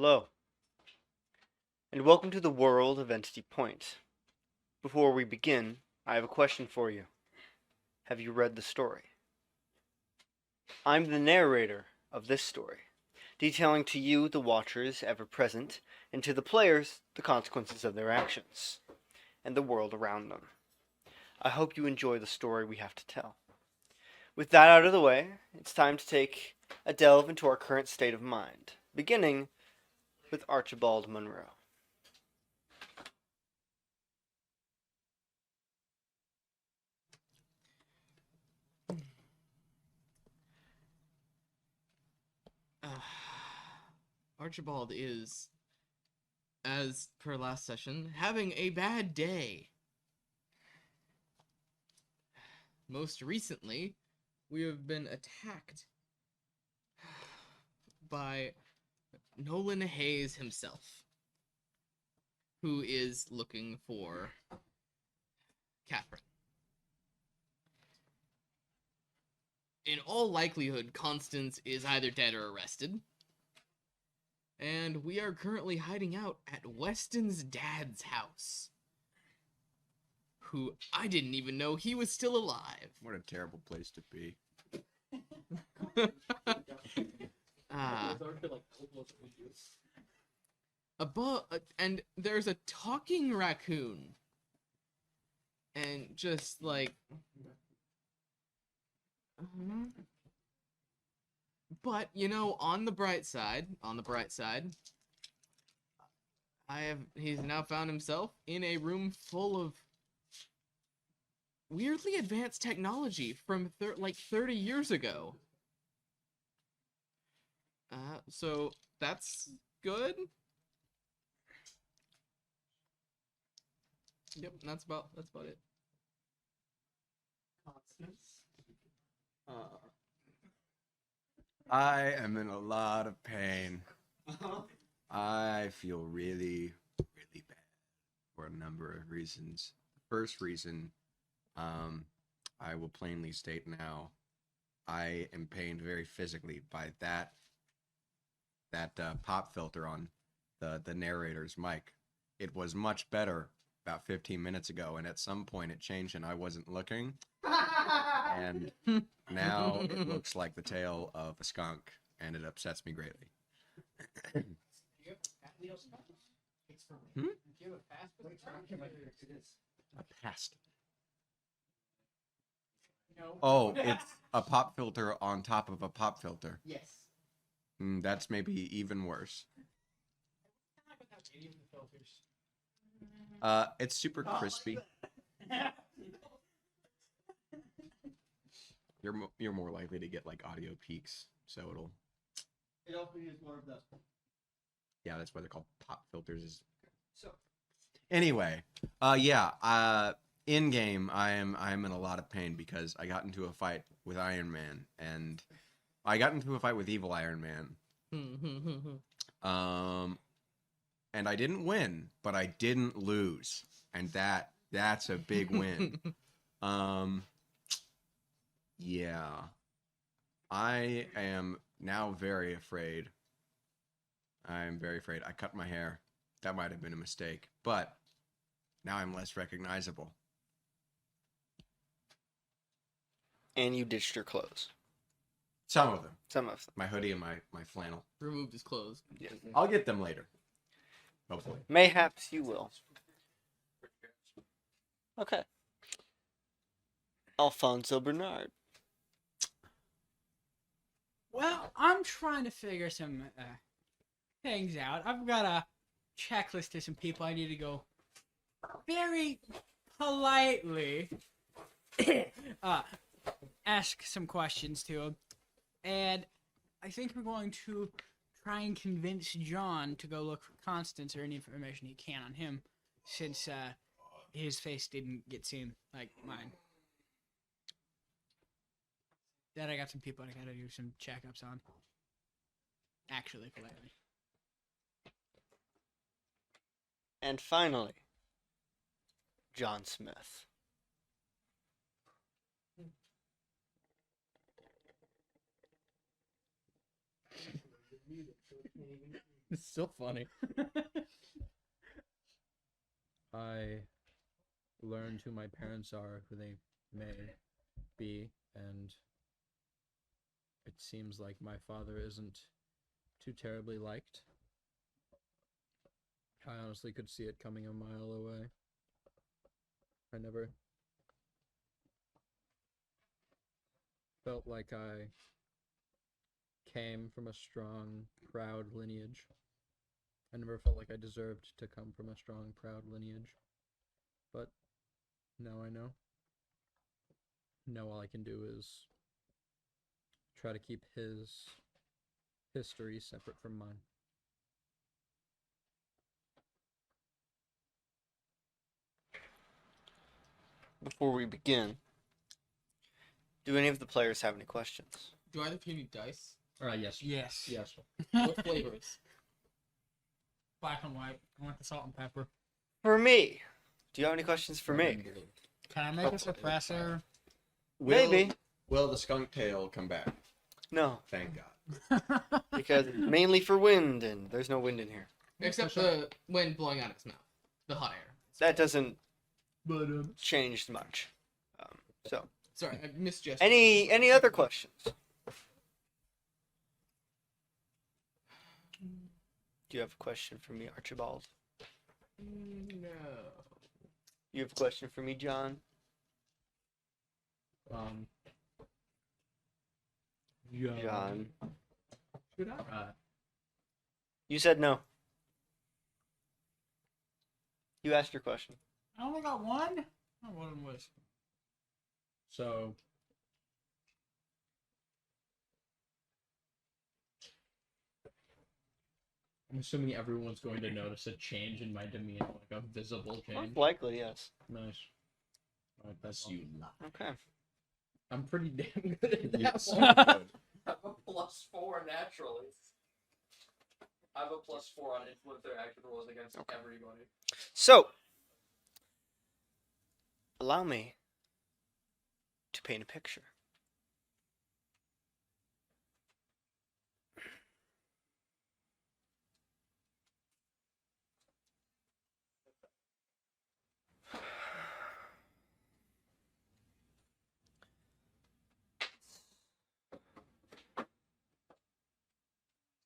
Hello, and welcome to the world of Entity Point. Before we begin, I have a question for you. Have you read the story? I'm the narrator of this story, detailing to you, the watchers ever present, and to the players, the consequences of their actions, and the world around them. I hope you enjoy the story we have to tell. With that out of the way, it's time to take a delve into our current state of mind, beginning with Archibald Monroe. Uh, Archibald is, as per last session, having a bad day. Most recently, we have been attacked by Nolan Hayes himself, who is looking for Catherine. In all likelihood, Constance is either dead or arrested. And we are currently hiding out at Weston's dad's house, who I didn't even know he was still alive. What a terrible place to be. And there's a talking raccoon. And just like... But, you know, on the bright side, he's now found himself in a room full of weirdly advanced technology from 30 years ago. So that's good. Yep, that's about it. I am in a lot of pain. I feel really, really bad for a number of reasons. The first reason, I will plainly state now, I am pained very physically by that pop filter on the narrator's mic. It was much better about 15 minutes ago, and at some point it changed and I wasn't looking. And now it looks like the tail of a skunk, and it upsets me greatly. A past. Oh, it's a pop filter on top of a pop filter. Yes. That's maybe even worse. It's super crispy. You're more likely to get like audio peaks, so It also is more of the... Yeah, that's why they're called pop filters. So anyway, in game I'm in a lot of pain because I got into a fight with Iron Man, and I got into a fight with Evil Iron Man. And I didn't win, but I didn't lose, and that's a big win. Yeah. I am now very afraid. I'm very afraid. I cut my hair. That might have been a mistake, but now I'm less recognizable. And you ditched your clothes. Some of them. Some of them. My hoodie and my flannel. Removed his clothes. Yeah. I'll get them later. Hopefully. Mayhaps you will. Okay. Alfonso Bernard. Well, I'm trying to figure some things out. I've got a checklist of some people I need to go very politely ask some questions to. And I think we're going to try and convince John to go look for Constance or any information he can on him, since his face didn't get seen like mine. Then I got some people I gotta do some checkups on. Actually, politely. And finally, John Smith. It's still funny. I learned who my parents are, who they may be, and it seems like my father isn't too terribly liked. I honestly could see it coming a mile away. I never felt like I came from a strong, proud lineage. I never felt like I deserved to come from a strong, proud lineage. But now I know. Now all I can do is try to keep his history separate from mine. Before we begin, do any of the players have any questions? Do either of you need dice? Yes. Yes. Yes. What flavors? Black and white. I want the salt and pepper. For me, do you have any questions for me? Can I make a suppressor? Maybe. Will the skunk tail come back? No, Thank God. because it's mainly for wind, and there's no wind in here. Except the wind blowing out its mouth. The hot air. That doesn't But change much. So, Sorry, I misjudged. any other questions? Do you have a question for me, Archibald? No. You have a question for me, John? John. Should I? You said no. You asked your question. I only got one? Oh, one was. So I'm assuming everyone's going to notice a change in my demeanor, like a visible change. Most likely, yes. Nice. Alright, that's You lie. Okay. I'm pretty damn good at that Yes. one. I Good. have a +4 naturally. I have a +4 on influence their active rolls against everybody. So, allow me to paint a picture.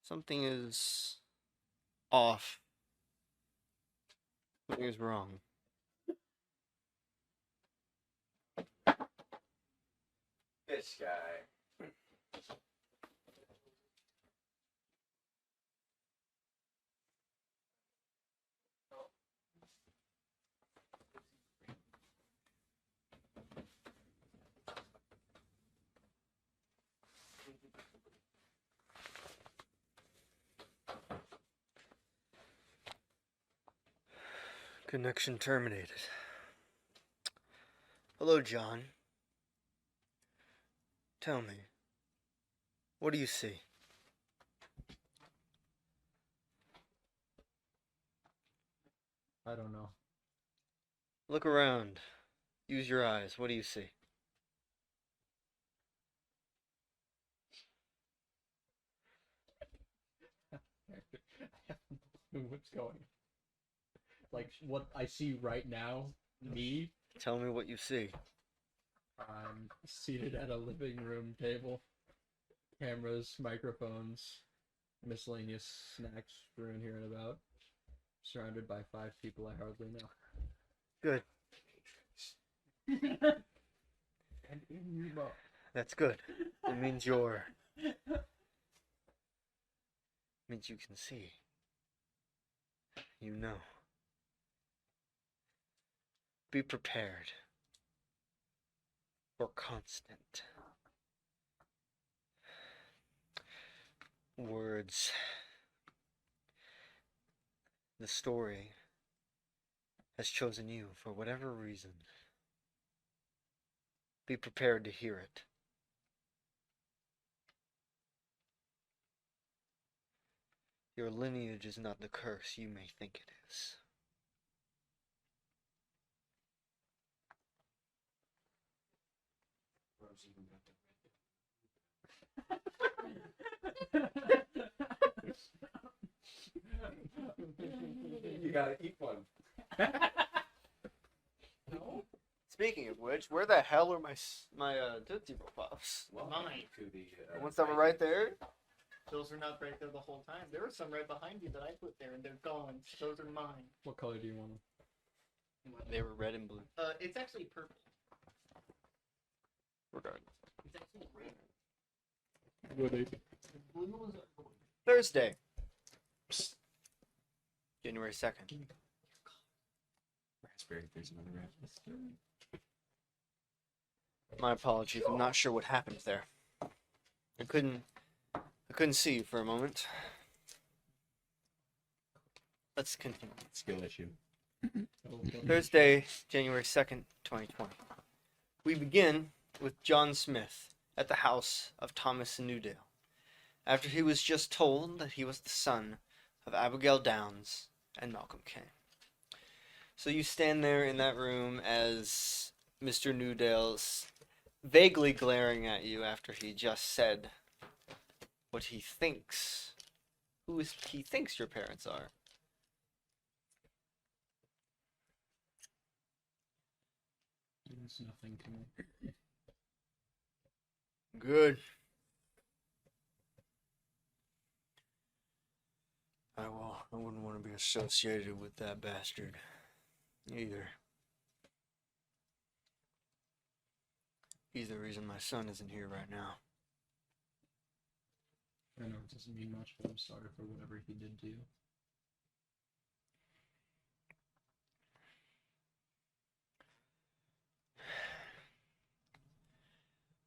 Something is off. Something is wrong. This guy. Connection terminated. Hello, John. Tell me, what do you see? I don't know. Look around. Use your eyes. What do you see? I have no clue what's going on. Like, what I see right now, me, Tell me what you see. I'm seated at a living room table. Cameras, microphones, miscellaneous snacks strewn here and about. Surrounded by 5 people I hardly know. Good. And in your mouth. That's good. It means you're. Means you can see. You know. Be prepared for constant words. The story has chosen you for whatever reason. Be prepared to hear it. Your lineage is not the curse you may think it is. You gotta eat one. Speaking of which, where the hell are my Tootsie Roll Pops? Mine. To the The ones that were right there? Those are not right there the whole time. There were some right behind you that I put there, and they're gone. Those are mine. What color do you want them? They were red and blue. It's actually purple. Regardless. It's actually red. Woody. Blue was Thursday, January 2nd. raspberry. There's another raspberry. My apologies. I'm not sure what happened there. I couldn't see you for a moment. Let's continue. Skill issue. Thursday, January 2nd, 2020. We begin with John Smith at the house of Thomas Newdale, after he was just told that he was the son of Abigail Downs and Malcolm King. So you stand there in that room as Mr. Newdale's vaguely glaring at you after he just said what he thinks, he thinks your parents are. It's nothing to me. Good. I wouldn't want to be associated with that bastard either. He's the reason my son isn't here right now. I know it doesn't mean much, but I'm sorry for whatever he did to you.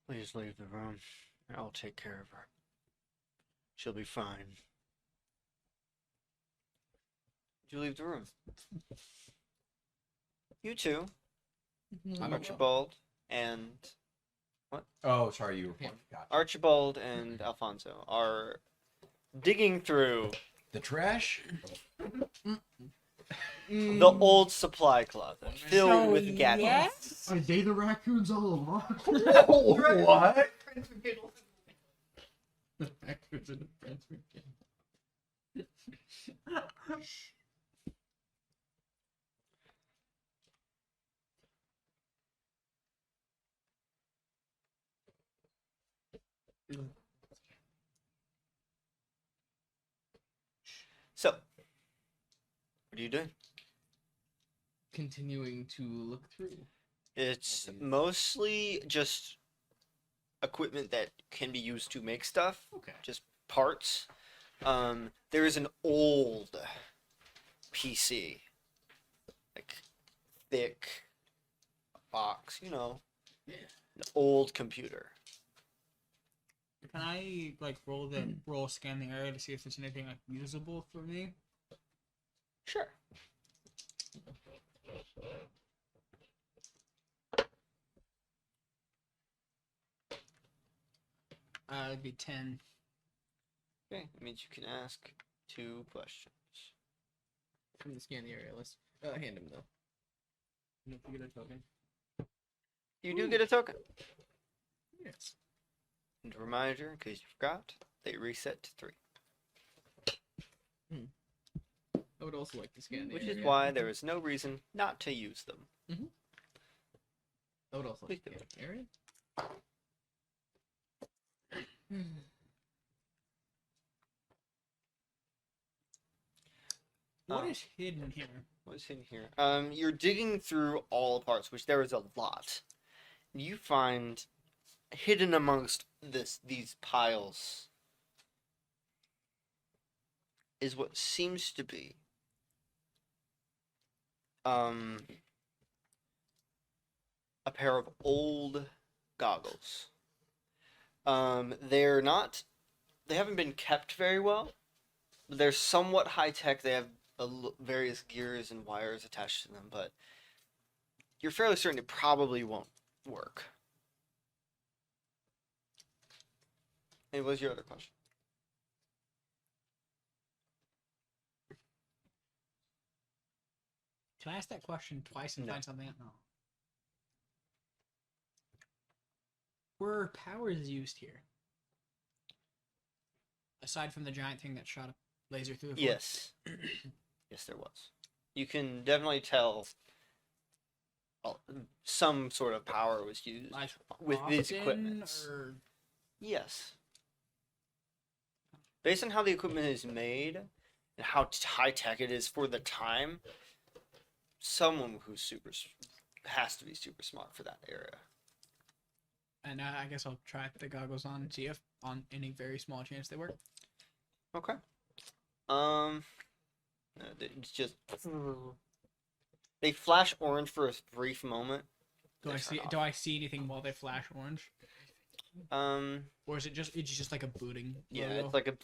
Please leave the room. I'll take care of her. She'll be fine. Did you leave the room? You two, Archibald and Oh, sorry, you were. Yeah. Gotcha. Archibald and Alfonso are digging through The trash. the old supply closet filled with gadgets. Yes? Are they the raccoons all along? What? The raccoons in the fence were kidding. So, what are you doing? continuing to look through. It's mostly just equipment that can be used to make stuff, Okay. just parts. There is an old PC, like thick box, you know, Yeah. an old computer. Can I like roll scan the area to see if there's anything like usable for me? Sure. It'd be 10. Okay, that means you can ask 2 questions. I'm gonna scan the area. Let's hand him though. You have to get a token. You do get a token. Yes. And a reminder, in case you forgot, they reset to 3. I would also like to scan the Which area. is why there is no reason not to use them. I would also like to Please scan the area. What Um, is hidden here? What's in here? You're digging through all the parts, which there is a lot. You find hidden amongst these piles is what seems to be a pair of old goggles. They haven't been kept very well. They're somewhat high tech. They have various gears and wires attached to them, but you're fairly certain it probably won't work. And what was your other question? Can I ask that question twice and No. find something? No. Were powers used here? Aside from the giant thing that shot a laser through the floor? Yes. Yes, there was. You can definitely tell some sort of power was used Like with these often, equipments. or Yes. Based on how the equipment is made and how high tech it is for the time, someone who's has to be super smart for that era. and I guess I'll try the goggles on and see if on any very small chance they work. Okay. It's just they flash orange for a brief moment. Do They I turn see? off. Do I see anything while they flash orange, or is it just? It's just like a booting. Yeah, logo? it's like a.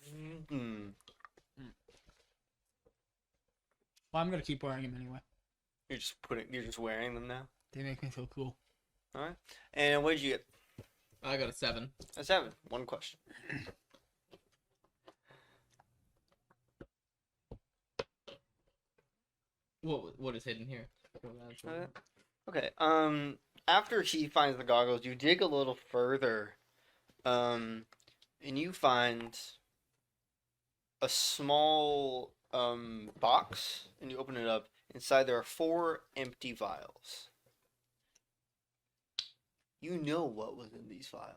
Well, I'm gonna keep wearing them anyway. You're just wearing them now. They make me feel cool. All right. And what did you get? I got a 7. A 7. One question. What is hidden here? Okay. After he finds the goggles, you dig a little further, and you find a small box, and you open it up. Inside there are 4 empty vials. You know what was in these vials.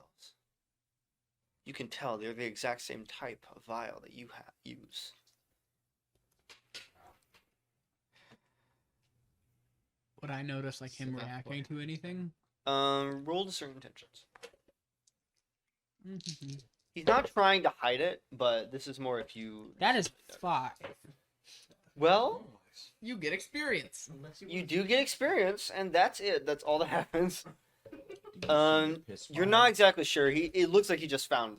You can tell they're the exact same type of vial that you use. Would I notice like him So that's reacting to anything? Roll discern intentions. Mm-hmm. He's not trying to hide it, but this is more if you. That is 5. Well, You get experience. Unless you do get experience, and that's it. That's all that happens. Piss You're fire. not exactly sure. It looks like he just found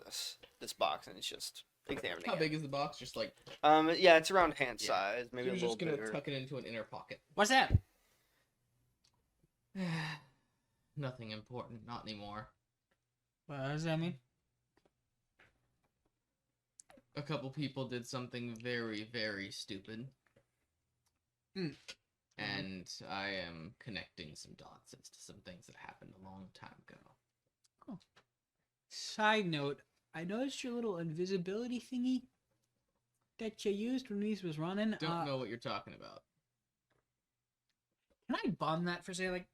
this box and he's just examining How it. big is the box? Just like Yeah, it's around hand Yeah. size, maybe you're a little just gonna bigger. tuck it into an inner pocket. What's that? Nothing important. Not anymore. What does that mean? A couple people did something very, very stupid. Mm. And I am connecting some dots as to some things that happened a long time ago. Side note: I noticed your little invisibility thingy that you used when these was running. Don't know what you're talking about. Can I bum that for say like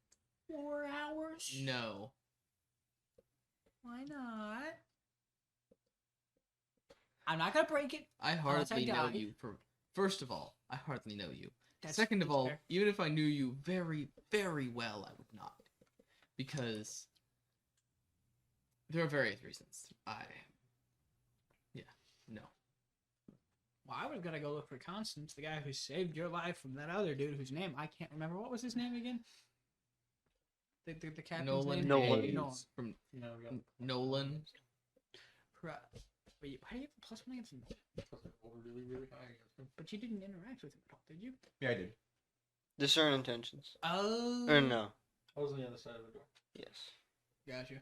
4 hours? No. Why not? I'm not gonna break it. I Unless I hardly know die. you for. First of all, I hardly know you. That's- Second of that's all, fair. even if I knew you very, very well, I would not. Because there are various reasons. No. Well, I was gonna go look for Constance, the guy who saved your life from that other dude whose name I can't remember. What was his name again? The captain's Nolan name? Nolan. Hayes Nolan. from No, we got Nolan. Wait, why do you get the +1 against him? really, really high against him. But you didn't interact with him at all, did you? Yeah, I did. Discern intentions. Oh. Or no. I was on the other side of the door. Yes. Gotcha.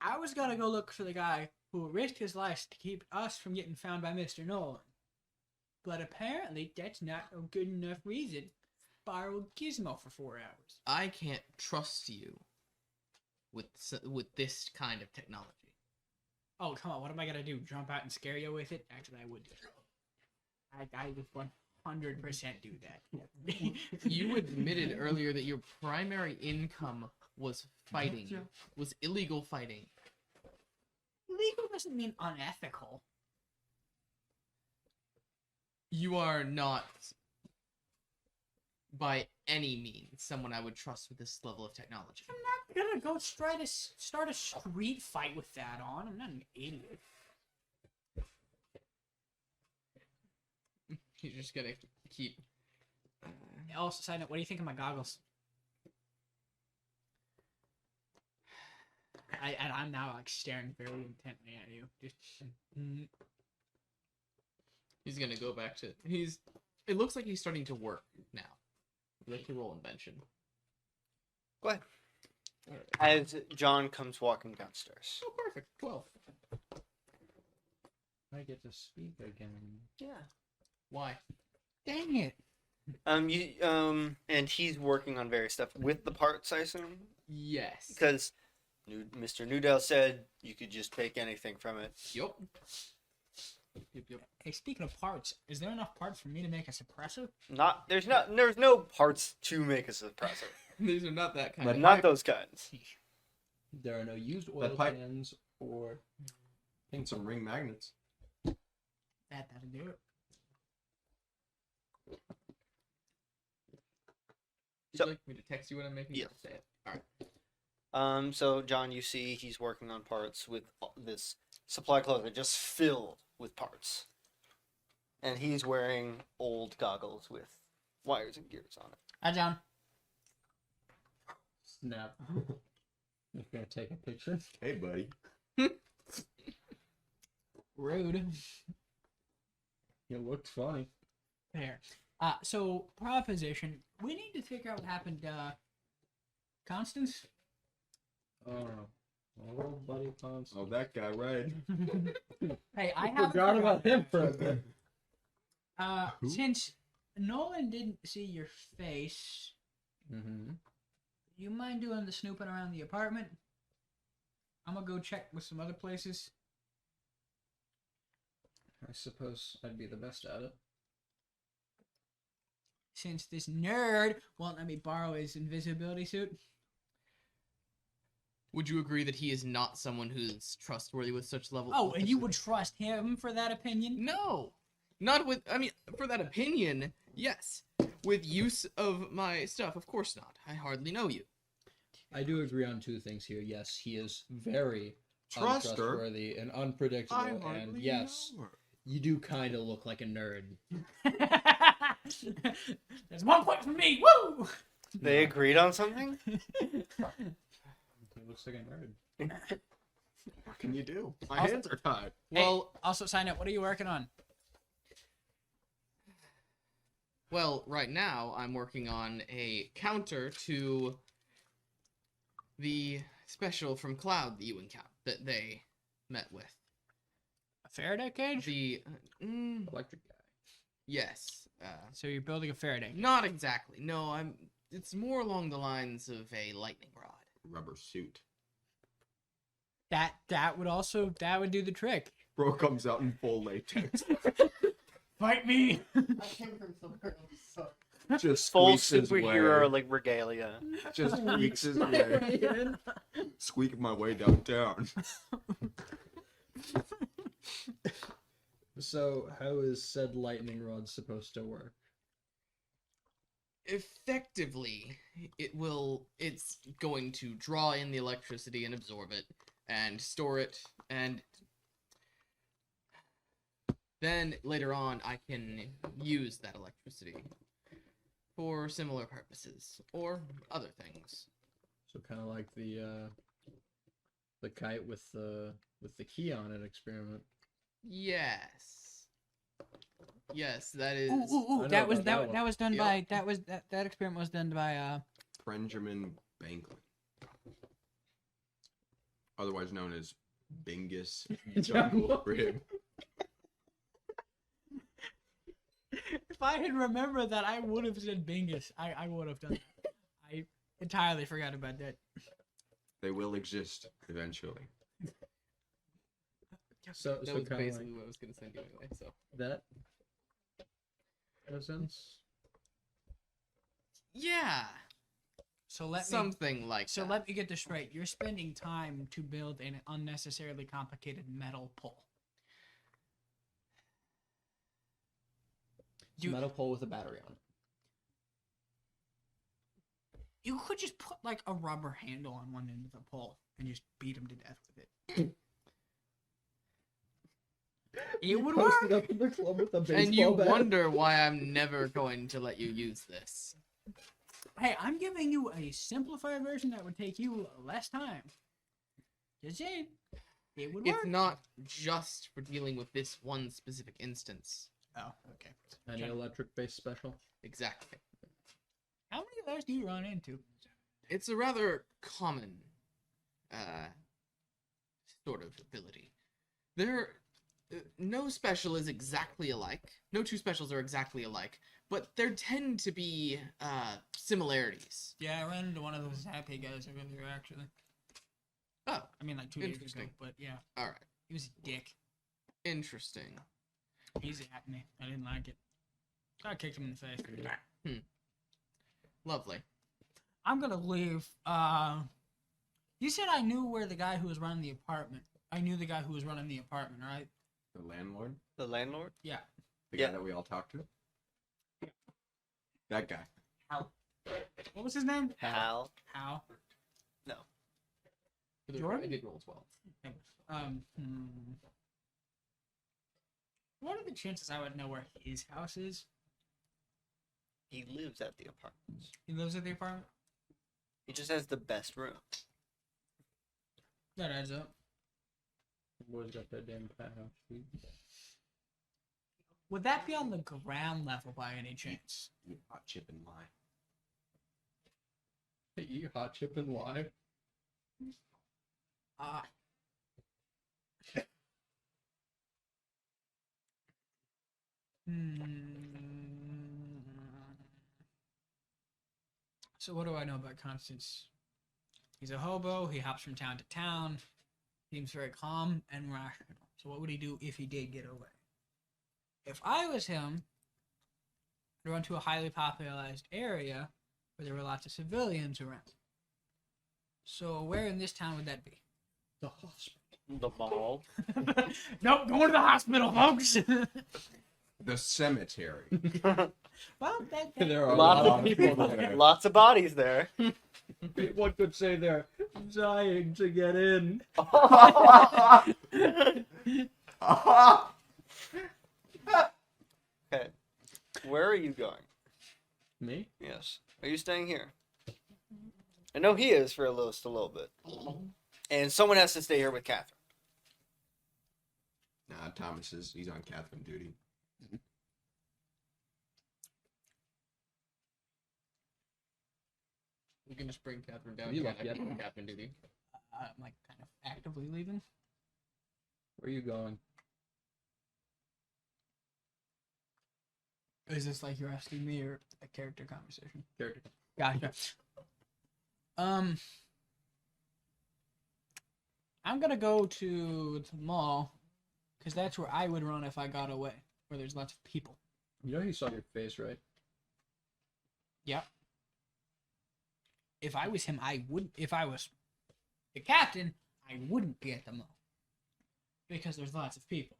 I was gonna go look for the guy who risked his life to keep us from getting found by Mr. Nolan. But apparently, that's not a good enough reason to borrow Gizmo for 4 hours. I can't trust you with this kind of technology. Oh, come on, what am I gonna do? Jump out and scare you with it? Actually, I would do that. I would 100% do that. You admitted earlier that your primary income was fighting, was illegal fighting. Illegal doesn't mean unethical. You are not, by any means, someone I would trust with this level of technology. I'm not gonna go try to start a street fight with that on. I'm not an idiot. You're just gonna keep. Also, side note, what do you think of my goggles? I'm now like staring very intently at you. Just He's gonna go back to. It looks like he's starting to work now. I'd like to roll invention. Go ahead. Alright. As John comes walking downstairs. Oh, perfect. 12. I get to speak again. Yeah. Why? dang it. And he's working on various stuff with the parts, I assume, Yes. because Mr. Newdale said you could just take anything from it. Yup. Yep. Hey, speaking of parts, is there enough parts for me to make a suppressor? There's no parts to make a suppressor. These are not that kind But of. Not those kinds. There are no used oil That pipe- cans or. I think some ring magnets. That'll do it. Would So- you like me to text you when I'm making Yeah. it? Say it. All right. So John, you see he's working on parts with this supply closet just filled with parts. And he's wearing old goggles with wires and gears on it. Hi, John. Snap. Just gonna take a picture. Hey, buddy. Rude. It looked funny. There. So proposition. We need to figure out what happened to Constance. Oh, buddy Constance. Oh, that guy, right? Hey, I I haven't forgot about forgotten. him for a bit. Who? Since Nolan didn't see your face, Mm-hmm. you mind doing the snooping around the apartment? I'm gonna go check with some other places. I suppose I'd be the best at it. Since this nerd won't let me borrow his invisibility suit. Would you agree that he is not someone who's trustworthy with such level? Oh, and you would trust him for that opinion? No, not with. I mean, for that opinion, yes. With use of my stuff, of course not. I hardly know you. I do agree on two things here. Yes, he is very Trust her. untrustworthy and unpredictable. I And hardly yes, know her. you do kind of look like a nerd. There's 1 point for me. Woo! They agreed on something? He looks like a nerd. What can you do? My Also- hands are tied. Well, Also, sign up. What are you working on? well, right now I'm working on a counter to the special from Cloud that you encountered that they met with. A Faraday cage? The Electric guy. yes, So you're building a Faraday cage. not exactly. No, I'm. It's more along the lines of a lightning rod. Rubber suit. That would do the trick. Bro comes out in full latex. Fight me. I came from somewhere else. So. Just Full squeaks his superhero way. like regalia. Just squeaks his way. Squeak my way downtown. So, how is said lightning rod supposed to work? Effectively, it's going to draw in the electricity and absorb it and store it, and then later on I can use that electricity for similar purposes or other things. So, kind of like the kite with the key on it experiment. Yes, that is. I That know was about that that one. was done Yep. by that experiment was done by Benjamin Banklin. Otherwise known as Bingus Jungle Rib. If I had remembered that, I would have said Bingus. I would have done that. I entirely forgot about that. They will exist eventually. So, That so was kind of basically like what I was gonna send you anyway. So that. In a sense. yeah, So let me something like that. let me get this straight. You're spending time to build an unnecessarily complicated metal pole. It's a metal pole with a battery on it. You could just put like a rubber handle on one end of the pole and just beat him to death with it. It would work. Posted up in the club with a baseball And you bat. wonder why I'm never going to let you use this. Hey, I'm giving you a simplified version that would take you less time. Just saying, it would work. It's not just for dealing with this one specific instance. Oh, okay. Any electric-based special? Exactly. How many of those do you run into? It's a rather common sort of ability. No special is exactly alike. No two specials are exactly alike, but there tend to be similarities. Yeah, I ran into one of those happy guys earlier, actually. Oh, I mean, like 2 days ago, Interesting. but yeah, all right. he was a dick. Interesting. easy at me. I didn't like it. So I kicked him in the face. Lovely. I'm gonna leave. You said I knew where the guy who was running the apartment. I knew the guy who was running the apartment, right? The landlord? The landlord? Yeah. The Yeah. guy that we all talked to? That guy. What was his name? Hal. How? For the Jordan? record, I did roll 12. What are the chances I would know where his house is? He lives at the apartments. He lives at the apartment? He just has the best room. That adds up. Boy's got that damn fat house. Would that be on the ground level by any chance? Eat hot chip and lime. Hey, eat hot chip and lime. Ah. So what do I know about Constance? He's a hobo. He hops from town to town. Seems very calm and rational. So what would he do if he did get away? If I was him, I'd run to a highly popularized area where there were lots of civilians around. So where in this town would that be? The hospital. The mall. Nope, going to the hospital, folks. The cemetery. Well, There are a Lots lot of of people. there. Lots of bodies there. One could say they're dying to get in. Okay. Where are you going? Me? Yes. Are you staying here? I know he is for just a little bit. And someone has to stay here with Catherine. Nah, Thomas he's on Catherine duty. We can just bring Catherine down. You Yeah, left I yet? can Catherine duty. I'm like kind of actively leaving. Where are you going? Is this like you're asking me or a character conversation? Character. Gotcha. I'm gonna go to the mall because that's where I would run if I got away, where there's lots of people. You know he saw your face, right? Yep. If I was him, I wouldn't. If I was the captain, I wouldn't be at the mall because there's lots of people.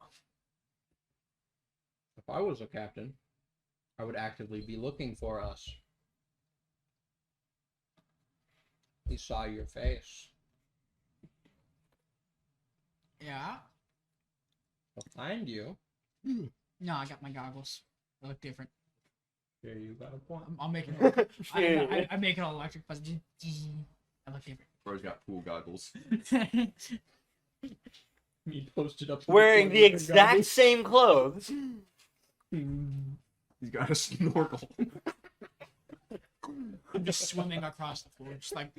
If I was a captain, I would actively be looking for us. He saw your face. Yeah. He'll find you. No, I got my goggles. They look different. Here you got a point. I'll make it. I make it all electric. But I look different. Bro's got pool goggles. He posted up. Wearing the exact same clothes. He's got a snorkel. I'm just swimming across the floor, just like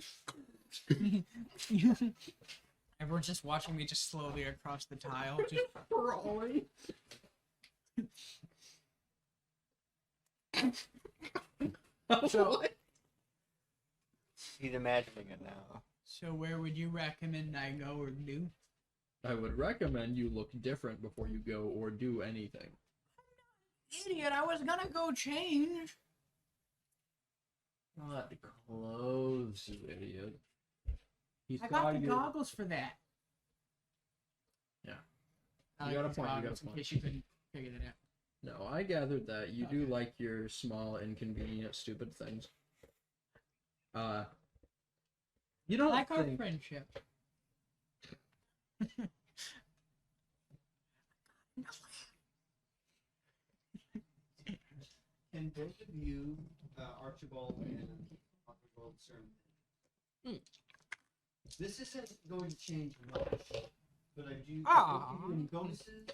everyone's just watching me just slowly across the tile. Just Crawling. so. He's imagining it now. So where would you recommend I go or do? I would recommend you look different before you go or do anything. Idiot! I was gonna go change. Not clothes, you idiot. He I saw got the you. goggles for that. Yeah. I You got a these point, you got a goggles in point. case you couldn't figure it out. No, I gathered that you do Okay. like your small, inconvenient, stupid things. You don't Like our think friendship. Can both of you, Archibald and Archibald CERN, this isn't going to change much, but I do Aw. give you any bonuses,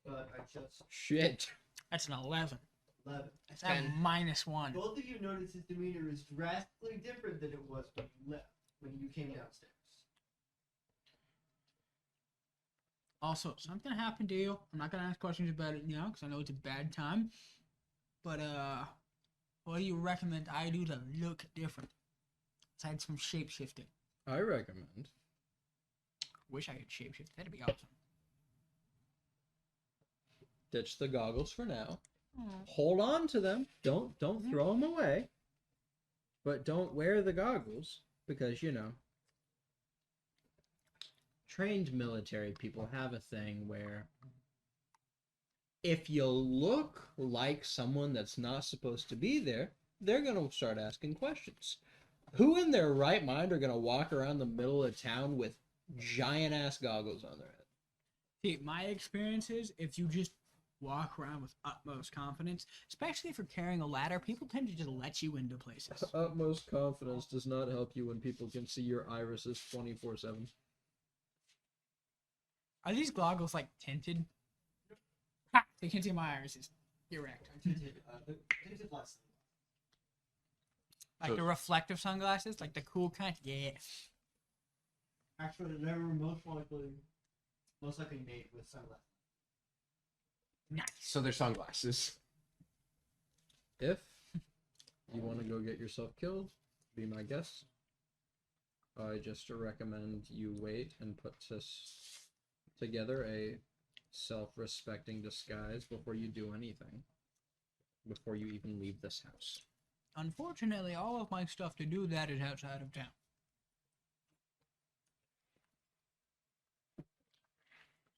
but I just shit. That's an 11. 11. That's at 10. -1. Both of you notice his demeanor is drastically different than it was when you left, when you came downstairs. Also, something happened to you. I'm not gonna ask questions about it now because I know it's a bad time. But what do you recommend I do to look different? Besides some shape shifting. I recommend Wish I could shape shift. That'd be awesome. Ditch the goggles for now. Hold on to them. Don't throw them away. But don't wear the goggles because trained military people have a thing where if you look like someone that's not supposed to be there, they're gonna start asking questions. Who in their right mind are gonna walk around the middle of town with giant ass goggles on their head? See, my experience is if you just walk around with utmost confidence, especially if you're carrying a ladder, people tend to just let you into places. Utmost confidence does not help you when people can see your irises 24/7. Are these goggles like tinted? Ha! They can see my irises. You're right. Tinted less. Like the reflective sunglasses, like the cool kind. Yeah. Actually, they were most likely made with sunglasses. Nice. So they're sunglasses. If you want to go get yourself killed, be my guest. I just recommend you wait and put this together a self-respecting disguise before you do anything. Before you even leave this house. Unfortunately, all of my stuff to do that is outside of town.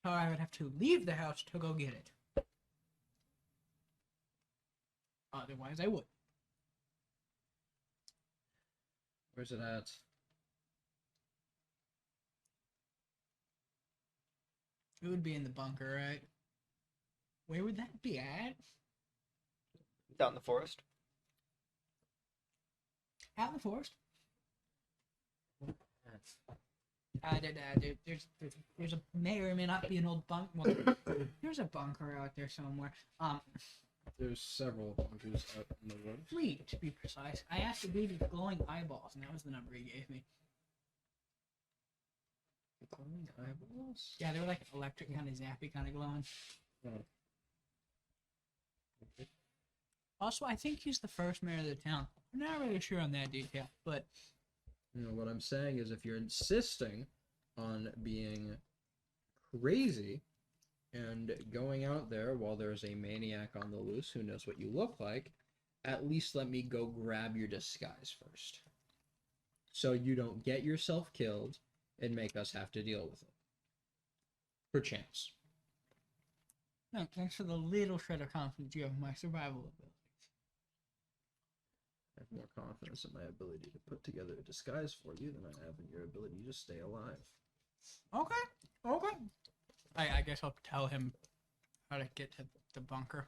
So I would have to leave the house to go get it. Otherwise, I would. Where's it at? It would be in the bunker, right? Where would that be at? Out in the forest. Out in the forest. There's a may or may not be an old bunk. Well, there's a bunker out there somewhere. There's several bunkers out in the woods. 3 to be precise. I asked the dude with glowing eyeballs, and that was the number he gave me. Glowing eyeballs? Yeah, they were like electric, kind of zappy, kind of glowing. Oh. Also, I think he's the first mayor of the town. I'm not really sure on that detail, but What I'm saying is if you're insisting on being crazy and going out there while there's a maniac on the loose who knows what you look like, at least let me go grab your disguise first. So you don't get yourself killed and make us have to deal with it. Perchance. no, thanks for the little shred of confidence you have in my survival ability. I have more confidence in my ability to put together a disguise for you than I have in your ability to stay alive. Okay. I guess I'll tell him how to get to the bunker.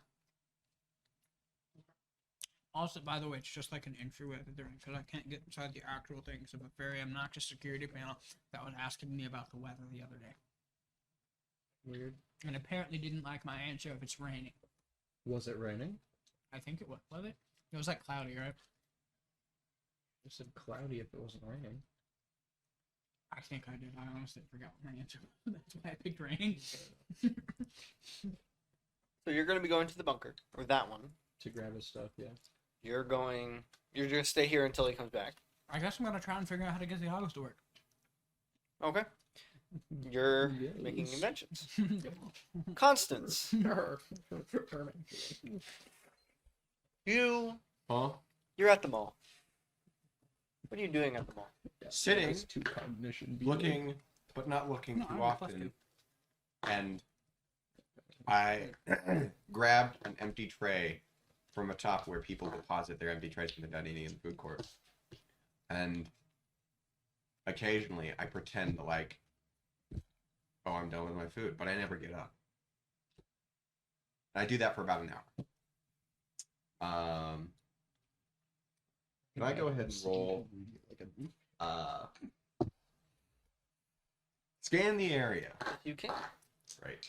Also, by the way, it's just like an entryway that they're in, because I can't get inside the actual things of a very obnoxious security panel that was asking me about the weather the other day. Weird. And apparently didn't like my answer if it's raining. Was it raining? I think it was it? It was like cloudy, right? I said cloudy if it wasn't raining. I think I did. I honestly forgot my answer. That's why I picked raining. So you're going to be going to the bunker, or that one. To grab his stuff, yeah. You're going to stay here until he comes back. I guess I'm gonna try and figure out how to get the goggles to work. Okay. You're Yes. making inventions. Constance, Huh? you're at the mall. What are you doing at the mall? Sitting, That's two cognition. looking, but not looking No, too I'm a plus often. two. And I grabbed an empty tray from atop where people deposit their empty trays when they're done eating in the food court. And occasionally I pretend like, oh, I'm done with my food, but I never get up. I do that for about an hour. Can I go ahead and roll? Scan the area. You can. Right.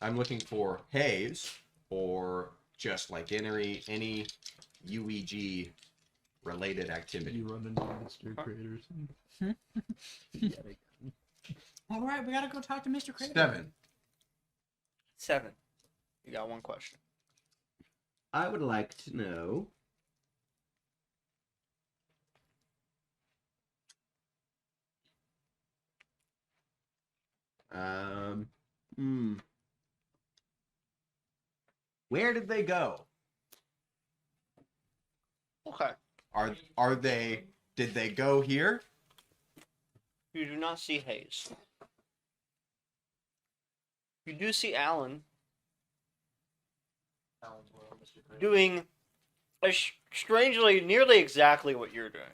I'm looking for haze or just like any UEG related activity. You run into Mr. Creators. All right, we gotta go talk to Mr. Craven. 7. 7. You got one question. I would like to know. Hmm. Where did they go? Okay. Are they? Did they go here? You do not see Hayes. You do see Alan Alan's world, Mr. Gray. doing strangely nearly exactly what you're doing.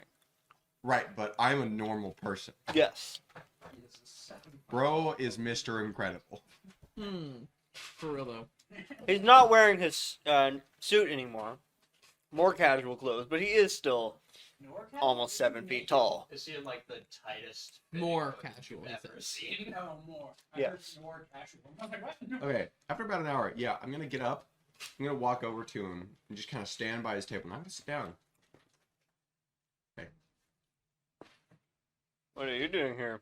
Right, but I'm a normal person. Yes. He is a 7. Bro is Mr. Incredible. For real though. He's not wearing his suit anymore. More casual clothes, but he is still almost 7 feet tall. Is he in like the tightest? More video casual, you've he ever says. seen? No more. I Yes. heard more casual. I was like, what? Okay, after about an hour, yeah, I'm gonna get up. I'm gonna walk over to him and just kind of stand by his table. I'm not gonna sit down. What are you doing here?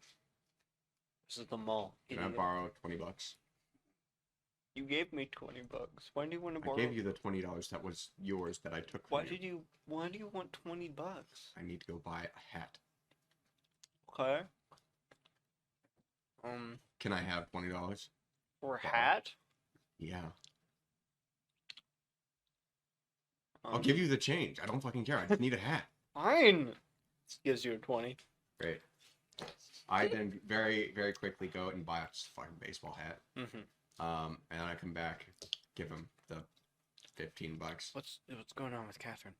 This is the mall. Can I idiot. borrow $20? You gave me $20. Why do you want to borrow? I gave you the $20 that was yours that I took from you. Why do you want $20? I need to go buy a hat. Okay. Can I have $20? For a hat? Yeah. I'll give you the change. I don't fucking care. I just need a hat. Fine. Gives you a 20. Great. I then very, very quickly go and buy a fucking baseball hat. Mm-hmm. And then I come back, give him the $15. What's going on with Catherine?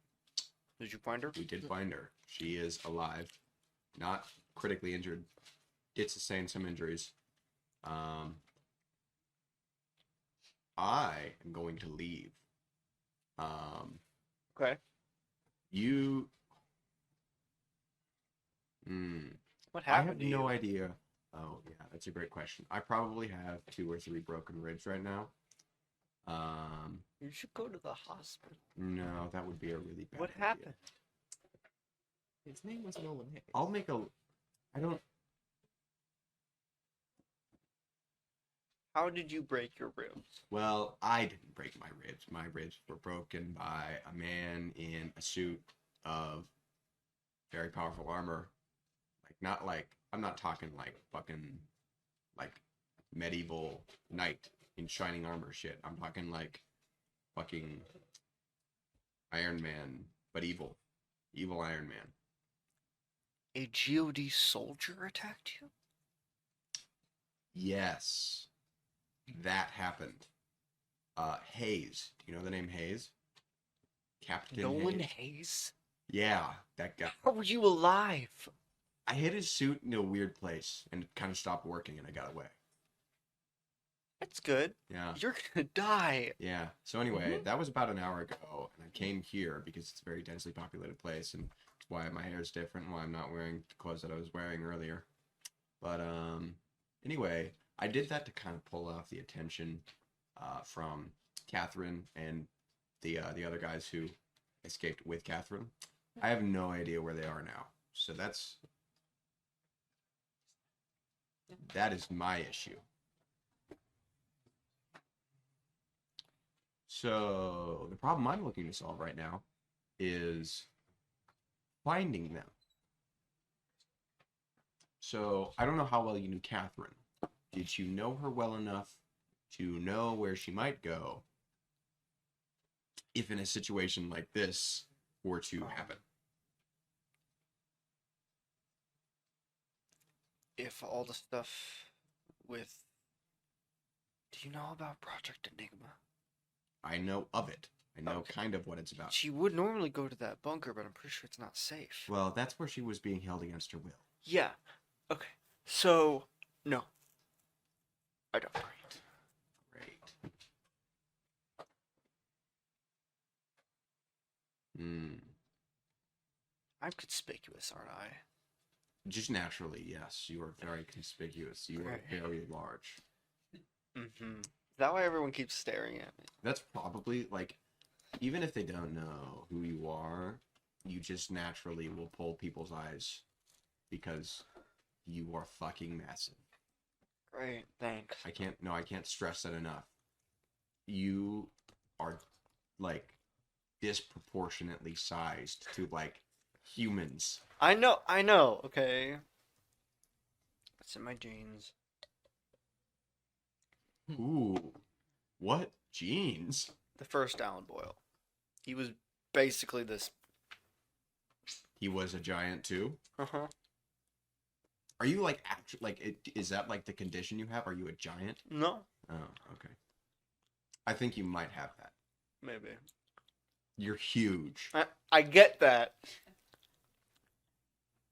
Did you find her? We did find her. She is alive, not critically injured. Did sustain some injuries. I am going to leave. Okay. You. What I happened have to you? no idea. Oh yeah, that's a great question. I probably have 2 or 3 broken ribs right now. You should go to the hospital. No, that would be a really bad What idea. happened? His name was Nolan Hayes. I'll make a. I don't. How did you break your ribs? Well, I didn't break my ribs. My ribs were broken by a man in a suit of very powerful armor. I'm not talking like fucking, like, medieval knight in shining armor shit. I'm talking like fucking Iron Man, but evil. Evil Iron Man. A GOD soldier attacked you? Yes. That happened. Hayes. Do you know the name Hayes? Captain Nolan Hayes. Hayes? Yeah, that guy. How were you alive? I hid his suit in a weird place and it kind of stopped working and I got away. That's good. Yeah. You're gonna die. Yeah. So anyway, that was about an hour ago and I came here because it's a very densely populated place and it's why my hair is different, why I'm not wearing the clothes that I was wearing earlier. But anyway, I did that to kind of pull off the attention from Catherine and the other guys who escaped with Catherine. I have no idea where they are now. So that is my issue. So the problem I'm looking to solve right now is finding them. So I don't know how well you knew Catherine. Did you know her well enough to know where she might go if in a situation like this were to happen? If all the stuff with... Do you know about Project Enigma? I know of it. I know Okay. kind of what it's about. She would normally go to that bunker, but I'm pretty sure it's not safe. Well, that's where she was being held against her will. Yeah. Okay. So, no. I don't. Great. Hmm. I'm conspicuous, aren't I? Just naturally, yes. You are very conspicuous. You are Right. very large. Mm-hmm. Is that why everyone keeps staring at me? That's probably, like, even if they don't know who you are, you just naturally will pull people's eyes because you are fucking massive. Great, thanks. I can't stress that enough. You are, like, disproportionately sized to, like, humans. I know, okay. It's in my genes. Ooh, what genes? The first Alan Boyle. He was basically this. He was a giant too. Uh-huh. Are you like actually like is that like the condition you have? Are you a giant? No, Oh, okay. I think you might have that. maybe. You're huge. I get that.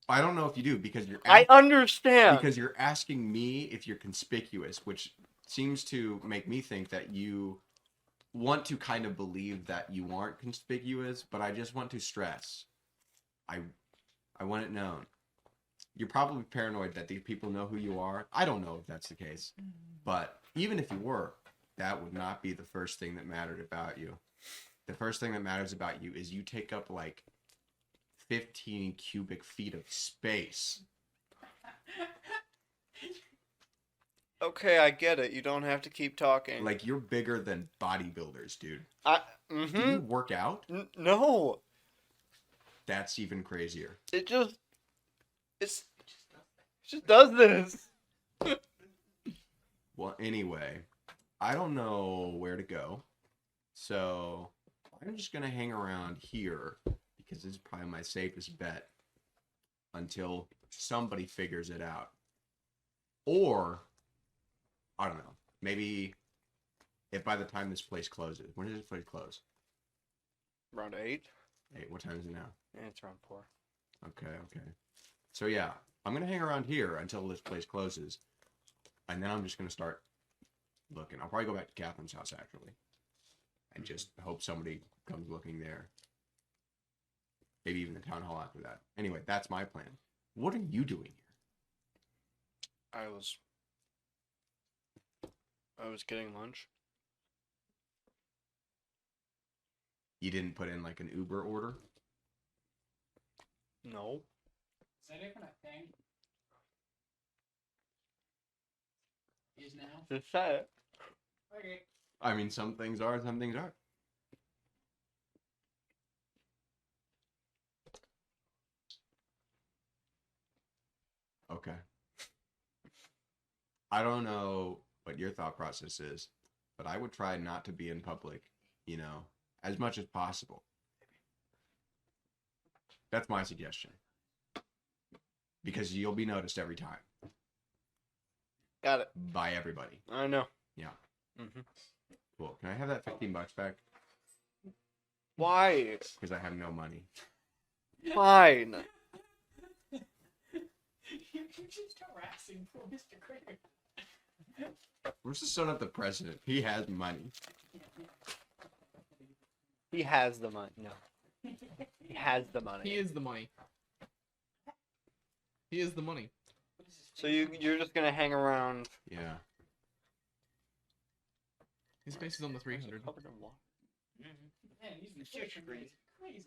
I don't know if you do because you're I understand. because you're asking me if you're conspicuous, which seems to make me think that you want to kind of believe that you aren't conspicuous, but I just want to stress. I want it known. You're probably paranoid that these people know who you are. I don't know if that's the case. But even if you were, that would not be the first thing that mattered about you. The first thing that matters about you is you take up like 15 cubic feet of space. Okay, I get it. You don't have to keep talking. Like you're bigger than bodybuilders, dude. Do you Mm-hmm. work out? No. That's even crazier. It just does this. Well, anyway, I don't know where to go. So I'm just gonna hang around here because this is probably my safest bet until somebody figures it out. Or I don't know. Maybe if by the time this place closes, when does this place close? Around 8. Hey, what time is it now? Yeah, it's around 4. Okay. So yeah, I'm gonna hang around here until this place closes, and then I'm just gonna start looking. I'll probably go back to Catherine's house actually, and just hope somebody comes looking there. Maybe even the town hall after that. Anyway, that's my plan. What are you doing here? I was getting lunch. You didn't put in like an Uber order? No. Is that even a thing? Is now? Just say it. Okay. I mean, some things are, some things aren't. Okay. I don't know what your thought process is, but I would try not to be in public, as much as possible. That's my suggestion. Because you'll be noticed every time Got it. by everybody. I know. Yeah. Mm-hmm. Cool. Can I have that $15 back? Why? Because I have no money. Fine. You're just harassing poor Mr. Critter. We're just son of the president. He has money. He has the money. No. He has the money. He is the money. He is the money. So you're just gonna hang around. Yeah. His face is on the 300. Covered in water. Man, he's crazy.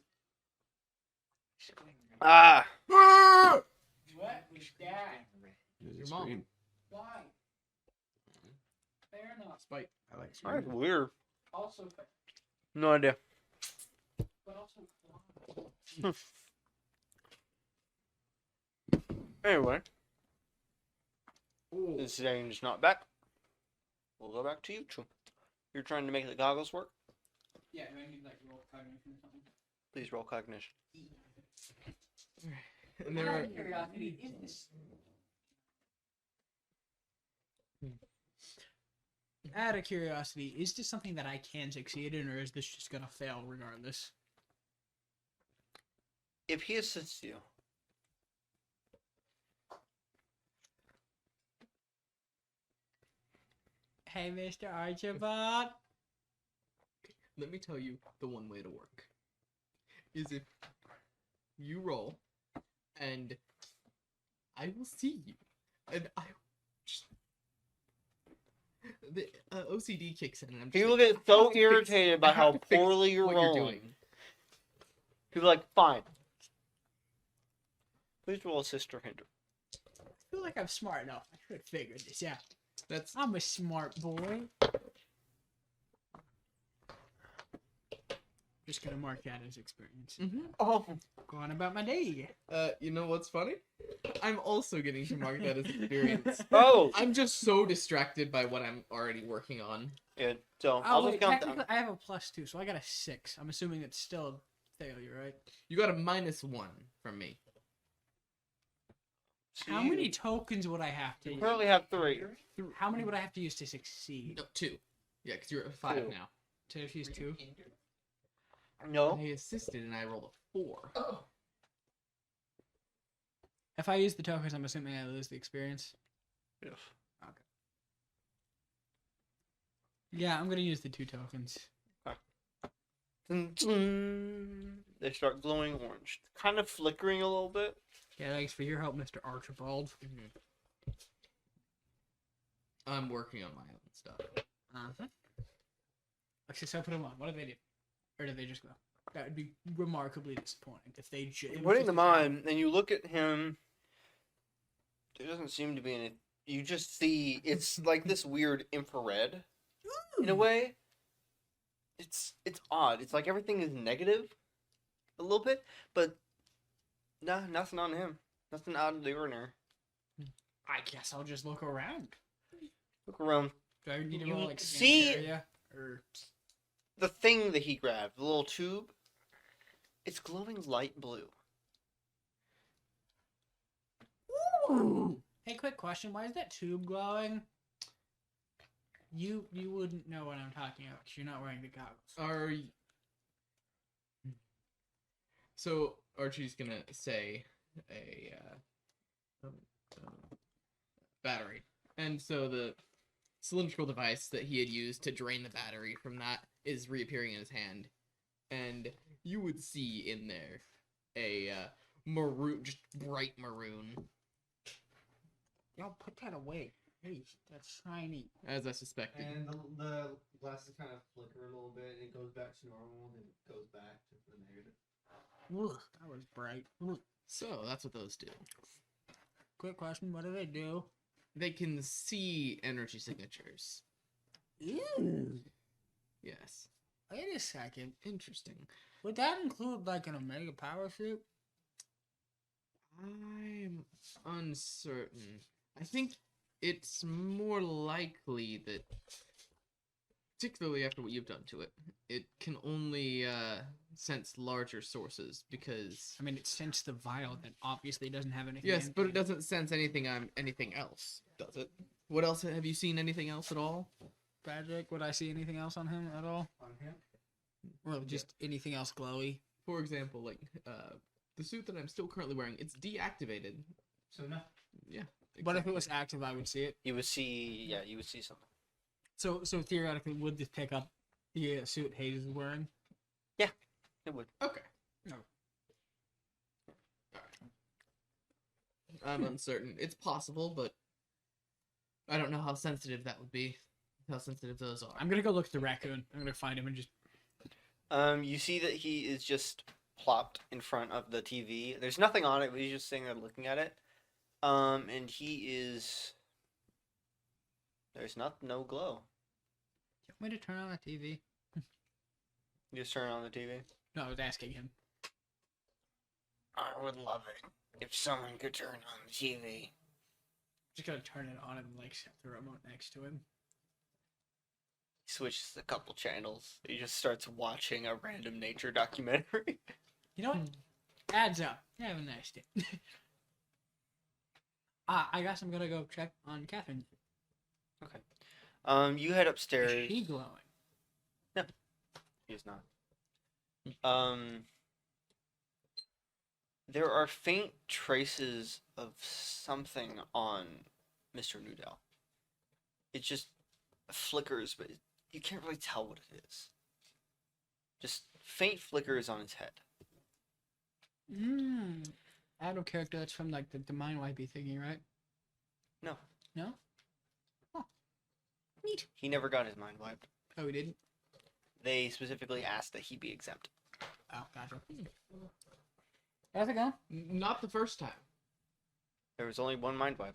Ah. What was that? There's Your a mom. scream. Why? Fair enough. Spite. I like That's screaming. weird. Also fair. No idea. But also Anyway. Since Zane's not back, we'll go back to you two. You're trying to make the goggles work? yeah, do I need like roll cognition or something? Please roll cognition. And there are. Curiosity, is this? Out of curiosity, is this something that I can succeed in, or is this just gonna fail regardless? If he assists you, Hey, Mr. Archibald. Let me tell you the one way to work. Is if you roll, and I will see you, and I just the OCD kicks in, and I'm just he will like, get I so have to fix- irritated by I have how to fix poorly you're what rolling. He'll be like, fine. Please roll assist or hinder. I feel like I'm smart enough. I should have figured this out. That's I'm a smart boy. Just gonna mark that as experience. Oh, Go on about my day. You know what's funny? I'm also getting to mark that as experience. oh, I'm just so distracted by what I'm already working on. yeah. So Oh I'll wait, just count technically down. I have a +2, so I got a 6. I'm assuming it's still a failure, right? You got a -1 from me. How many tokens would I have to You use? currently have 3. How many would I have to use to succeed? No, 2. Yeah, because you're at 5 2. now. To use 2? No. I assisted and I rolled a 4. If I use the tokens, I'm assuming I lose the experience. Yes. Yeah, I'm gonna use the 2 tokens. Dun, dun. They start glowing orange, kind of flickering a little bit. Yeah, thanks for your help, Mr. Archibald. I'm working on my own stuff. Okay, so I put them on. What do they do? Or do they just go? That would be remarkably disappointing if they You're putting them on, and you look at him. There doesn't seem to be any. You just see it's like this weird infrared, in a way. It's odd. It's like everything is negative, a little bit, but nah, nothing on him. Nothing out of the ordinary. I guess I'll just look around. Look around. Do I need to You roll like scan see- the area? Or The thing that he grabbed, the little tube. It's glowing light blue. Hey, quick question. Why is that tube glowing? You wouldn't know what I'm talking about because you're not wearing the goggles. Are y- So Archie's gonna say a battery, and so the cylindrical device that he had used to drain the battery from that is reappearing in his hand, and you would see in there a maroon, just bright maroon, Y'all put that away. Hey, that's shiny. as I suspected. And the glasses kind of flicker a little bit, and it goes back to normal, and it goes back to the negative. Ugh, that was bright. Ugh. So that's what those do. Quick question. What do they do? They can see energy signatures. Ew. Yes. Wait a second. Interesting. Would that include like an Omega power suit? I'm uncertain. I think it's more likely that, particularly after what you've done to it, it can only sense larger sources because. I mean, it sensed the vial that obviously doesn't have anything. Yes, in but it doesn't sense anything. Anything else, does it? What else have you seen? Anything else at all? Patrick, would I see anything else on him at all? On him? Or just anything else glowy? For example, like the suit that I'm still currently wearing, it's deactivated. So no. Yeah. But if it exactly. was active, I would see it. You would see, yeah, you would see something. So theoretically, would this pick up the suit Hayes is wearing? It would. Okay. No. I'm uncertain. It's possible, but I don't know how sensitive that would be. How sensitive those are. I'm gonna go look at the raccoon. I'm gonna find him and just. You see that he is just plopped in front of the TV. There's nothing on it, but he's just sitting there looking at it. And he is. There's no glow. Do you want me to turn on the TV? You just turn on the TV. No, I was asking him. I would love it if someone could turn on the TV. Just gonna turn it on and like set the remote next to him. He switches a couple channels. He just starts watching a random nature documentary. You know what? Adds up. Have a nice day. I guess I'm gonna go check on Catherine. You head Is upstairs. she glowing? He's not. There are faint traces of something on Mr. Newdell. It just flickers, but you can't really tell what it is. Just faint flickers on his head. Out of character, that's from like the mind wipey thingy, right? No, No? Oh. Neat. he never got his mind wiped. Oh, we didn't? They specifically asked that he be exempt. Oh, gotcha. How's it going? Not the first time. There was only one mind wipe.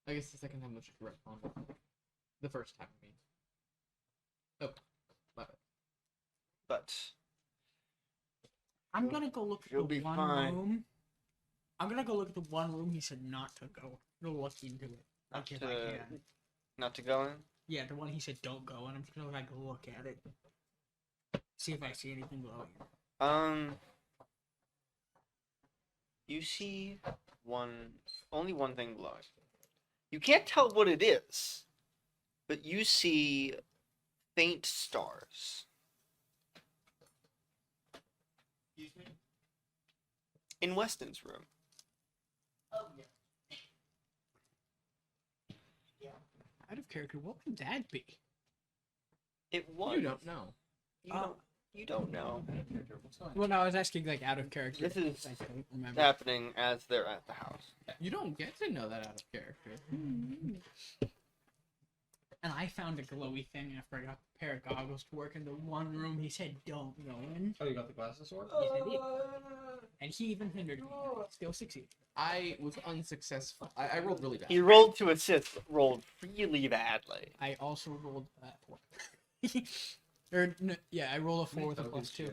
I guess the second time was just right on. The first time, I mean. Oh, my bad. not. I'm gonna go look at You'll the be one fine. room. I'm gonna go look at the one room he said not to go. Go look into it. Not Like if I to, can. not to go in. Yeah, the one he said don't go, and I'm just gonna like look at it. See if I see anything glowing. You see only one thing glowing. You can't tell what it is, but you see faint stars Excuse me? in Weston's room. Oh, yeah. Out of character, what would that be? It was. You don't know. You don't know. Well, no, I was asking like out of character. This is I don't remember. happening as they're at the house. You don't get to know that out of character. And I found a glowy thing and I forgot a pair of goggles to work in the one room he said don't go in. Oh, you got the glasses sword? Yes, I did. And he even hindered me. Still succeeded. I was unsuccessful. I rolled really bad. He rolled to assist, rolled really badly. I also rolled that 4. Or, no, yeah, I rolled a 4 with a plus 2.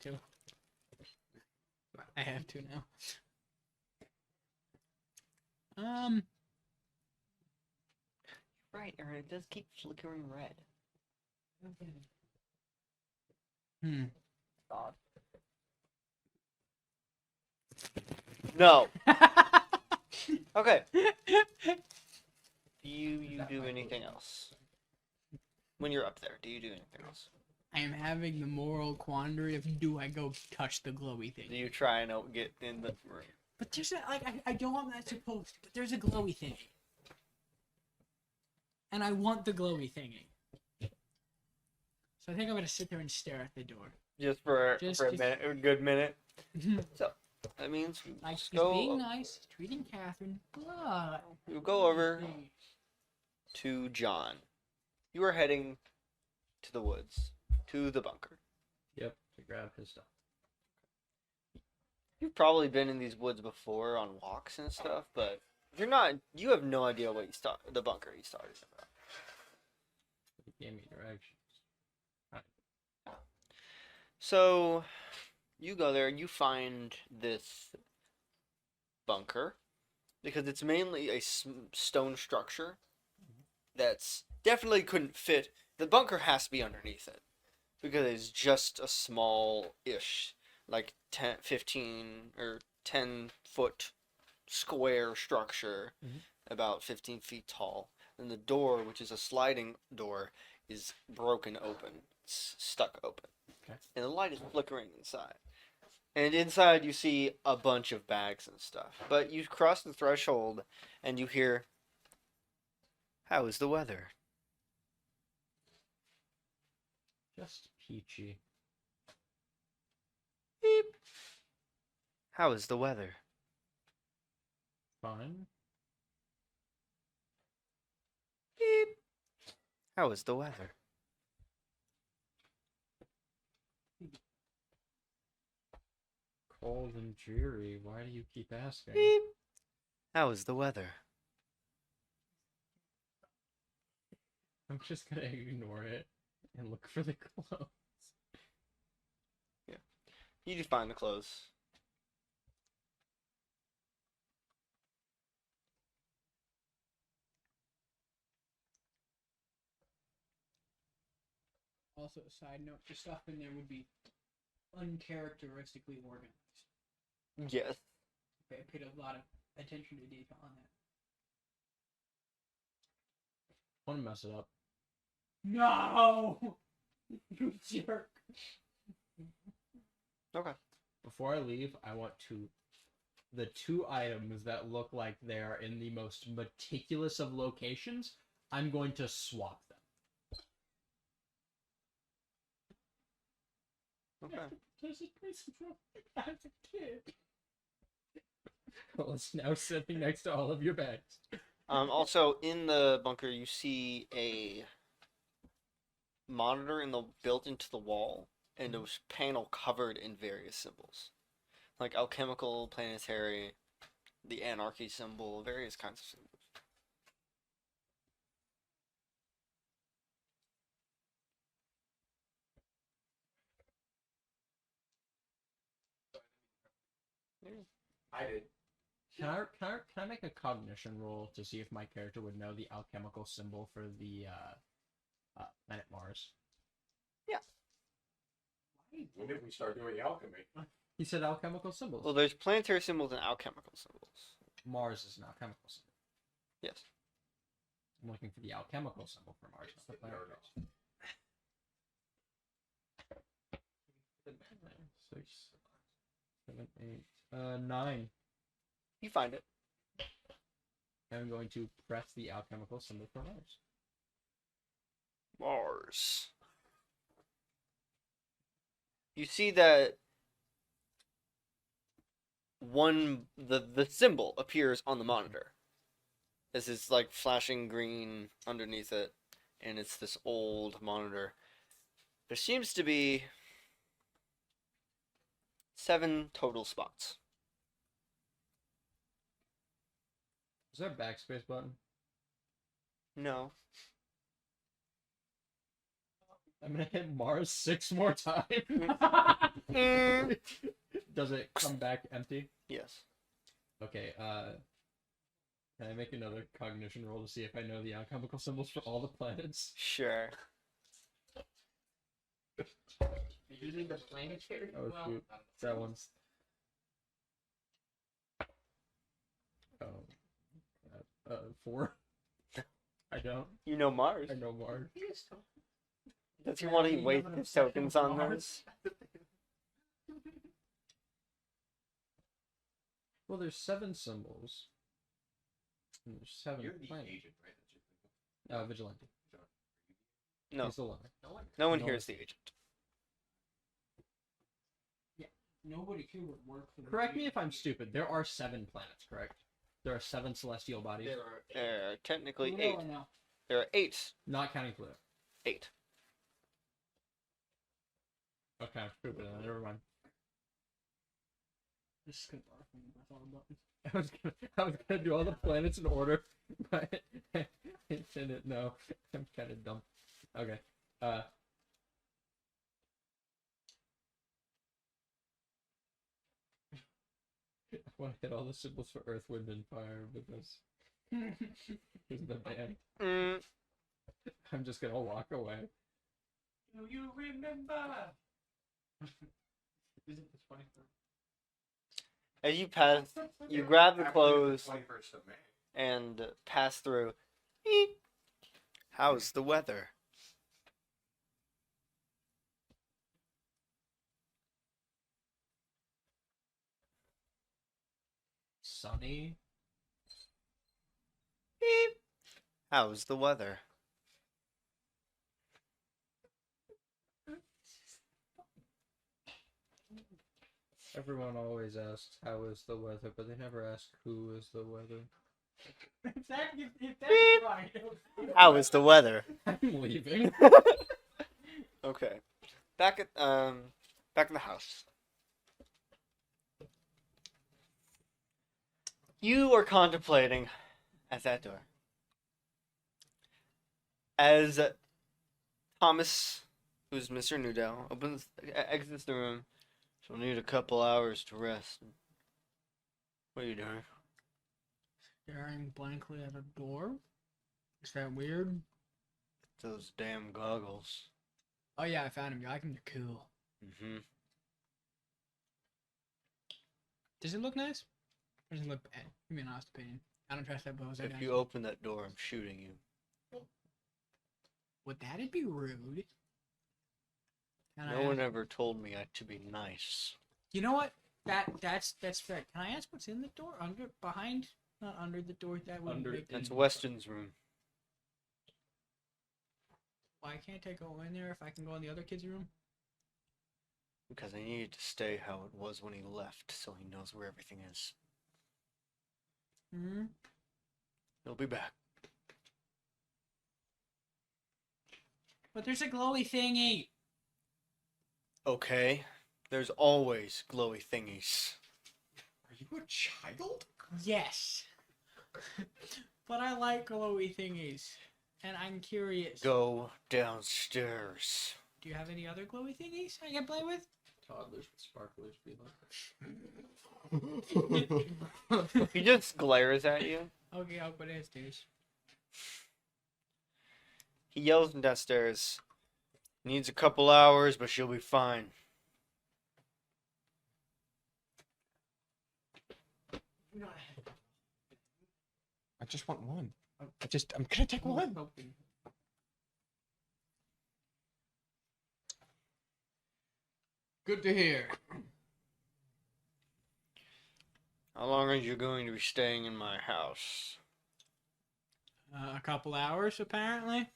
2. I have 2 now. Right, Aaron, it does keep flickering red. Odd. No. Okay. Do you do anything else? When you're up there, do you do anything else? I am having the moral quandary of do I go touch the glowy thing? Do you try and get in the room? But there's a, like, I know I'm not supposed to, but there's a glowy thing. And I want the glowy thingy. So I think I'm gonna sit there and stare at the door. Just for Just- a just- minute, a good minute. So that means we Like, just he's go. being nice, treating Catherine, but... You go over to John. You are heading to the woods, to the bunker. Yep, to grab his stuff. You've probably been in these woods before on walks and stuff, but you're not. You have no idea what the bunker he started about. He gave me directions. So you go there and you find this bunker because it's mainly a stone structure that's definitely couldn't fit. The bunker has to be underneath it because it's just a small-ish, like 10, 15 or 10-foot square structure, about 15 feet tall. And the door, which is a sliding door, is broken open. It's stuck open. Okay. And the light is flickering inside. And inside you see a bunch of bags and stuff. But you cross the threshold and you hear, "How is the weather?" Just peachy. Beep. "How is the weather?" Fine. Beep. "How is the weather?" Cold and dreary. Why do you keep asking? Beep. "How is the weather?" I'm just gonna ignore it and look for the clothes. You just find the clothes. Also, a side note, the stuff in there would be uncharacteristically organized. Yes. I paid a lot of attention to detail on that. Want to mess it up? No! You jerk. Okay. Before I leave, I want the 2 items that look like they're in the most meticulous of locations. I'm going to swap them. Okay. There's a place as a kid. Well, it's now sitting next to all of your bags. Also, in the bunker, you see a monitor built into the wall, and a panel covered in various symbols, like alchemical, planetary, the anarchy symbol, various kinds of symbols. I did. Can I make a cognition roll to see if my character would know the alchemical symbol for the planet Mars? When did we start doing alchemy? He said alchemical symbols. Well, there's planetary symbols and alchemical symbols. Mars is an alchemical symbol. Yes. I'm looking for the alchemical symbol for Mars. Not the planet Mars. 6, 7, 8, 9. You find it. I'm going to press the alchemical symbol for Mars. Mars. You see that the symbol appears on the monitor. This is like flashing green underneath it, and it's this old monitor. There seems to be 7 total spots. Is there a backspace button? No. I'm gonna hit Mars 6 more times. Mm. Does it come back empty? Yes. Okay, can I make another cognition roll to see if I know the alchemical symbols for all the planets? Sure. Using the planetary. Oh well, shoot, that one's. Oh, 4. I don't. You know Mars. I know Mars. Does he want to waste his tokens on those? Well, there's 7 symbols. And there's 7 You're the planets. agent, right? That's your thing. Vigilante. No. He's the loner. No one No. here is the agent. Nobody here would work for the Correct me if I'm stupid. There are 7 planets, correct? There are 7 celestial bodies. There are technically Pluto 8. or no? There are 8. Not counting Pluto. 8. Okay, I'm stupid. Then. Never mind. This is gonna barf me with all the buttons. I was gonna do all the planets in order, but I didn't know. I'm kind of dumb. Okay. I want to hit all the symbols for Earth, Wind, and Fire because here's the band. Mm. I'm just gonna walk away. Do you remember? Isn't this funny? As you pass, you grab the After clothes 21st of May. and pass through. Eek. How's the weather? Sunny. Beep. How's the weather? Everyone always asks how is the weather, but they never ask who is the weather. If that's Beep. right. How is the weather? I'm leaving. Okay. Back at the house. You are contemplating at that door. As Thomas, who's Mr. Newdale, exits the room. She'll need a couple hours to rest. What are you doing? Staring blankly at a door. Is that weird? Those damn goggles. Oh yeah, I found him. You like him? They're cool. Mm-hmm. Does it look nice? Or does it look bad? Give me an honest opinion. I don't trust that bows. If you open that door, I'm shooting you. Would that'd be rude? Can No I one ask- ever told me to be nice. You know what? That's fair. Can I ask what's in the door? Behind? Not under the door. That would Under- make. That's Weston's room. Why can't I go in there if I can go in the other kid's room? Because I needed to stay how it was when he left, so he knows where everything is. Hmm. He'll be back. But there's a glowy thingy. Okay. There's always glowy thingies. Are you a child? Yes. But I like glowy thingies, and I'm curious. Go downstairs. Do you have any other glowy thingies I can play with? toddlers with sparklers be like. He just glares at you. Okay, I'll put it dudes. He yells from downstairs. Needs a couple hours, but she'll be fine. I just want one. I'm gonna take one. Good to hear. How long are you going to be staying in my house? A couple hours, apparently.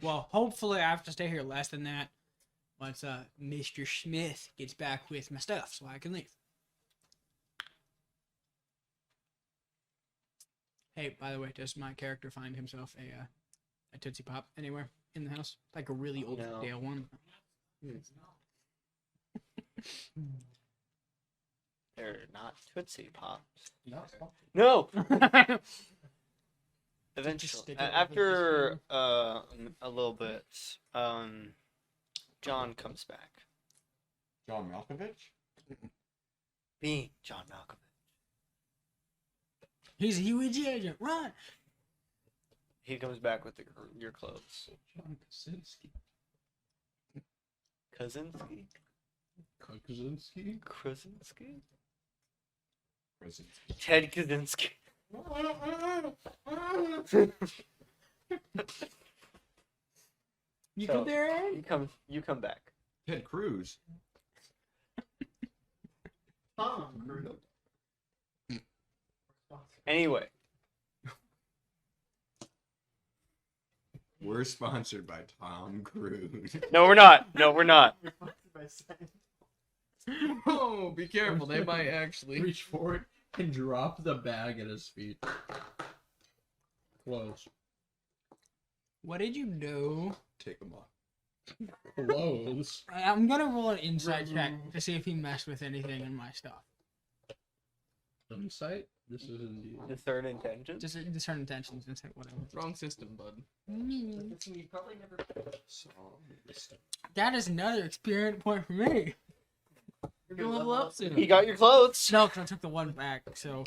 Well, hopefully I have to stay here less than that once Mr. Smith gets back with my stuff so I can leave. Hey, by the way, does my character find himself a Tootsie Pop anywhere in the house? Like a really old No. stale one? They're not Tootsie Pops. No. No! Just Eventually, stick it over after a little bit, John comes back. John Malkovich? Being John Malkovich. He's a huge agent, run! He comes back with your clothes. John Krasinski. Kaczynski? Krasinski? Krasinski? Prison. Ted Kaczynski. You So- good there, Aaron? You come back. Ted Cruz. Tom Cruise. Anyway, We're sponsored by Tom Cruise. no, we're not. No, we're not. Oh, be careful. They might actually reach forward and drop the bag at his feet. Close. What did you do? Take them off. Close. I'm gonna roll an insight check to see if he messed with anything in my stuff. Insight? This is indeed. Discern intentions. Just discern intentions and say whatever. Wrong system, bud. Listen, you probably never. That is another experience point for me. You're gonna level up soon. He got your clothes. No, because I took the one back, so.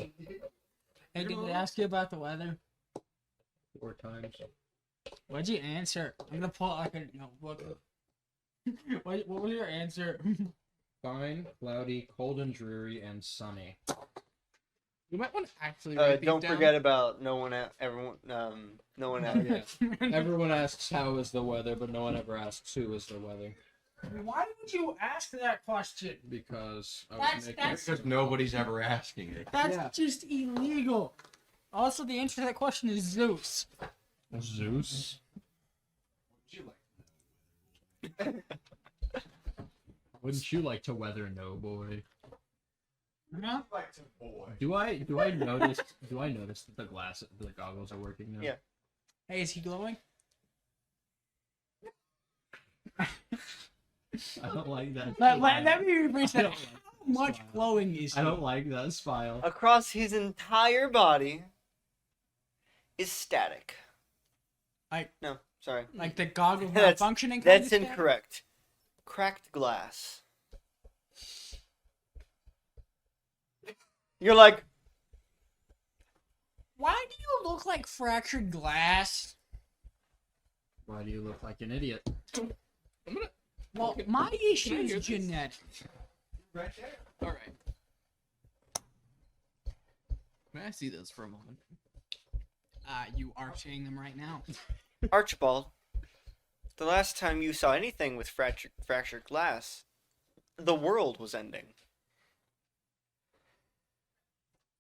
Hey, did they ask you about the weather? 4 times. What'd you answer? I'm gonna pull out like a notebook. What was your answer? Fine, cloudy, cold and dreary, and sunny. You might want to actually write these Don't down. forget about no one asks. Everyone asks how is the weather, but no one ever asks who is the weather. Why would you ask that question? Because I That's- was making that's- Because nobody's ever asking it. That's Yeah. just illegal. Also, the answer to that question is Zeus. Zeus. Wouldn't you like to weather no boy? Huh? Do I notice that the goggles are working now? Yeah. Hey, is he glowing? I don't like that. Let me rephrase I that. don't How much smile. glowing is he? I don't like that smile. Across his entire body is static. No, sorry. Like the goggles That's- malfunctioning? kind That's of stuff? incorrect. Cracked glass. You're like, Why do you look like fractured glass? Why do you look like an idiot? I'm gonna. Well, Can- my issue can I is hear this? genetic. Right there. All right. May I see those for a moment? You are seeing them right now. Archibald, the last time you saw anything with fractured glass, the world was ending.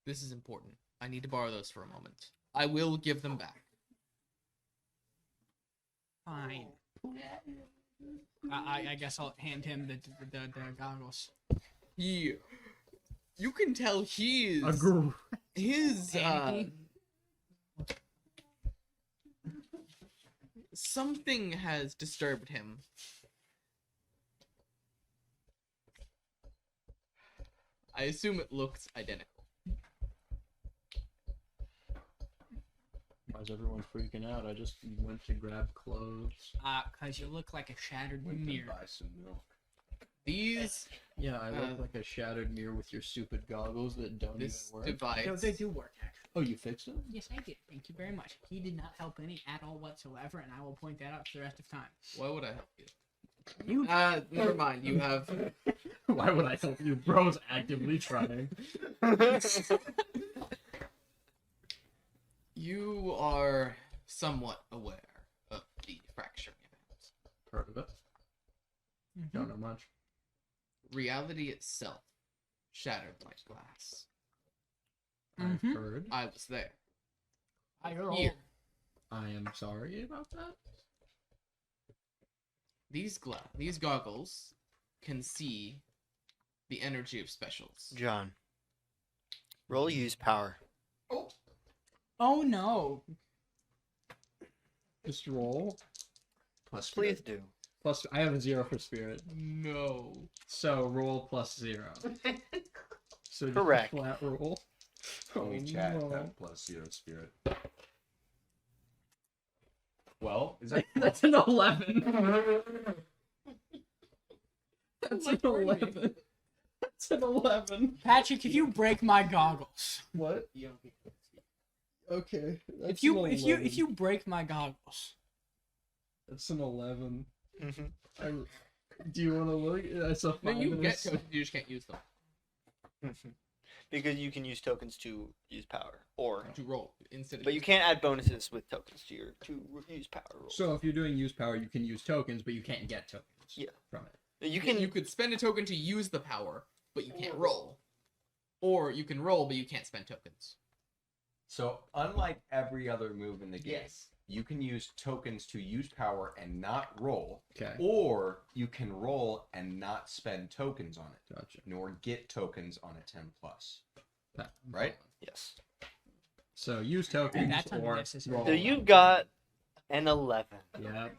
This is important. I need to borrow those for a moment. I will give them back. Fine. I guess I'll hand him the goggles. You can tell he's his Panicky? something has disturbed him. I assume it looks identical. Why's everyone freaking out? I just went to grab clothes. Cause you look like a shattered Went to mirror. buy some milk. These Yeah, I look Uh, like a shattered mirror with your stupid goggles that don't this even work. device. No, they do work, actually. Oh, you fixed them? Yes, I did. Thank you very much. He did not help any at all whatsoever, and I will point that out for the rest of time. Why would I help you? You Never mind. You have. Why would I help you? Bro's actively trying. You are somewhat aware of the fracturing event. Heard of it? Don't know much. Reality itself shattered like glass. I've Mhm. heard. I was there. I heard Here. I am sorry about that. These goggles can see the energy of specials. John, roll use power. Oh no. Just roll. Plus, Please do. Plus, I have a 0 for spirit. No. So roll plus 0. So just a Correct. flat roll. only chat no. have plus 0 spirit. Well, is that That's an 11. That's an 11. That's an 11. Patrick, if you break my goggles. What? Okay. That's If you an if you 11. if you break my goggles. That's an 11. Mhm. Do you want to look? That's a 5. No, you and a get s- tokens, you just can't use them Because you can use tokens to use power, or to roll instead of. but you can't add bonuses with tokens to your use power rolls. So if you're doing use power, you can use tokens, but you can't get tokens. Yeah. From it. You can You could spend a token to use the power, but you can't roll. Or you can roll, but you can't spend tokens. so? Unlike every other move in the game, Yes. you can use tokens to use power and not roll, Okay. or you can roll and not spend tokens on it, Gotcha. nor get tokens on a 10 plus. That- Right? yes. So use tokens That's or unnecessary. roll. So you got an 11 Yeah.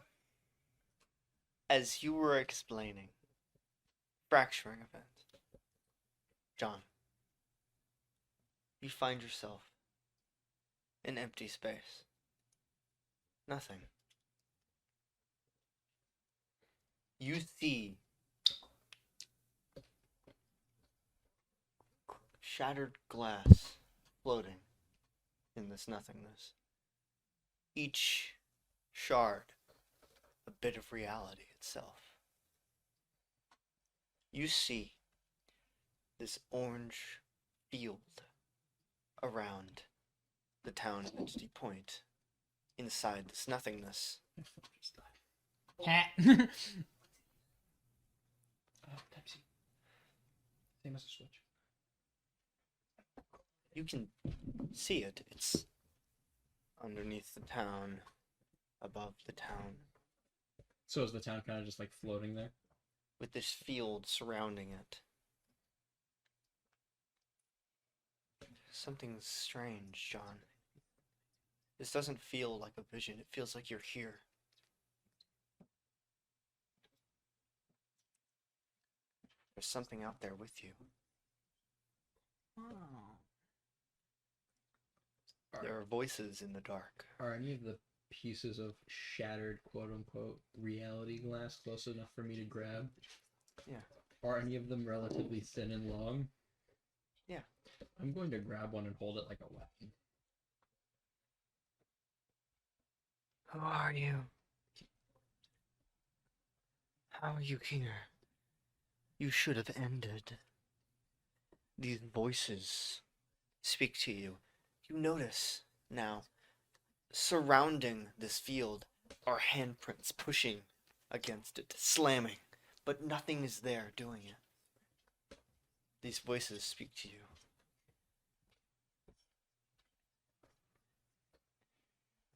as you were explaining fracturing event. John, you find yourself in empty space. Nothing. You see shattered glass floating in this nothingness. Each shard a bit of reality itself. You see this orange field around the town of Entity Point, inside this nothingness. Hat. Type C. Same as a switch. You can see it. It's underneath the town, above the town, So is the town kind of just like floating there? with this field surrounding it. Something strange, John. This doesn't feel like a vision. It feels like you're here. There's something out there with you. Oh. There are voices in the dark. Are any of the pieces of shattered quote unquote reality glass close enough for me to grab? Yeah. Are any of them relatively thin and long? Yeah. I'm going to grab one and hold it like a weapon. Who are you? How are you here? You should have ended. These voices speak to you. You notice now, surrounding this field are handprints pushing against it, slamming, but nothing is there doing it. These voices speak to you.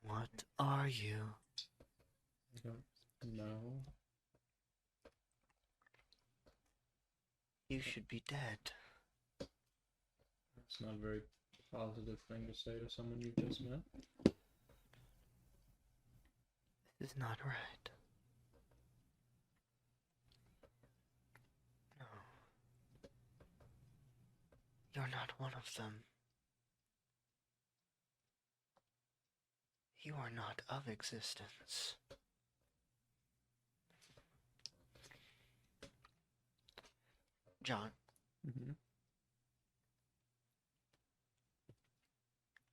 What are you? I don't know. You should be dead. It's not a very positive thing to say to someone you've just met. This is not right. No. You're not one of them. You are not of existence. John, Mm-hmm.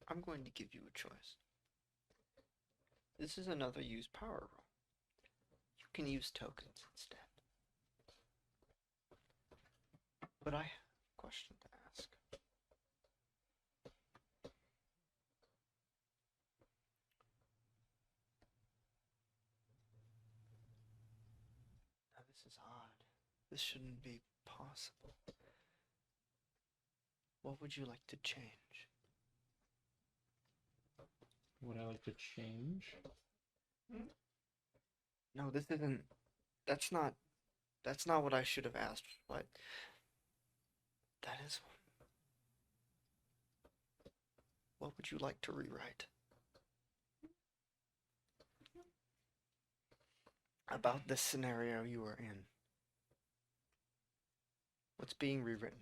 I'm going to give you a choice. This is another use power roll. You can use tokens instead. But I have a question to ask. Now this is odd. This shouldn't be possible. What would you like to change? Would I like to change? No, this isn't. That's not. That's not what I should have asked. But that is. What would you like to rewrite? About this scenario you are in. What's being rewritten?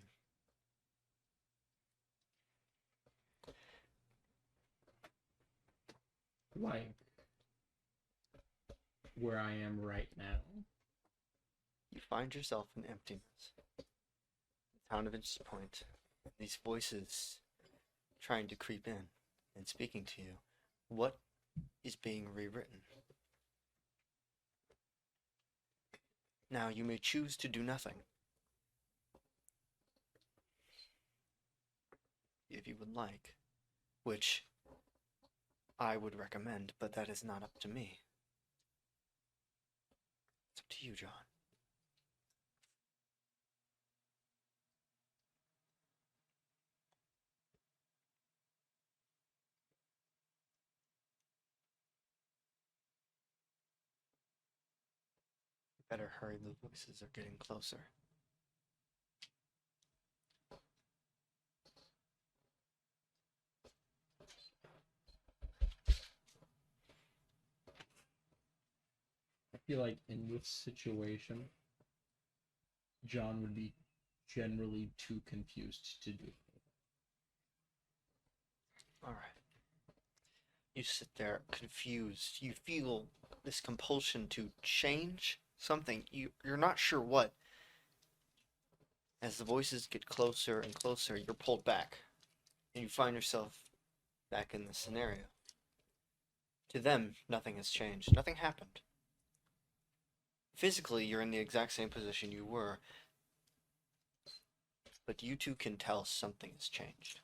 Like where I am right now. You find yourself in emptiness. The town of Inches Point. These voices trying to creep in and speaking to you. What is being rewritten? Now you may choose to do nothing. If you would like, which I would recommend, but that is not up to me. It's up to you, John. You better hurry, the voices are getting closer. I feel like in this situation, John would be generally too confused to do it. All right. You sit there confused. You feel this compulsion to change something. You're not sure what. As the voices get closer and closer, you're pulled back. And you find yourself back in the scenario. To them, nothing has changed. Nothing happened. Physically, you're in the exact same position you were. But you two can tell something has changed.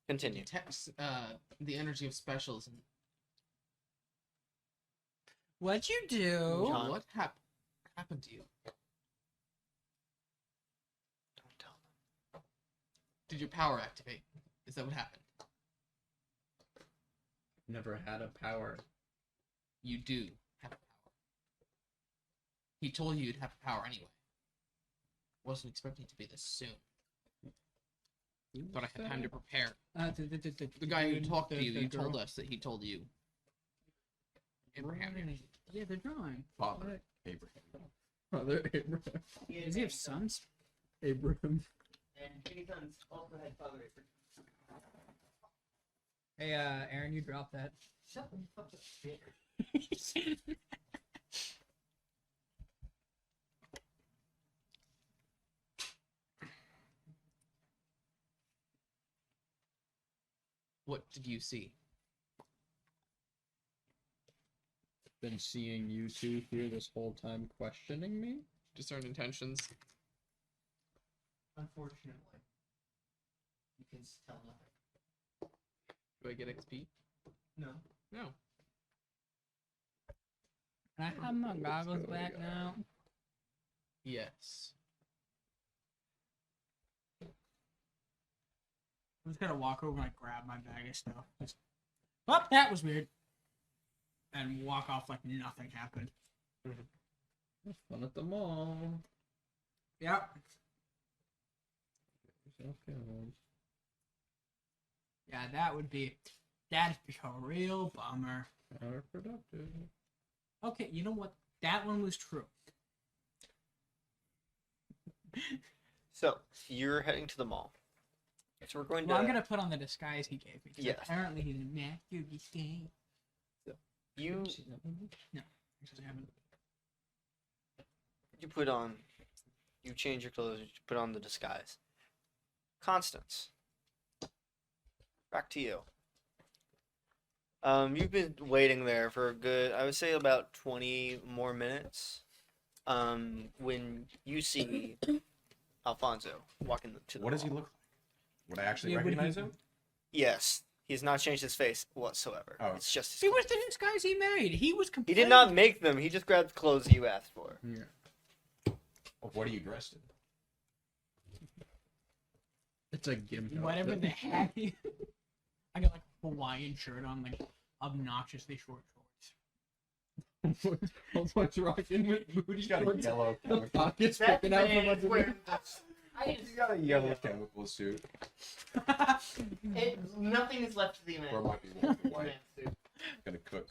Continue. Detects the energy of specials. And What'd you do? John. what happened to you? Don't tell them. Did your power activate? Is that what happened? Never had a power. You do have a power. He told you you'd have a power anyway. Wasn't expecting it to be this soon. Thought I had time to prepare. The guy who talked to you, you told us that he told you. Abraham. Right. Yeah, they're drawing. Father Abraham. Father Abraham. Does he have sons? Abraham. And King Sons also had Father Abraham. Hey, Aaron, you dropped that. Shut the fuck up, bitch. What did you see? Been seeing you two here this whole time questioning me? Discern intentions. Unfortunately, you can tell nothing. Do I get XP? No. No. Can I have my goggles back now? Yes. I'm just gonna walk over and like, grab my bag of stuff. Just, oh, that was weird. And walk off like nothing happened. Have fun at the mall. Yep. Yourself killed. Yeah, that'd be a real bummer. Counterproductive. Okay, you know what? That one was true. So, you're heading to the mall. So we're going Well, to. I'm gonna put on the disguise he gave me. 'Cause Yes. Apparently he's a master disguise. You Because I haven't. you put on. You change your clothes. You put on the disguise. Constance. Back to you. You've been waiting there for a good, I would say about 20 more minutes. When you see Alfonso walking to the What does he hall. look like? Would I actually Yeah, would recognize he- him? Yes, he's not changed his face whatsoever. Oh. It's just his See, what's clothes. the disguise he made? He was He completely. did not make them. He just grabbed clothes you asked for. Yeah. Oh, what are you dressed in? It's a gimp. Whatever the heck. I got like a Hawaiian shirt on, like obnoxiously short shorts. What's rocking with booty He's got a shorts? yellow The chemical. pockets That sticking out from man is underneath. wearing He's got a yellow chemical suit. nothing is left to the Or man. might be more white. Man suit. Gonna cook.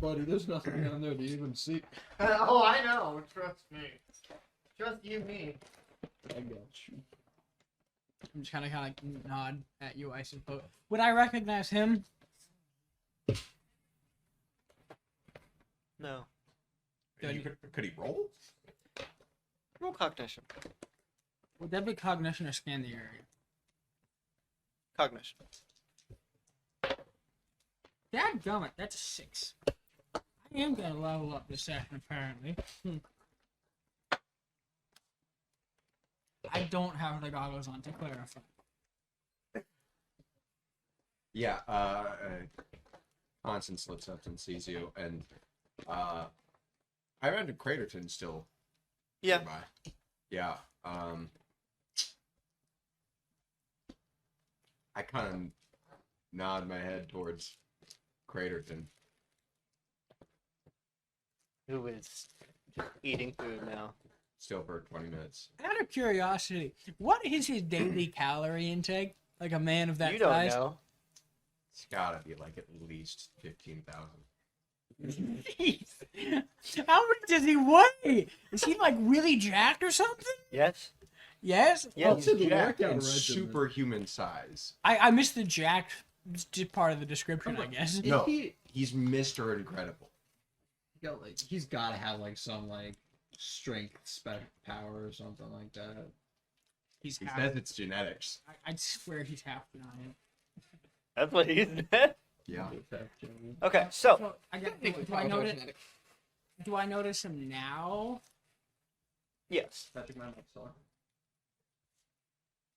Buddy, there's nothing down there to even see. Oh, I know. Trust me. Trust you, me. I got you. I'm just kind of like nod at you, I suppose. Would I recognize him? No. Could he roll? Roll cognition. Would that be cognition or scan the area? Cognition. Dadgummit, that's a 6. I am gonna level up this session, apparently. I don't have the goggles on to clarify. Yeah, Constance looks up and sees you, and I imagine Craterton's still Yeah. nearby. Yeah, I kind of nod my head towards Craterton. Who is eating food now? Still for 20 minutes. Out of curiosity, what is his daily calorie intake? Like a man of that You don't size? know. It's gotta be like at least 15,000. Jeez. How much does he weigh? Is he like really jacked or something? Yes. Yes? Yeah, Oh, he's the jacked. workout In regimen. superhuman size. I missed the jacked. It's just part of the description, I guess. No, he's Mr. Incredible. He's gotta have like some like strength spec power or something like that. He's He half. says it's genetics. I'd swear he's half giant. That's what he said. Yeah. Okay, so So, do I notice him now? yes, Patrick, my mic's on.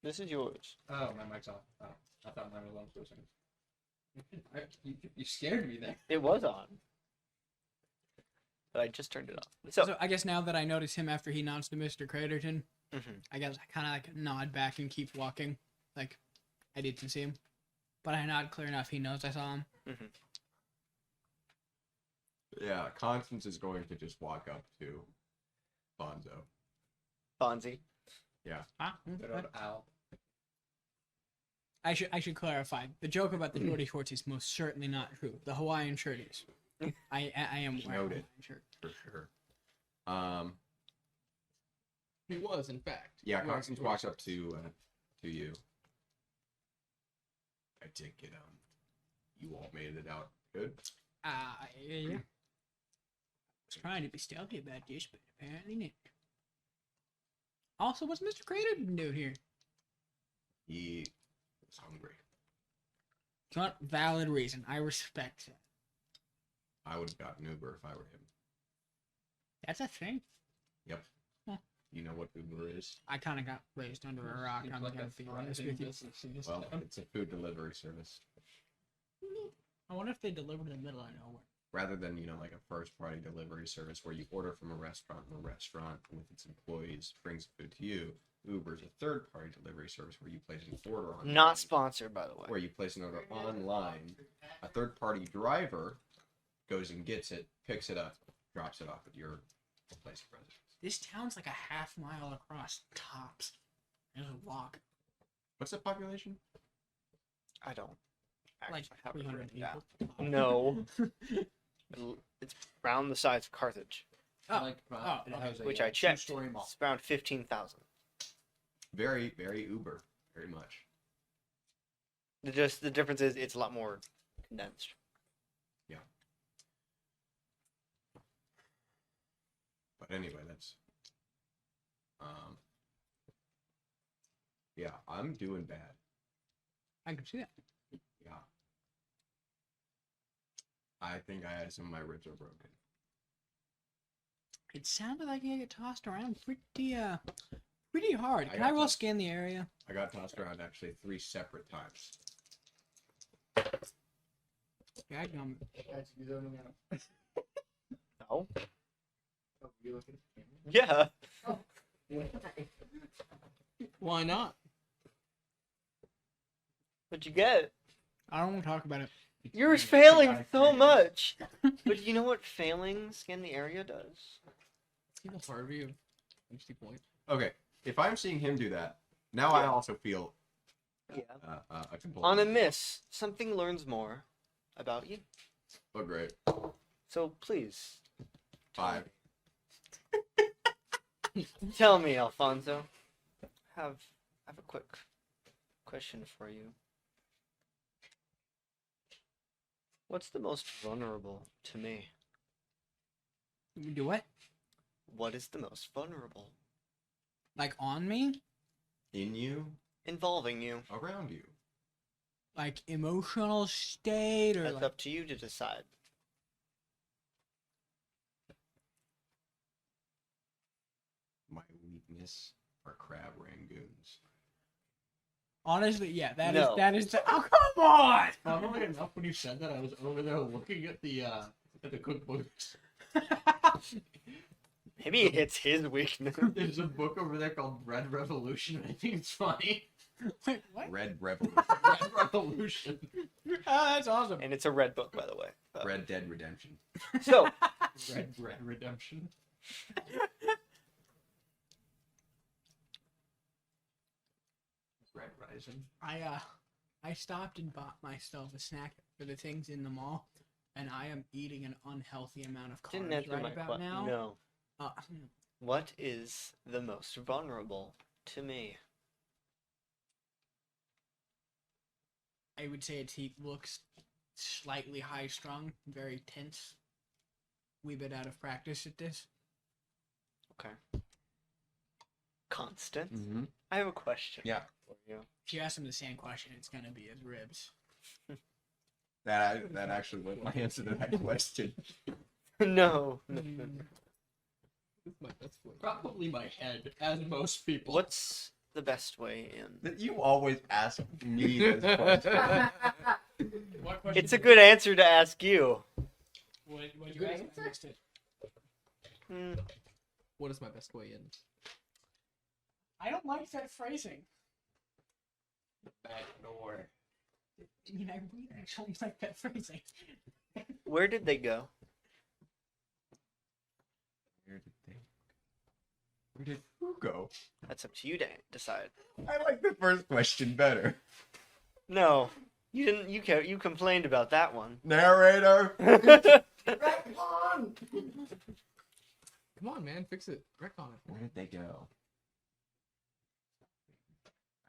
this is yours. Oh, my mic's off. Oh, I thought mine was on for a second. You scared me there. It was on, but I just turned it off. So, So, I guess now that I notice him after he nods to Mr. Craterton, mhm. I guess I kind of like nod back and keep walking. Like, I didn't see him. But I nod clear enough he knows I saw him. Yeah, Constance is going to just walk up to Bonzo. Fonzie. Huh? Good old Al. I should clarify. The joke about the shorty shorts is most certainly not true. The Hawaiian shirt is. I am wearing a Noted. Hawaiian shirt. For sure. He was, in fact. Yeah, wearing Constance short walks up shorts. to you. I take it, you all made it out good. Yeah. I was trying to be stealthy about this, but apparently not. Also, what's Mr. Craterton doing here? He was hungry. It's not valid reason. I respect that. I would have gotten Uber if I were him. That's a thing. Yep. Huh. You know what Uber is? I kind of got raised under a rock. Seems I'm like gonna a be honest thriving with you. business in this Well, town. it's a food delivery service. I wonder if they deliver in the middle of nowhere. Rather than, like a first party delivery service where you order from a restaurant and the restaurant with its employees brings food to you, Uber is a third party delivery service where you place an order on Not sponsored, by the way. where you place an order online. A third party driver goes and gets it, picks it up, drops it off at your place of residence. This town's like a half mile across, tops. There's a walk. What's the population? I don't. Like actually have it 300 written people. down. No. It's around the size of Carthage, Oh, Like, oh, it okay. has a, which I checked. two-story mall. It's around 15,000. Very, very Uber. Very much. The difference is it's a lot more condensed. But anyway, that's yeah, I'm doing bad. I can see that. Yeah. I think I had some of my ribs are broken. It sounded like you get tossed around pretty hard. I Can got I roll tossed. scan the area? I got tossed around actually 3 separate times. Dadgum. Guys, you zoning out. No. Oh, you looking at the Yeah. camera? Why not? What'd you get? I don't want to talk about it. You're failing so much. But you know what failing scan the area does? See the Harvey of 60 points. Okay, if I'm seeing him do that, now I Yeah. also feel Yeah. a compulsion. On a miss, something learns more about you. Oh, great. So please 5. tell me, Alfonso. Have a quick question for you. What's the most vulnerable to me? You do what? What is the most vulnerable? Like on me? In you, Involving you. around you. Like emotional state or That's like up to you to decide. My weakness are crab rangoons. honestly, yeah, that No. is oh come on! Funnily enough, when you said that, I was over there looking at the cookbooks. Maybe it's his weakness. There's a book over there called Red Revolution, and I think it's funny. Wait, what? Red Revolution. Red Revolution. Oh, that's awesome. And it's a red book, by the way. Red Dead Redemption. So, Red Redemption. Red Rising. I stopped and bought myself a snack for the things in the mall, and I am eating an unhealthy amount of didn't carbs answer right my about question. now. No. Uh, What is the most vulnerable to me? I would say he looks slightly high strung, very tense. Wee bit out of practice at this. Okay. Constance, Mm-hmm. I have a question. Yeah. For you. If you ask him the same question, it's gonna be his ribs. That actually was my answer to that question. No. My best way. Probably my head, as most people. What's the best way in? You always ask me this question. What question? It's a good answer to ask you. What you Good ask? answer. I missed it. Hmm. What is my best way in? I don't like that phrasing. Back door. I mean, I really actually like that phrasing. Where did they go? Where did who go? That's up to you to decide. I like the first question better. No, you didn't. You complained about that one. Narrator. Come on, man, fix it. Wreck on it. Where did they go?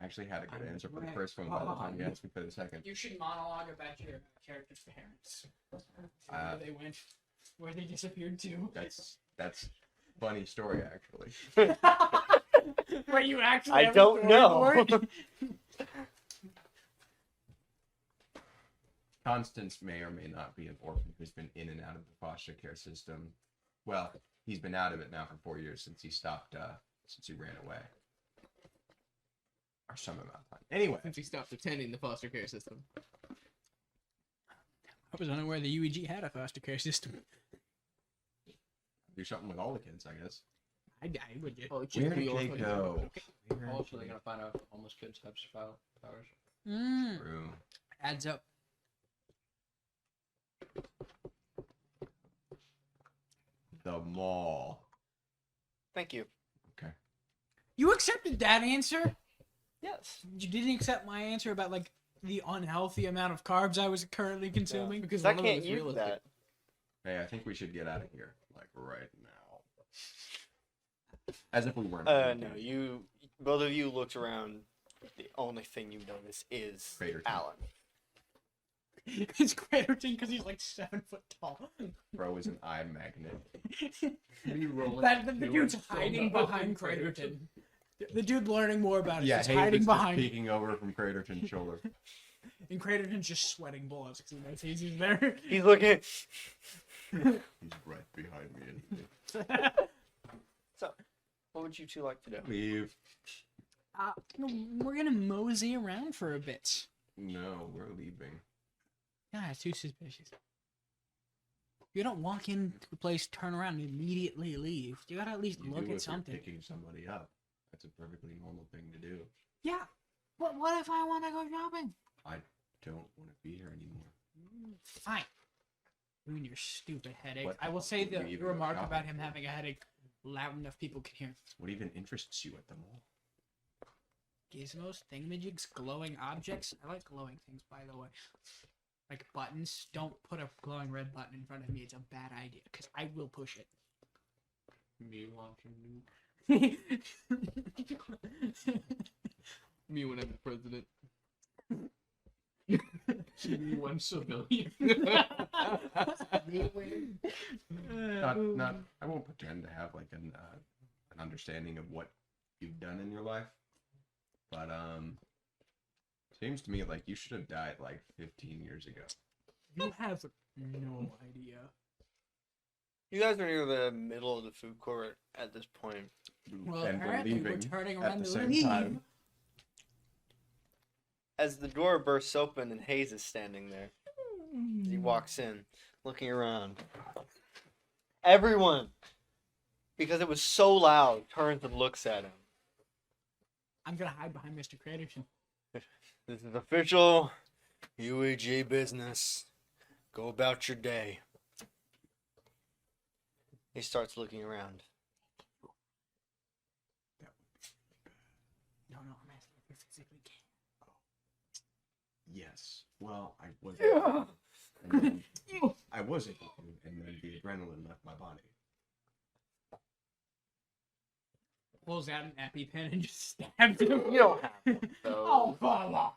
I actually had a good answer for the Right first one by the time you asked me for the second. You should monologue about your character's parents. Uh, Where they went, where they disappeared to. That's funny story actually. Where you actually? I have a don't know. storyboard? Constance may or may not be an orphan who's been in and out of the foster care system. Well, he's been out of it now for 4 years since he stopped, since he ran away. Or some amount of time. Anyway, Since he stopped attending the foster care system. I was unaware the UEG had a foster care system. do something with all the kids, I guess. I would just. Oh, it's Where just did the they orphan. go? Also, they're gonna find out if homeless kids have powers. True. Adds up. The mall. Thank you. Okay. You accepted that answer? Yes. You didn't accept my answer about like the unhealthy amount of carbs I was currently consuming? Because I one of them can't is use realistic. that. Hey, I think we should get out of here, like right now. As if we weren't. No, you. Both of you looked around The only thing you notice is Craterton. Alan. It's Craterton because he's like 7 foot tall. Bro is an eye magnet. Me rolling The two dude's and still hiding not behind Craterton. Craterton. The dude learning more about it Yeah, is Hayes hiding is just behind. peeking over from Craterton's shoulder. And Craterton's just sweating bullets because he knows he's there. He's looking. He's right behind me. So, what would you two like to do? Leave. We're gonna mosey around for a bit. No, we're leaving. Yeah, it's too suspicious. You don't walk into a place, turn around, and immediately leave. You gotta at least You look do at if you're something. picking somebody up. That's a perfectly normal thing to do. Yeah. What if I want to go shopping? I don't want to be here anymore. Fine. You and your stupid headache. What I will the say fuck do the you even remark go about shopping him for? having a headache loud enough people can hear. What even interests you at the mall? Gizmos, thingamajigs, glowing objects. I like glowing things, by the way. Like buttons. Don't put a glowing red button in front of me. It's a bad idea, because I will push it. Me watching me when I'm the president. Me when civilian. Not. I won't pretend to have like an understanding of what you've done in your life, but seems to me like you should have died like 15 years ago. You have no idea. You guys are near the middle of the food court at this point. Well, And we're apparently we're leaving turning at around the to same leave. time. As the door bursts open and Hayes is standing there, he walks in, looking around. Everyone, because it was so loud, turns and looks at him. I'm gonna hide behind Mr. Craterton. This is official UEG business. Go about your day. He starts looking around. No, I'm asking if you physically can. Yes. Well, I was. And then I was able to, and then the adrenaline left my body. Pulls out an EpiPen and just stabs him. You don't have one, Oh, though. come on.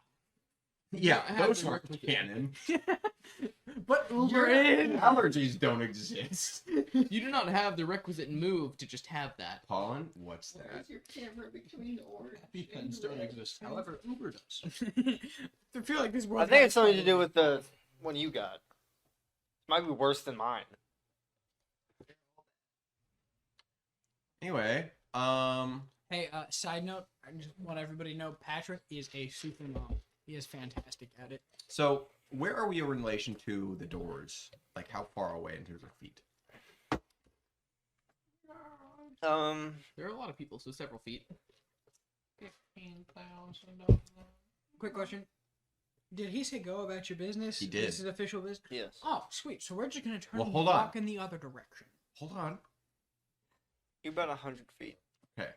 Yeah, I have those to aren't work with canon. But Uber You're in. Allergies don't exist. You do not have the requisite move to just have that. Pollen? What's that? Where's your camera between orange EpiPens don't exist. However, Uber does. I feel like this I world. think it's something to do with the one you got. Might be worse than mine. Anyway, Hey, side note, I just want everybody to know Patrick is a super mom. He is fantastic at it. so where are we in relation to the doors? Like, how far away in terms of feet? There are a lot of people, so several feet. 15,000. Quick question. Did he say go about your business? He did. This is official business? Yes. Oh, sweet. So we're just going to turn Well, and hold on. walk in the other direction. Hold on. You're about 100 feet. Okay.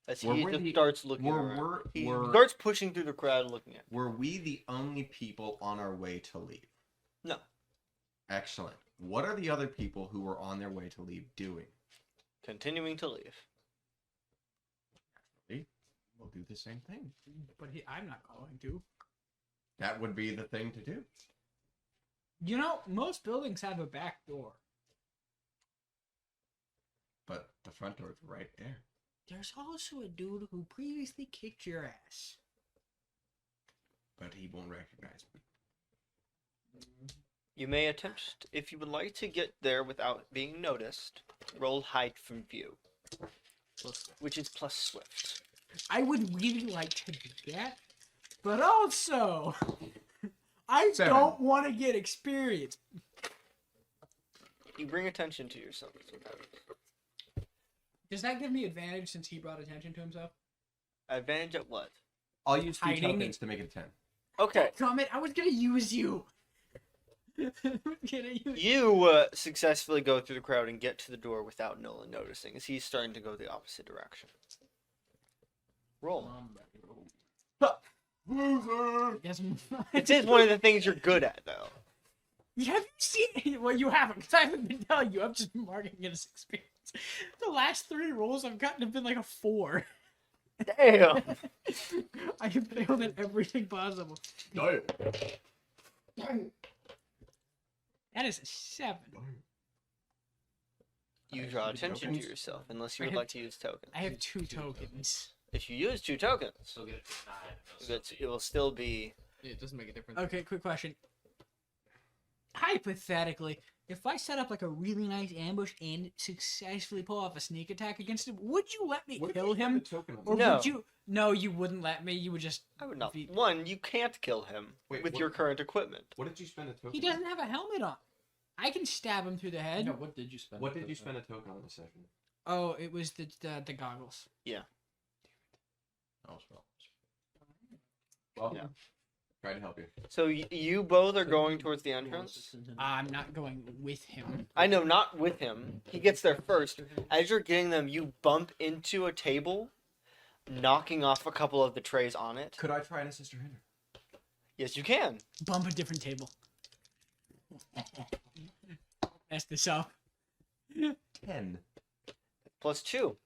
As Were he we just the- starts looking were- around. were- He were- starts pushing through the crowd looking at. Were we the only people on our way to leave? No. Excellent. What are the other people who were on their way to leave doing? Continuing to leave. We'll do the same thing. But I'm not going to. That would be the thing to do. You know, most buildings have a back door. But the front door's right there. There's also a dude who previously kicked your ass. But he won't recognize me. You may attempt, if you would like to get there without being noticed, roll hide from view, which is plus swift. I would really like to do that, but also, I 7. don't want to get experience. You bring attention to yourself. Does that give me advantage since he brought attention to himself? Advantage at what? I'll use 2 Hiding. tokens to make it a 10. Okay. Comment, I was gonna use you. I was gonna use You successfully go through the crowd and get to the door without Nolan noticing, as he's starting to go the opposite direction. Roll. Yes. It is one of the things you're good at, though. Have you seen? Well, you haven't, because I haven't been telling you. I'm just marking it as experience. The last 3 rolls I've gotten have been like a 4. Damn. I have failed at everything possible. Damn. That is a 7. You Alright, draw should we attention to tokens? yourself, unless you I would have- like to use tokens. I have 2 tokens. If you use 2 tokens, Still get it to 9. it will still be. Yeah, it doesn't make a difference. Okay, quick question. Hypothetically, if I set up like a really nice ambush and successfully pull off a sneak attack against him, would you let me What if kill you spend him? a token on Or this? No. would you? No, you wouldn't let me. You would just. I would not. If he- One, you can't kill him Wait, with what- your current equipment. What did you spend a token? He doesn't have a helmet on. I can stab him through the head. No, what did you spend? What did you spend a token on this session? Oh, it was the goggles. Oh, well. Well, Yeah. tried to help you. So you both are going towards the entrance. I'm not going with him. I know, not with him. He gets there first. As you're getting them, you bump into a table, knocking off a couple of the trays on it. Could I try and assist your hinder? Yes, you can. Bump a different table. Mess this up. 10. Plus 2. You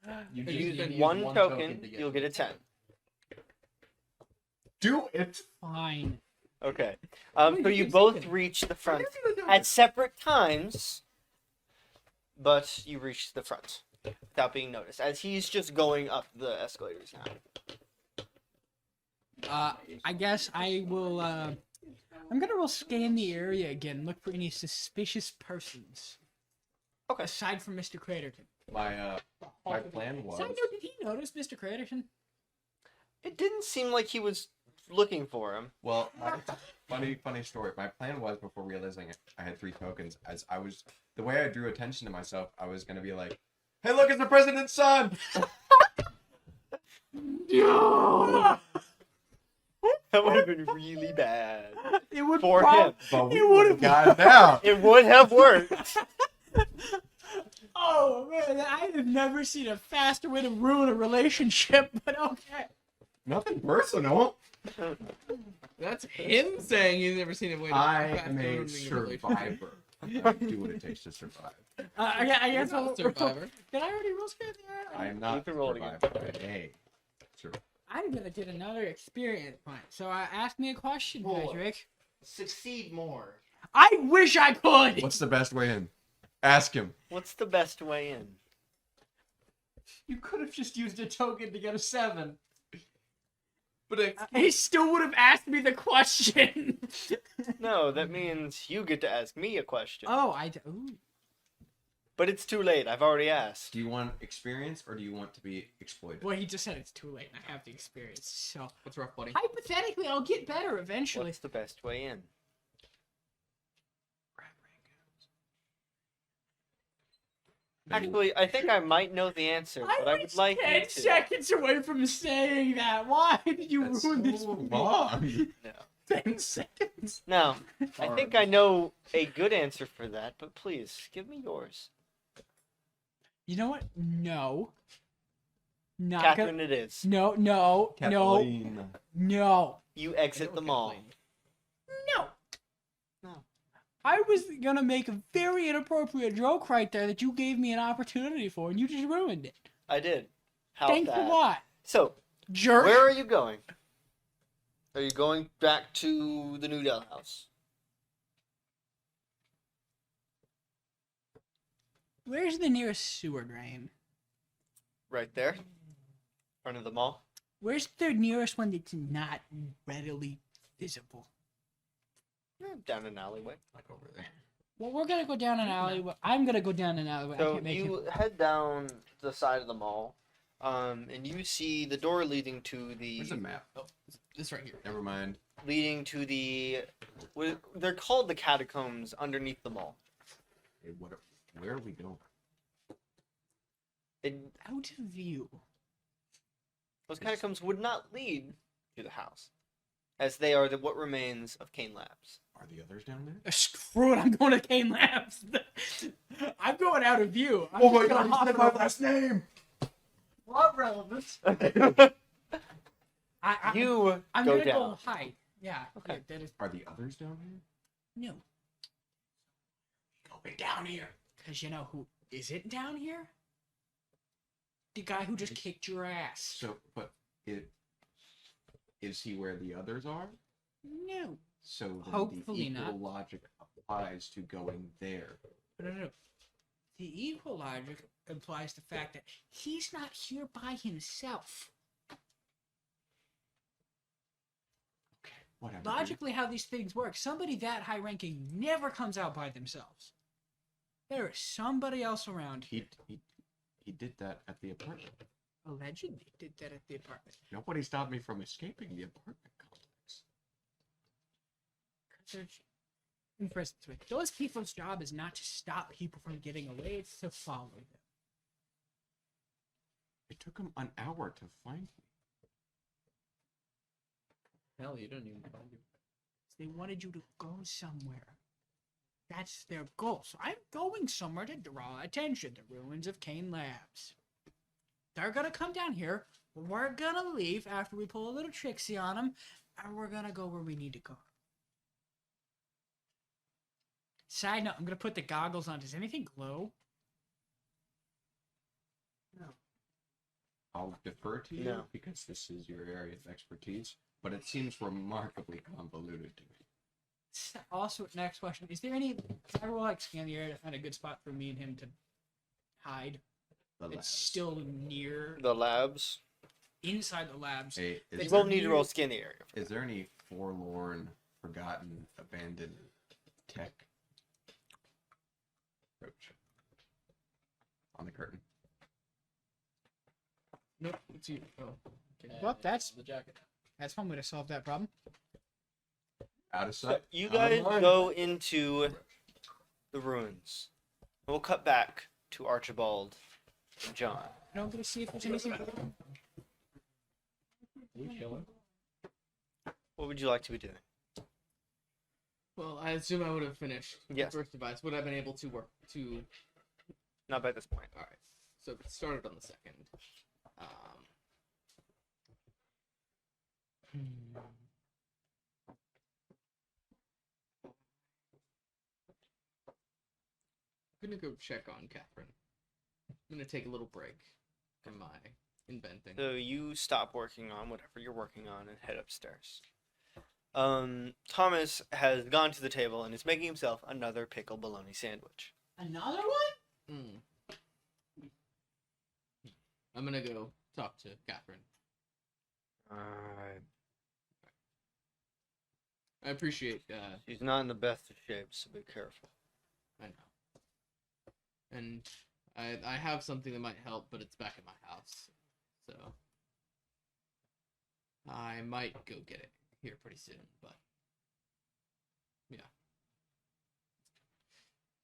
Hey, You you use can use one one token, token to get you'll get a 10. do it. Fine. Okay. Wait, So you you can both second. reach the front at separate times, but you reach the front without being noticed, as he's just going up the escalators now. I guess I will. I'm gonna roll scan the area again. Look for any suspicious persons. Okay. Aside from Mr. Craterton. My plan was. Side note, did he notice Mr. Craterton? It didn't seem like he was looking for him. Well, funny story. My plan was, before realizing I had 3 tokens, as I was, the way I drew attention to myself, I was gonna be like, "Hey, look, it's the president's son!" That would have been really bad It would for prob- him. But we It would would've- have got down. It would have worked. Oh man, I have never seen a faster way to ruin a relationship. But okay. Nothing personal. That's him saying he's never seen a way to I fast am a ruining relationship. survivor. I do what it takes to survive. I guess You're not I'll. a survivor. Did I already roll scan there? I am not can roll it again. survivor. Hey, survivor. I'm gonna get another experience point. So ask me a question, Roll it. Patrick. Succeed more. I wish I could. What's the best way in? Ask him. What's the best way in? You could have just used a token to get a 7. But He still would have asked me the question. No, that means you get to ask me a question. Oh, ooh. But it's too late. I've already asked. Do you want experience or do you want to be exploited? Well, he just said it's too late and I have the experience. So What's rough, buddy? hypothetically, I'll get better eventually. What's the best way in? Actually, I think I might know the answer, but I would was like you 10 to. seconds away from saying that. Why did you That's ruin this so for me? long. 10 seconds. Now, I think I know a good answer for that, but please give me yours. You know what? No. Not Catherine, gonna. it is. No, no, no, Kathleen. no, You exit the mall. no. No. I was gonna make a very inappropriate joke right there that you gave me an opportunity for, and you just ruined it. I did. How's Thanks that? a lot, So, jerk. where are you going? Are you going back to the New House? Where's the nearest sewer drain? Right there. Front of the mall. Where's the nearest one that's not readily visible? Down an alleyway. Like over there. Well, we're gonna go down an alleyway. I'm gonna go down an alleyway. I So can't make you it. head down the side of the mall, and you see the door leading to the Where's the map? Oh, this right here. Never mind. they're called the catacombs underneath the mall. Hey, where are we going? Out of view. Those catacombs would not lead to the house, as they are what remains of Kane Labs. Are the others down there? Screw it! I'm going to Kane Labs. I'm going out of view. I'm Oh just my gonna god, hop he said my over. last name! What relevance? You I'm go gonna down. go hide. Yeah. Okay. Yeah, that is Are the others down here? no. Going down here. Because you know who isn't down here? The guy who just kicked your ass. So, but is he where the others are? No. So then Hopefully the equal not. logic applies to going there. No. The equal logic implies the fact that he's not here by himself. Okay, whatever. dude. Logically, how these things work, somebody that high ranking never comes out by themselves. There is somebody else around here. He did that at the apartment. Allegedly did that at the apartment. Nobody stopped me from escaping the apartment complex. For instance, those people's job is not to stop people from getting away, it's to follow them. It took him an hour to find me. Hell, you didn't even find you. They wanted you to go somewhere. That's their goal. So I'm going somewhere to draw attention. The ruins of Kane Labs. They're gonna come down here. We're gonna leave after we pull a little tricksy on them, and we're gonna go where we need to go. Side note, I'm gonna put the goggles on. Does anything glow? I'll defer to you No. because this is your area of expertise, but it seems remarkably convoluted to me. Also, next question. Is there any... I will like scan the area to find a good spot for me and him to hide. The It's labs. still near... The labs. inside the labs. Hey, You is, won't there, need to roll skin the area. is there any forlorn, forgotten, abandoned tech? Roach. On the curtain. Nope, it's you. Oh. Okay. Well, that's- the jacket. That's one way to solve that problem. Out of So sight. you out of guys mind. go into the ruins. We'll cut back to Archibald and John. Now I'm gonna see if there's anything... You chilling? What would you like to be doing? Well, I assume I would have finished Yes. the first device. Would I have been able to work to? Not by this point. All right. So it started on the second. Hmm. I'm gonna go check on Catherine. I'm gonna take a little break from my inventing. So you stop working on whatever you're working on and head upstairs. Thomas has gone to the table and is making himself another pickle bologna sandwich. Another one? Mm. I'm gonna go talk to Catherine. I appreciate. She's not in the best of shape, so be careful. I know. And I have something that might help, but it's back at my house, so I might go get it here pretty soon. But yeah.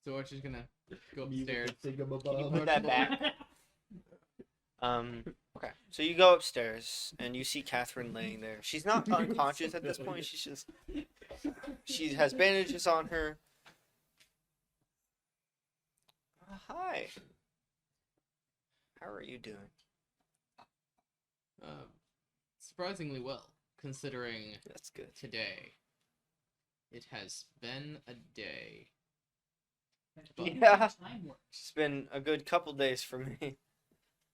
So Archie's gonna go upstairs. You put that back. Okay. So you go upstairs and you see Catherine laying there. She's not unconscious at this point. She has bandages on her. Hi. How are you doing? Surprisingly well, considering That's good. today. It has been a day. Yeah. Time works. It's been a good couple days for me.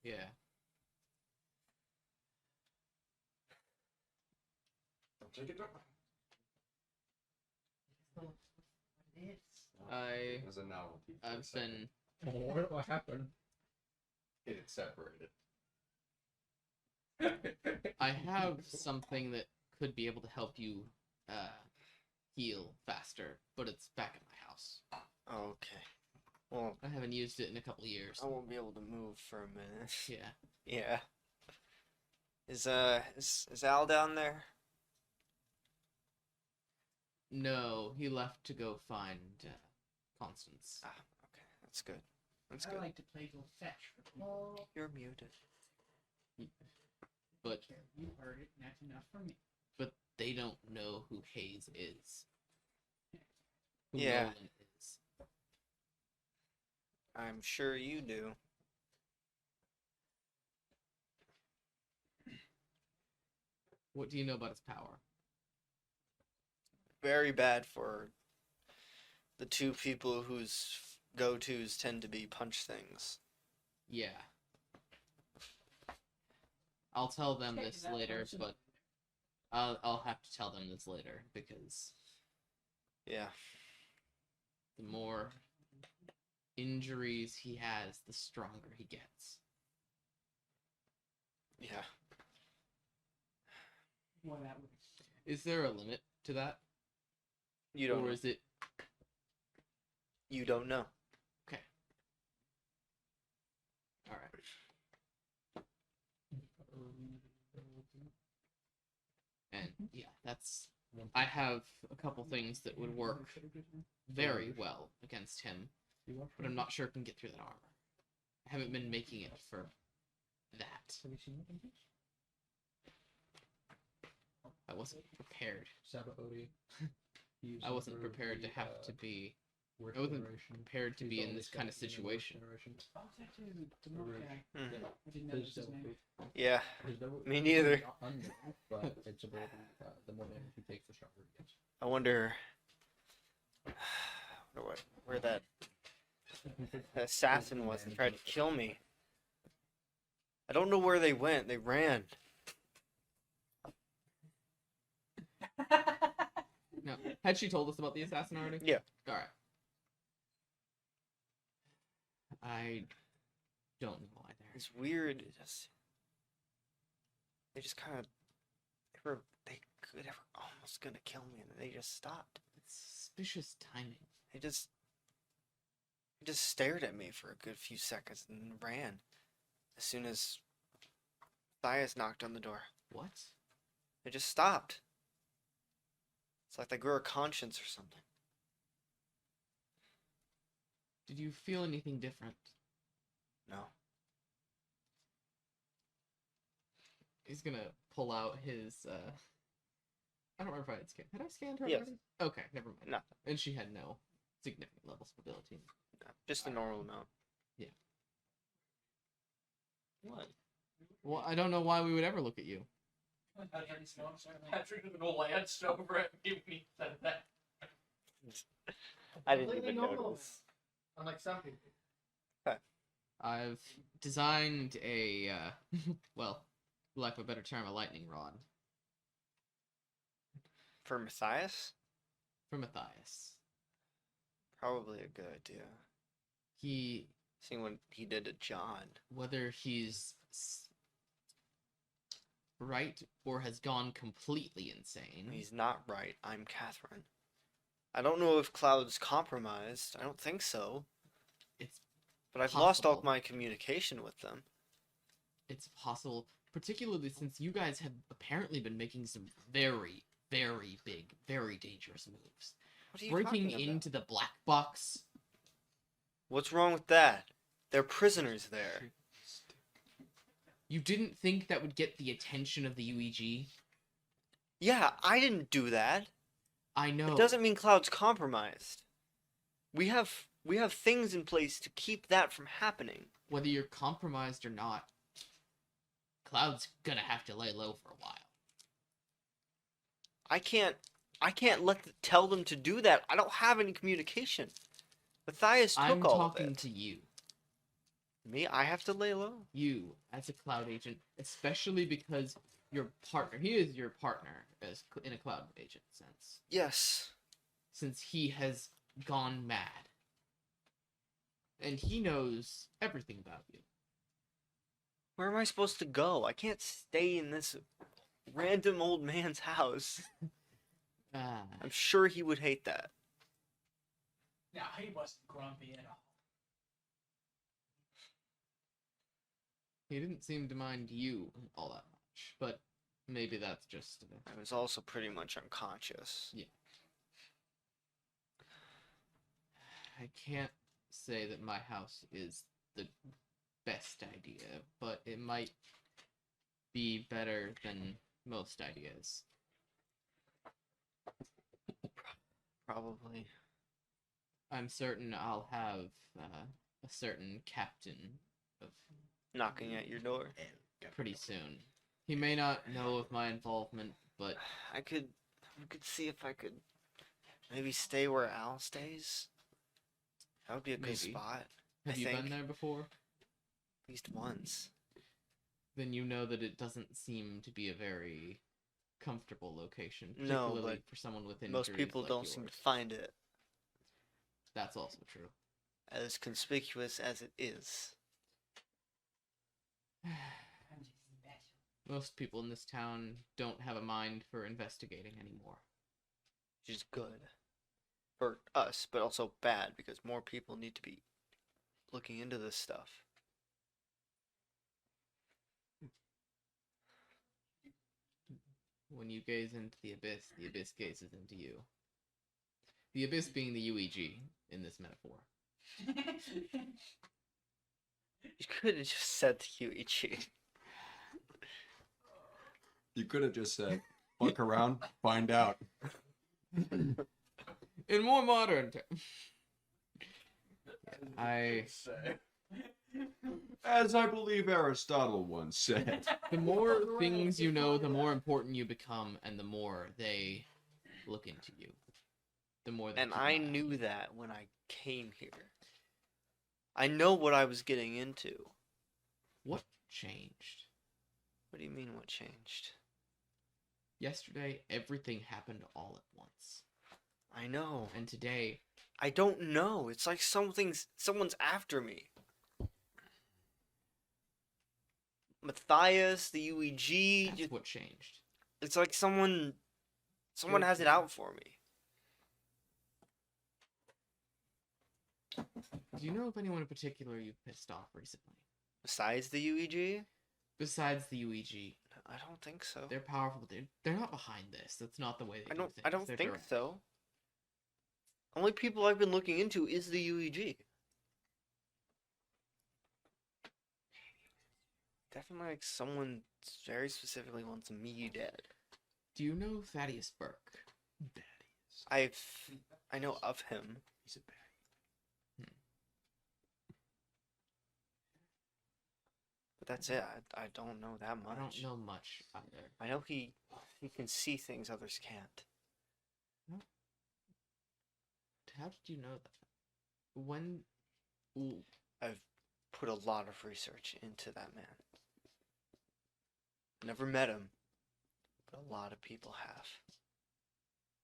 Yeah. I As a novelty. for a I've second. been What happened? It had separated. I have something that could be able to help you heal faster, but it's back at my house. Okay. Well, I haven't used it in a couple years. I won't be able to move for a minute. Yeah. Yeah. Is Al down there? No, he left to go find Constance. Ah, okay. That's good. That's I good. like to play go fetch for people. You're muted. But You heard it, and that's enough for me. they don't know who Hayes is. Who Yeah. Nolan is. I'm sure you do. What do you know about his power? Very bad for the two people whose go-tos tend to be punch things. Yeah. I'll tell them Check this that later, person. but I'll have to tell them this later because Yeah. the more injuries he has, the stronger he gets. Yeah. Well, that would. Is there a limit to that, You don't or know. is it You don't know. okay? All right. And yeah, that's. I have a couple things that would work very well against him, but I'm not sure if I can get through that armor. I haven't been making it for that. I wasn't prepared. I wasn't prepared to have to be. I wasn't prepared to be in this kind of situation. Oh, that's the milk guy. Mhm. I didn't know his name. Yeah. Me neither. But its ability, the more damage he takes, the stronger he gets. I wonder where that assassin was that tried to kill me. I don't know where they went. They ran. No, had she told us about the assassin already? Yeah. All right. I don't know either. It's weird. They just kind of they were almost gonna kill me, and they just stopped. It's suspicious timing. They just stared at me for a good few seconds and then ran. As soon as Thias knocked on the door, What? they just stopped. It's like they grew a conscience or something. Did you feel anything different? No. He's gonna pull out his. I don't remember if I had scanned. Had I scanned her Yes. already? Okay, never mind. Nothing. And she had no significant levels of ability. No, just a normal amount. Yeah. What? Well, I don't know why we would ever look at you. Patrick with an old lanced over at me when he said that. I didn't Completely even normal. notice. Unlike some people. I've designed a, well, for lack of a better term, a lightning rod For Matthias? for Matthias. Probably a good idea. He, Seeing what he did to John. whether he's right or has gone completely insane. He's not right. I'm Catherine. I don't know if Cloud's compromised. I don't think so. It's But I've lost all possible. my communication with them. It's possible, particularly since you guys have apparently been making some very, very big, very dangerous moves. What are you Breaking talking about? into the black box. What's wrong with that? They're prisoners there. You didn't think that would get the attention of the UEG? Yeah, I didn't do that. I know. It doesn't mean Cloud's compromised. We have things in place to keep that from happening. Whether you're compromised or not, Cloud's gonna have to lay low for a while. I can't tell them to do that. I don't have any communication. Matthias took I'm all of talking it. to you. Me, I have to lay low. You, as a Cloud agent, especially because your partner, he is your partner as in a Cloud agent sense, Yes. since he has gone mad. And he knows everything about you. Where am I supposed to go? I can't stay in this random old man's house. Ah, I'm sure he would hate that. No, he wasn't grumpy at all. he didn't seem to mind you all that much, but maybe that's just. I was also pretty much unconscious. I can't say that my house is the best idea, but it might be better than most ideas. Probably. I'm certain I'll have a certain captain of Knocking at your door. pretty soon. He may not know of my involvement, but I could see if I could maybe stay where Al stays. That would be a good Maybe. spot. have I you think. been there before? At least once. then you know that it doesn't seem to be a very comfortable location, No, particularly but for someone with injuries Most people like don't yours. seem to find it That's also true. as conspicuous as it is. Most people in this town don't have a mind for investigating anymore. Which is good for us, but also bad because more people need to be looking into this stuff. When you gaze into the abyss gazes into you. The abyss being the UEG in this metaphor. You could have just said the UEG. You could have just said, "Fuck around, find out." In more modern terms. As I believe Aristotle once said. The more things you know, the more important you become, and the more they look into you. The more they And keep an I eye on knew you. that when I came here. I know what I was getting into. What changed? What do you mean what changed? Yesterday, everything happened all at once. I know. And today, I don't know. It's like someone's after me. Matthias, the UEG. that's what changed. It's like someone Your has it turn. out for me. Do you know of anyone in particular you've pissed off recently? Besides the UEG? Besides the UEG, I don't think so. they're powerful, but they're not behind this. That's not the way they do things. I don't They're think direct. so. Only people I've been looking into is the UEG. Definitely like someone very specifically wants me dead. Do you know Thaddeus Burke? I know of him. He's a baddie. But that's it. I don't know that much. I don't know much either. I know he can see things others can't. How did you know that? When? Ooh, I've put a lot of research into that man. Never met him, but a lot of people have.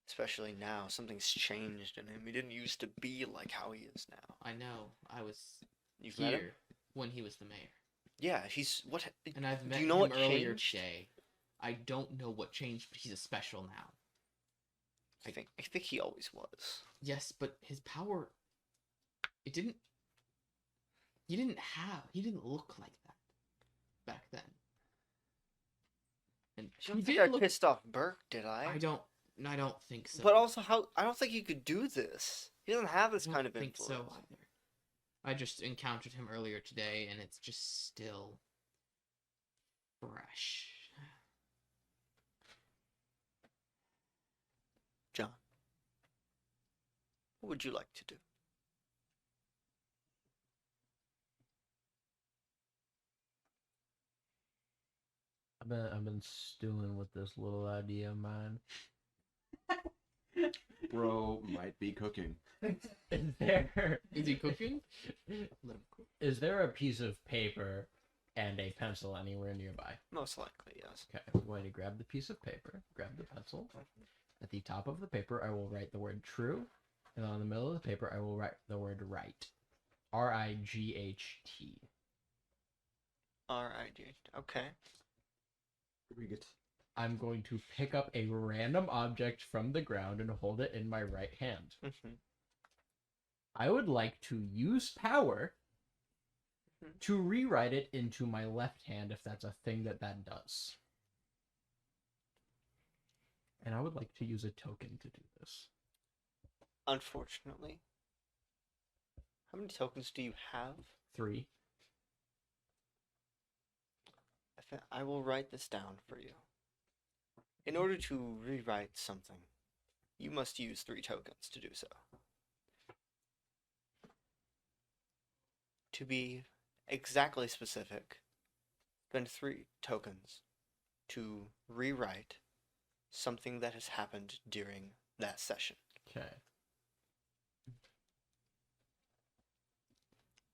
Especially now, something's changed in him. He didn't used to be like how he is now. I know. I was You've met him? here when he was the mayor, Yeah, he's what? and I've met you know him what earlier changed? today. I don't know what changed, but he's a special now. I think he always was. Yes, but his power. It didn't. He didn't look like that back then. And I don't he think did I look. pissed off Burke, did I? I don't think so. But also, I don't think he could do this. He doesn't have this I kind don't of think influence. so either. I just encountered him earlier today, and it's just still fresh. John, what would you like to do? I've been stewing with this little idea of mine. Bro might be cooking. Is there Is he cooking? Let him cook. is there a piece of paper and a pencil anywhere nearby? Most likely, yes. Okay, I'm going to grab the piece of paper, grab the pencil. At the top of the paper, I will write the word true, and on the middle of the paper, I will write the word right. RIGHT. R-I-G. Okay. We get I'm going to pick up a random object from the ground and hold it in my right hand. Mm-hmm. I would like to use power Mhm. to rewrite it into my left hand if that's a thing that does. And I would like to use a token to do this. Unfortunately. How many tokens do you have? 3. I will write this down for you. In order to rewrite something, you must use 3 tokens to do so. To be exactly specific, spend 3 tokens to rewrite something that has happened during that session. Okay.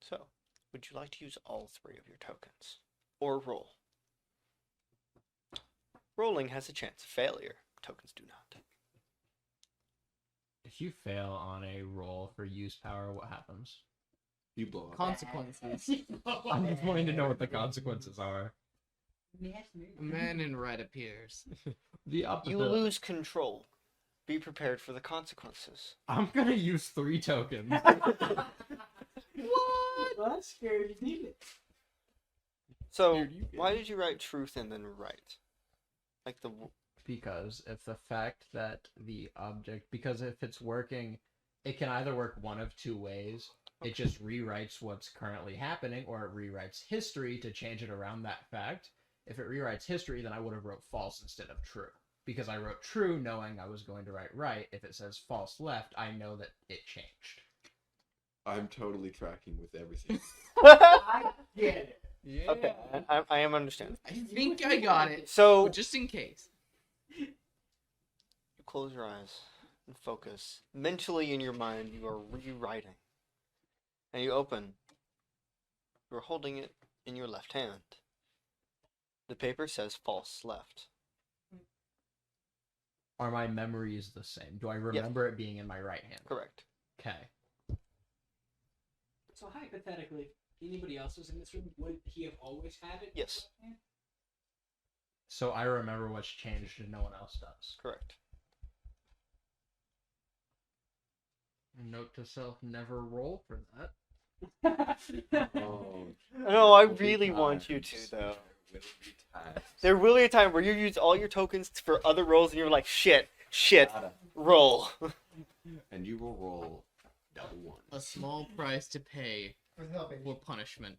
So, would you like to use all 3 of your tokens? Or roll? rolling has a chance of failure. Tokens do not. If you fail on a roll for use power, what happens? You blow up. Consequences. I'm just wanting to know what the consequences are. A man in red appears. The opposite. You lose control. Be prepared for the consequences. I'm gonna use 3 tokens. What? Well, that's scary, isn't it? So, Dude, you why good. did you write truth and then right? Like the Because if the fact that the object, because if it's working, it can either work one of 2 ways. It just rewrites what's currently happening, or it rewrites history to change it around that fact. If it rewrites history, then I would have wrote false instead of true. Because I wrote true knowing I was going to write right. If it says false left, I know that it changed. I'm totally tracking with everything. I get it. Yeah. Okay, I am understanding. I think I got it. So, But just in case. you close your eyes and focus. Mentally in your mind, you are rewriting. And you open. You're holding it in your left hand. The paper says false left. Are my memories the same? Do I remember it being in my right hand? Correct. Okay. So hypothetically, if anybody else was in this room, would he have always had it? Yes. So I remember what's changed and no one else does. Correct. Note to self: never roll for that. Oh, No, I will be really want you times. to, though. There will be times. There will be a time where you use all your tokens for other rolls and you're like, shit, Gotta. roll. And you will roll double one. A small price to pay For helping. for punishment.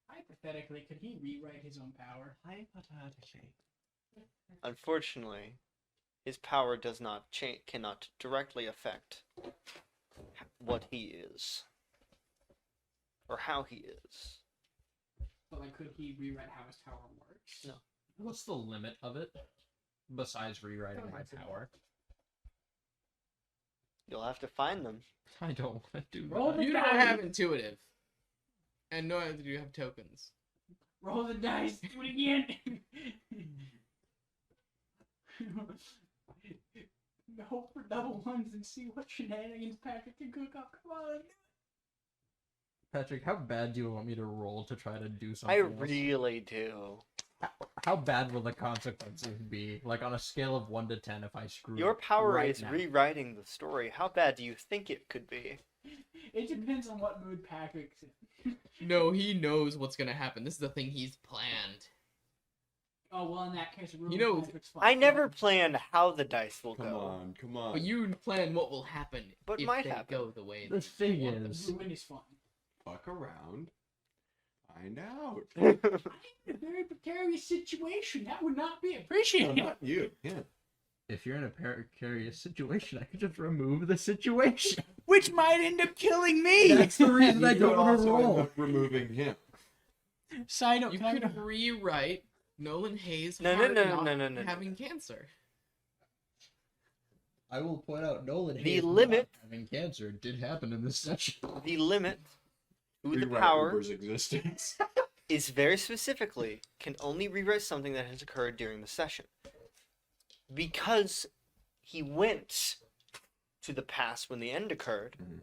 Hypothetically, could he rewrite his own power? Unfortunately, his power does not cannot directly affect what he is. Or how he is. But like, could he rewrite how his power works? No. What's the limit of it? Besides rewriting my power. You'll have to find them. I don't want to do Roll that. the You don't dice. have intuitive. And neither do you have tokens. Roll the dice. Do it again. Hope for double ones and see what shenanigans Patrick can cook up. Come on. Patrick, how bad do you want me to roll to try to do something I else? really do. How bad will the consequences be? Like on a scale of 1 to 10 if I screw Your up power right is now. rewriting the story. How bad do you think it could be? It depends on what mood Patrick's in. No, he knows what's gonna happen. This is the thing he's planned. Oh, well, in that case, You know, Patrick's fine. I never plan how the dice will Come go. on, come on. But you plan what will happen But if might they happen. go the way The they thing want them is- to. Ruin is fun. Fuck around. Find out. I'm in a very precarious situation. That would not be appreciated. Not you. Yeah. If you're in a precarious situation, I could just remove the situation. Which might end up killing me. That's the reason I You don't could want to also end roll. up removing him. Side note, You can I could rewrite Nolan Hayes No, no, heart no, not no, no, no, no. having cancer. I will point out Nolan The Hayes not limit- having cancer did happen in this session. The limit to the Rewrite power Uber's existence. is very specifically can only rewrite something that has occurred during the session. Because he went to the past when the end occurred, Mhm.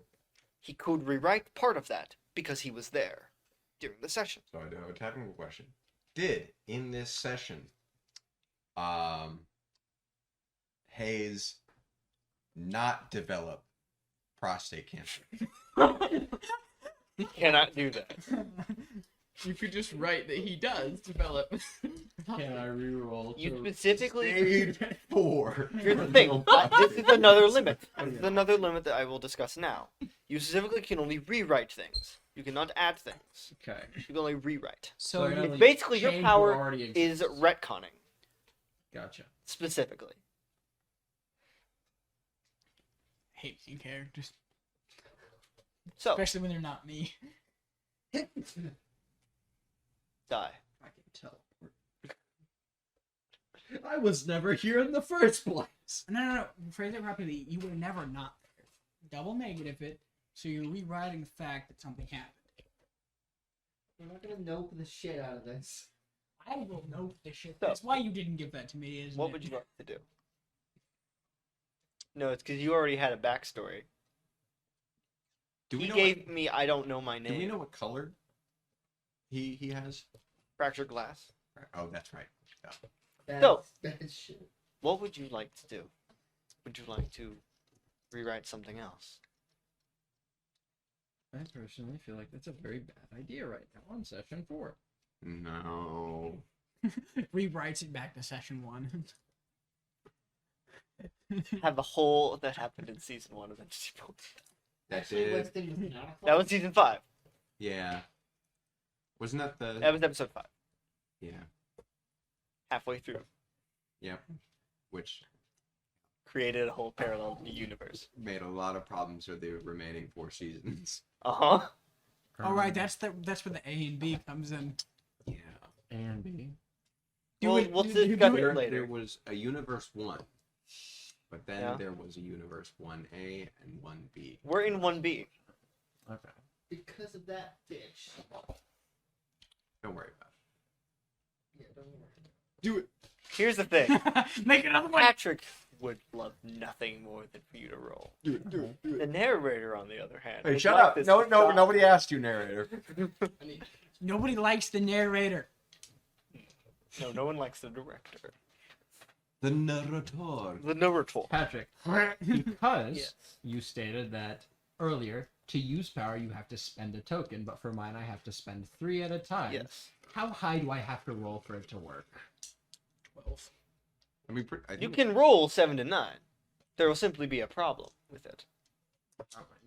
he could rewrite part of that because he was there during the session. So I do have a technical question. Did in this session, Hayes not develop prostate cancer? He cannot do that. You could just write that he does develop. Can I reroll? You to- specifically. Stage 4. Here's the thing. This is another limit. This is another limit that I will discuss now. You specifically can only rewrite things. You cannot add things. Okay. You can only rewrite. So I can only Basically, your change power what already is exists. retconning, Gotcha. specifically. I hate seeing characters, So, especially when they're not me. die. I can teleport. I was never here in the first place. No. Phrase it properly. You were never not there. Double negative it, so you're rewriting the fact that something happened. We're not gonna nope the shit out of this. I will note this shit. So- That's why you didn't give that to me, isn't What it? would you like to do? No, it's because you already had a backstory. Do we He know gave me I don't know my what, name. do we know what color he has? Fractured glass. Oh, that's right. Bad, So- bad shit. What would you like to do? Would you like to rewrite something else? I personally feel like that's a very bad idea right now on session 4. No. Rewrites it back to session 1. Have the whole that happened in season 1 of Entity Points. That Actually, did. Wednesday was 9 o'clock. That was season 5. Yeah. Wasn't that the? That was episode 5. Yeah. Halfway through. Yep. Which Created a whole parallel universe. made a lot of problems for the remaining 4 seasons. Uh-huh. All right, that's where the A and B comes in. Yeah. And B. Do Well, it- we'll do- discuss do it There, later. there was a universe 1, but then Yeah. there was a universe 1A and 1B. We're in 1B. Okay. Because of that bitch. Don't worry about Yeah, don't worry. it. Do it. Here's the thing. Make another one. Patrick would love nothing more than for you to roll. Do it. Do it. Do The narrator, on the other hand. Hey, would shut like up! this No, to no, stop. nobody asked you, narrator. I need Nobody likes the narrator. No, no one likes the director. The narrator. The narrator. Patrick, because Yes. you stated that earlier, to use power you have to spend a token, but for mine I have to spend 3 at a time. Yes. How high do I have to roll for it to work? 12. I mean, I You think can roll 7 to 9. There will simply be a problem with it.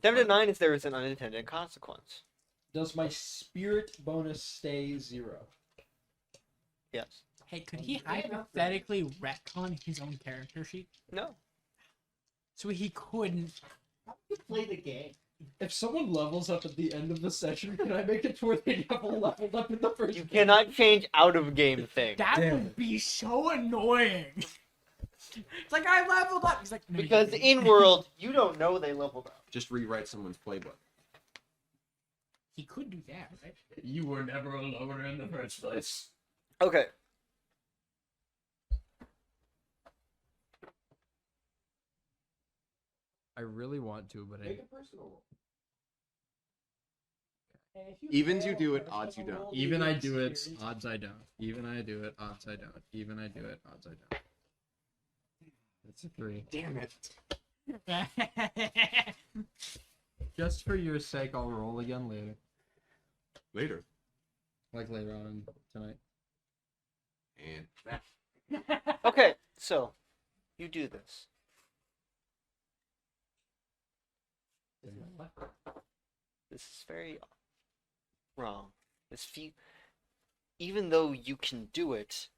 7 to 9 is there is an unintended consequence. Does my spirit bonus stay 0? Yes. Hey, could he hypothetically retcon his own character sheet? No. So he couldn't. play the game. If someone levels up at the end of the session, can I make it to where they never leveled up in the first You place? cannot change out of game things. That Damn would it. be so annoying. It's like I leveled up. He's like, no, you Because didn't. in world, you don't know they leveled up. just rewrite someone's playbook. He could do that, right? You were never a lower in the first place. Okay. I really want to, but I... personal roll. Evens you do it, odds you don't. Even I do it, odds I don't. Even I do it, odds I don't. Even I do it, odds I don't. That's a 3. Damn it. Just for your sake, I'll roll again later. Later. Like later on tonight. And Okay, so you do this. This is very wrong. Even though you can do it,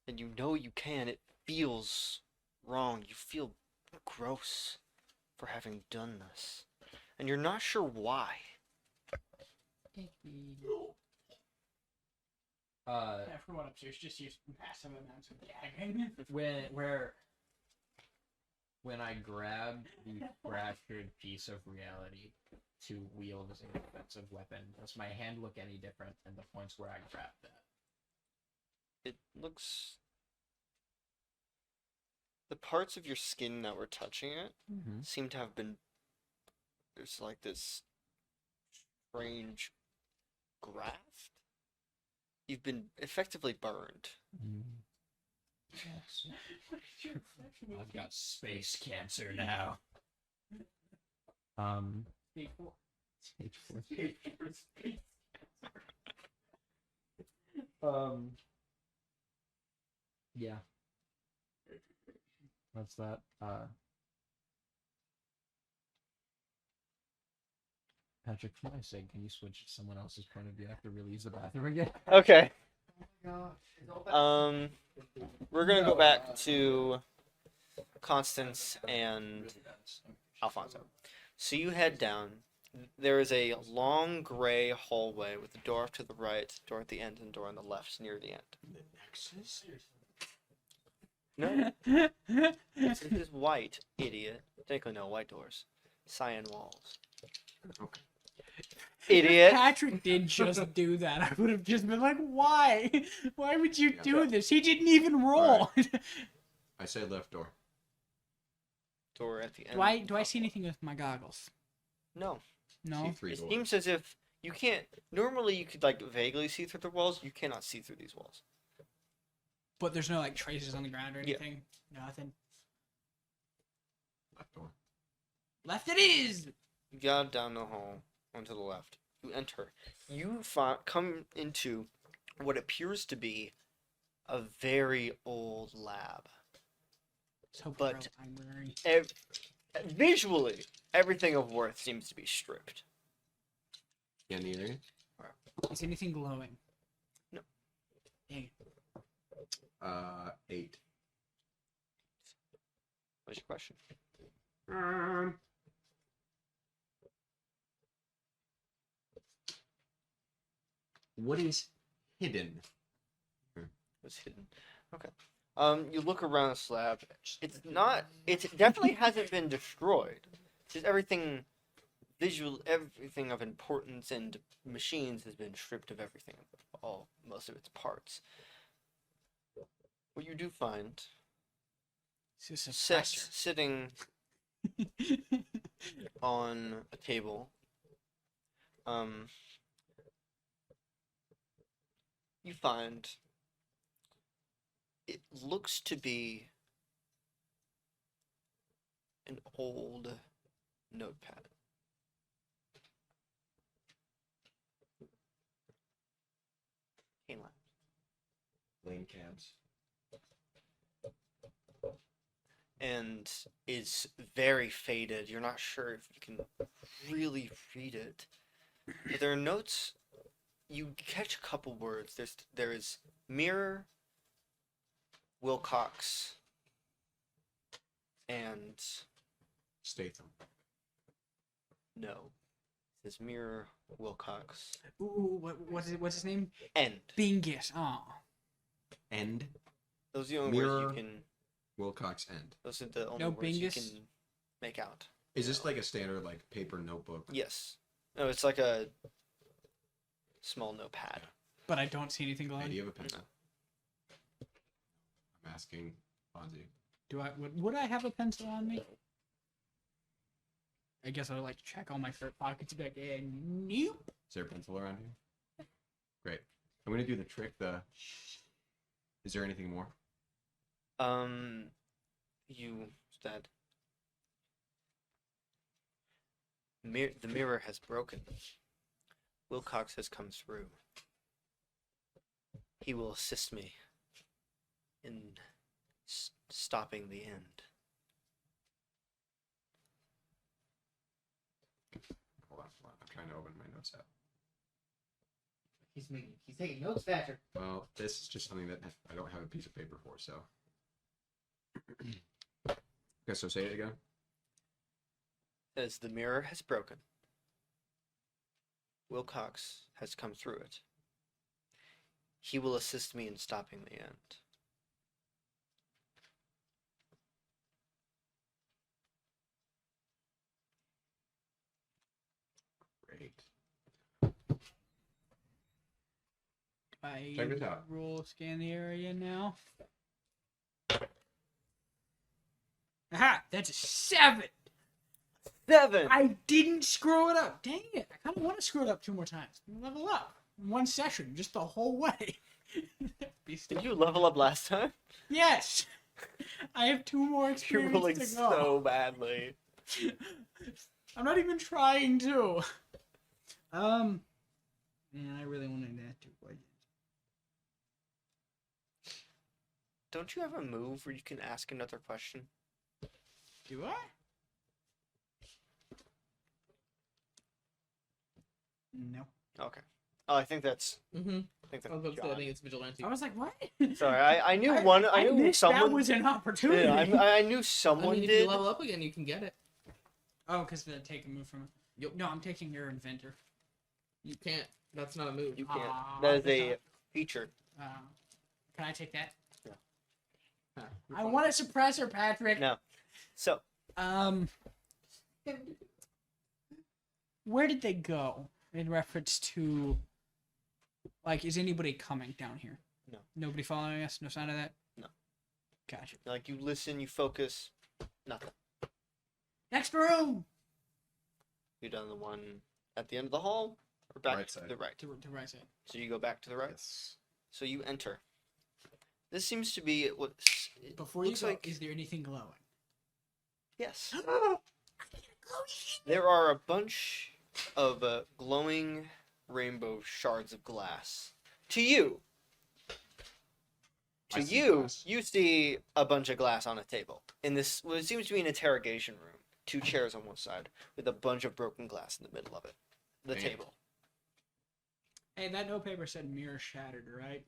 and you know you can, it feels wrong. You feel gross for having done this, and you're not sure why. Everyone upstairs just used massive amounts of gagging. When I grabbed the fractured piece of reality to wield as an offensive weapon, does my hand look any different than the points where I grabbed that? It looks. The parts of your skin that were touching it Mm-hmm. seem to have been. There's like this strange graft. You've been effectively burned. I've got space cancer now. Stage 4. Stage 4. Yeah. That's that. Patrick, for my sake, can you switch to someone else's point of view? I have to really use the bathroom again. Okay. Gosh. We're gonna go back to Constance and Alfonso. So you head down. There is a long gray hallway with a door off to the right, door at the end, and door on the left near the end. the Nexus? No, this is white, idiot. Technically, no white doors. Cyan walls. Okay. Idiot. Patrick did just do that. I would have just been like, why? Why would you Yeah. do this? He didn't even roll. I say left door. Door at the end. Do I see anything with my goggles? No. No. See three It doors. seems as if you can't. Normally, you could like vaguely see through the walls. You cannot see through these walls. But there's no like traces on the ground or Yeah. anything. Nothing. Left door. Left it is. You go down the hall onto the left. You enter. You come into what appears to be a very old lab. So But- library. Visually, everything of worth seems to be stripped. Yeah, in the area? Is anything glowing? No. Dang. 8. What's your question? What is hidden? What's hidden? Okay. You look around the slab. It's not. It definitely hasn't been destroyed. Just everything, everything of importance and machines has been stripped of everything, most of its parts. What you do find, Is this a professor? sitting on a table, you find it looks to be an old notepad. Cane lab. Lane cabs. And is very faded. You're not sure if you can really read it. But there are notes. You catch a couple words. There is mirror, Wilcox, and Statham. no. It says mirror, Wilcox, Ooh, what's his name? end. Bingus. Oh. End. Those are the only Mirror. words you can. Wilcox end. Those are the only No words you Bingus? can make out. Is this like a standard like paper notebook? Yes. No, it's like a small notepad. But I don't see anything Hey, glowing. do you have a pencil? I'm asking Fonzie. Would I have a pencil on me? I guess I would like to check all my shirt pockets back in. Nope. Is there a pencil around here? Great. I'm gonna do the trick. Is there anything more? You said the mirror has broken. Wilcox has come through. He will assist me in stopping the end. Hold on. I'm trying to open my notes app. He's taking notes, Patrick. Well, this is just something that I don't have a piece of paper for, so. Okay, so say it again. As the mirror has broken, Wilcox has come through it. He will assist me in stopping the end. Great. I Check this out. roll scan the area now. Aha! That's a 7! 7! I didn't screw it up. Dang it. I kind of want to screw it up 2 more times. Level up. 1 session, just the whole way. Did you level up last time? Yes! I have 2 more You're experience rolling to go. so badly. I'm not even trying to. Man, I really wanted that to. Don't you have a move where you can ask another question? Do I? No. Okay. Oh, I think that's. Mm-hmm. I think I was that's about to say, I John. think it's vigilante. I was like, what? Sorry, I knew one. I knew missed someone. That was an opportunity. Yeah, I knew I someone mean, if did. you level up again, you can get it. Oh, because the take a move from it. Yep. No, I'm taking your inventor. You can't. That's not a move. You can't. Aw, That is that's a not- feature. Can I take that? Huh, you're I fine. want a suppressor, Patrick. No. So Where did they go? In reference to, like, is anybody coming down here? No. Nobody following us? No sign of that? No. Gotcha. Like, you listen, you focus, nothing. Next room! You done the one at the end of the hall, or back Right to side. the right? To right side. So you go back to the right. Yes. So you enter. This seems to be what. Before you looks go, like. is there anything glowing? Yes. There are a bunch of glowing rainbow shards of glass. To you, I to see you, glass. you see a bunch of glass on a table in this what seems to be an interrogation room. 2 chairs on one side with a bunch of broken glass in the middle of it. The Damn. table. Hey, that note paper said mirror shattered, right?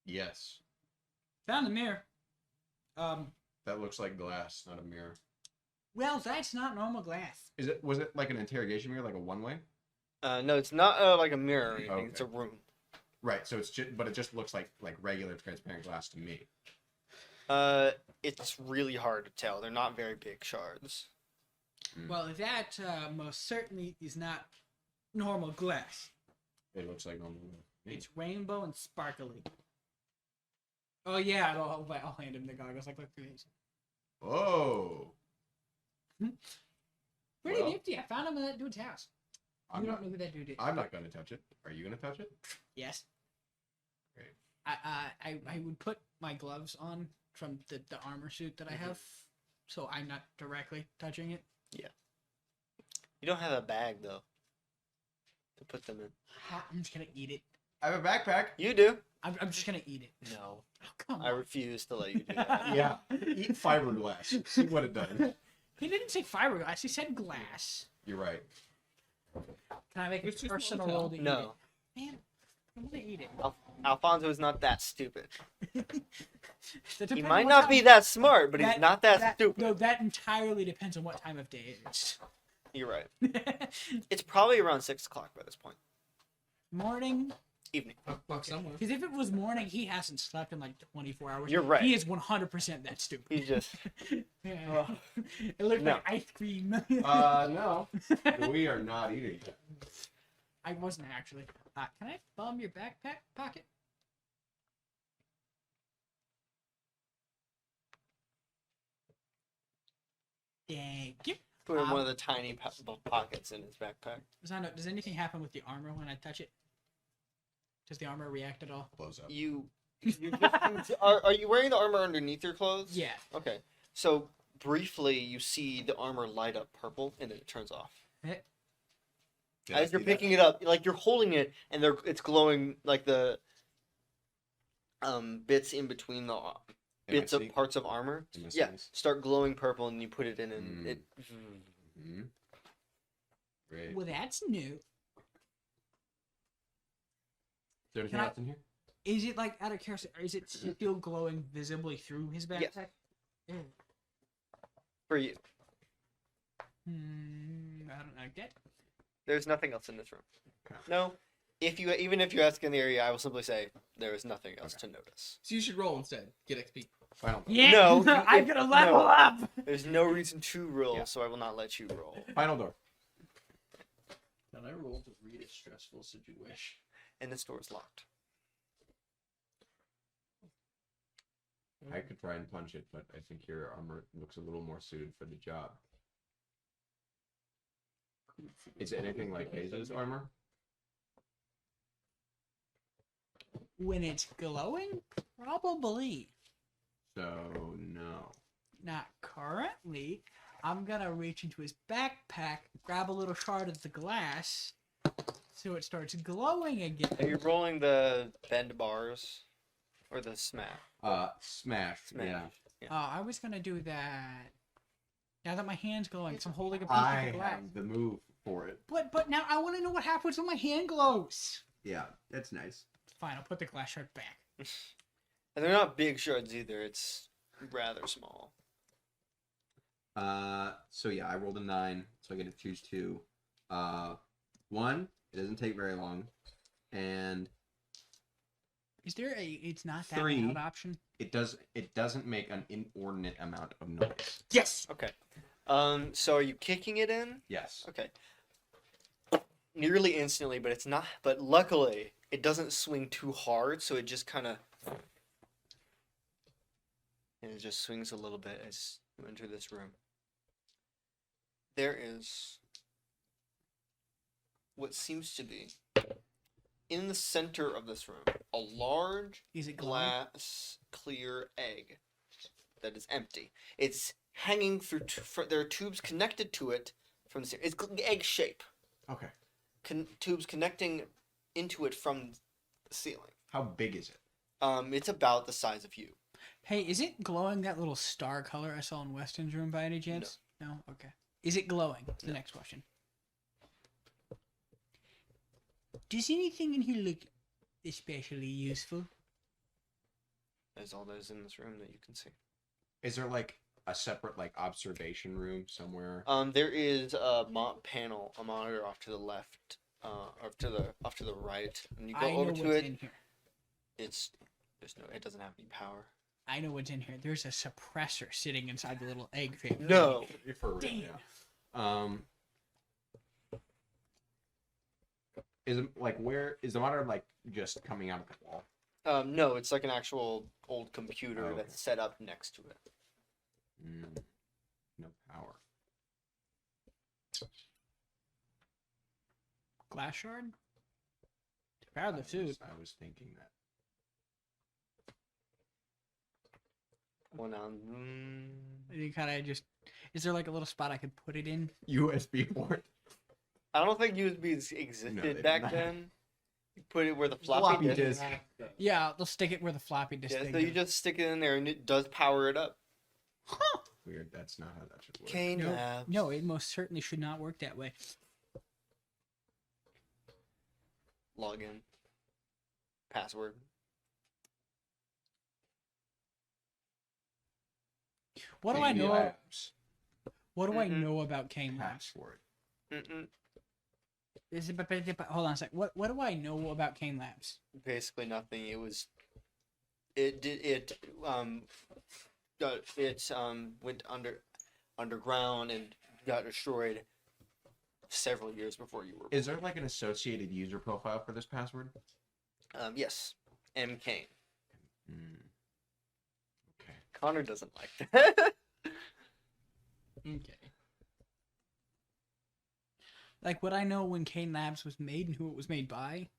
Yes. Found the mirror. That looks like glass, not a mirror. Well, that's not normal glass. Was it like an interrogation mirror, like a one-way? No, it's not like a mirror or anything. It's a Okay. room. Right. So it's just, but it just looks like regular transparent glass to me. It's really hard to tell. They're not very big shards. Well, that most certainly is not normal glass. It looks like normal. It's rainbow and sparkly. Oh yeah, I'll hand him the goggles. Like, look through these. Oh. Pretty Well, nifty. I found him in that dude's house. I'm You don't not, know who that dude is. I'm not going to touch it. Are you going to touch it? Yes. Great. I would put my gloves on from the armor suit that I have, so I'm not directly touching it. You don't have a bag though to put them in. I'm just gonna eat it. I have a backpack. You do. I'm just gonna eat it. No, Oh, come I on. refuse to let you do that. Yeah. Eat fiberglass. See what it does. He didn't say fiberglass. He said glass. You're right. Can I make It's a just personal motel. roll to eat No, it? Man, I want to eat it. Alfonso is not that stupid. That He depends might on not what be time- that smart, but he's not that stupid. No, that entirely depends on what time of day it is. You're right. It's probably around 6 o'clock by this point. Morning. Evening. Fuck somewhere. Because if it was morning, he hasn't slept in like 24 hours. You're right. He is 100% that stupid. He's just. Yeah. It looked No. like ice cream. No. We are not eating that. I wasn't actually. Can I bum your backpack pocket? Thank you. Put in one of the tiny pockets in his backpack. Does anything happen with the armor when I touch it? Does the armor react at all? Blows up. You are you wearing the armor underneath your clothes? Yeah. Okay. So briefly, you see the armor light up purple, and then it turns off. Did I As you're see that? picking it up, like you're holding it, and it's glowing like the bits in between the Am I bits of seeing- parts of armor. am I Yeah, seeing this? start glowing purple, and you put it in, and it. Mhm. Great. Well, that's new. Is there anything Can I- else in here? Is it like out of curiosity? Or is it still glowing visibly through his Yes. backpack? Mm. For you, I don't like that. there's nothing else in this room. Okay. No. Even if you ask in the area, I will simply say there is nothing else to notice. So you should roll instead. Get XP. Final door. Yeah, No, I'm if- gonna level no. up. There's no reason to roll, Yeah. so I will not let you roll. Final door. Can I roll to read a stressful situation? And this door is locked. I could try and punch it, but I think your armor looks a little more suited for the job. Is it anything like Haze's armor? When it's glowing, probably. So no. Not currently. I'm gonna reach into his backpack, grab a little shard of the glass, so it starts glowing again. Are you rolling the bend bars? Or the smash? Smash. Smash. Yeah. I was gonna do that. Now that my hand's glowing, 'cause I'm holding a piece I of the glass. have the move for it. But now I want to know what happens when my hand glows. Yeah, that's nice. Fine, I'll put the glass shard back. And they're not big shards either, it's rather small. So yeah, I rolled a 9, so I get to choose 2. 1, it doesn't take very long, and Is there a it's not that 3. loud option? it doesn't make an inordinate amount of noise. Yes. Okay. So are you kicking it in? Yes. Okay. nearly instantly, but it's not. But luckily, it doesn't swing too hard, so it just kind of. And it just swings a little bit as you enter this room. There is what seems to be in the center of this room a large Is it glowing? glass clear egg that is empty. It's hanging through. There are tubes connected to it from the. It's egg shape. Okay. Tubes connecting into it from the ceiling. How big is it? It's about the size of you. Hey, is it glowing that little star color I saw in Weston's room by any chance? No? Okay. Is it glowing? That's the next question. Does anything in here look especially useful? That's all that is in this room that you can see. Is there like a separate like observation room somewhere? There is a panel, a monitor off to the left, off to the right, and you go I know over what's to it. in here. It doesn't have any power. I know what's in here. There's a suppressor sitting inside the little egg thing. No. For real, Damn. yeah. Is it like where is the monitor like just coming out of the wall? No, it's like an actual old computer Okay. that's set up next to it. No power. Glass shard? Power the suit. I was thinking that. Well, now, You kind of just. Is there like a little spot I could put it in? USB port. I don't think USBs existed No, they back did not. then. You put it where the floppy, Floppy disk. disk. Yeah, they'll stick it where the floppy disk Yeah, thing so you goes. just stick it in there and it does power it up. Weird. That's not how that should work. Kane No, Labs. no, it most certainly should not work that way. Login. Password. What do I know? Labs. What do I Mhm. know about Kane Labs? Password. Mm-mm. Hold on a sec. What do I know about Kane Labs? Basically nothing. It went underground and got destroyed several years before you were. Is there like an associated user profile for this password? Yes, M Kane. Okay. Connor doesn't like that. Okay. Like, would I know when Kane Labs was made and who it was made by?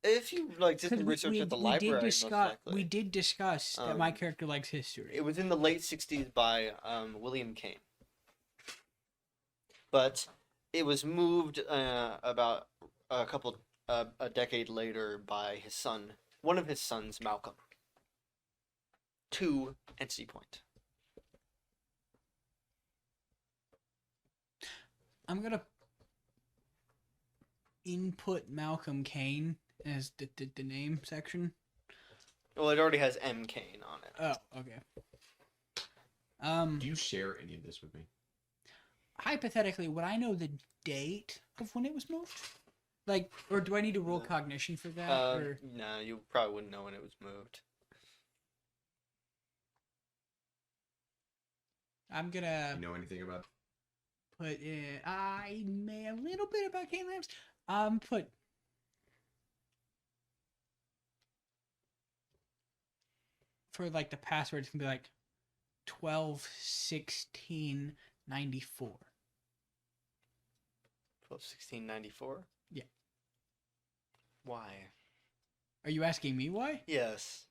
If you like did 'Cause some research at the we library, did most discuss. likely. We did discuss that my Um, character likes history. It was in the late '60s by William Kane, but it was moved about a decade later by his son, one of his sons, Malcolm, to Entity Point. I'm gonna input Malcolm Kane as the name section. Well, it already has M Kane on it. Oh, okay. Do you share any of this with me? Hypothetically, would I know the date of when it was moved? Like, or do I need to roll No. cognition for that? Or No, you probably wouldn't know when it was moved. I'm gonna You know anything about? put. I may a little bit about Kane Labs. Put. For like the password, it's gonna be like 12/16/94. 12/16/94. Yeah. Why? Are you asking me why? Yes.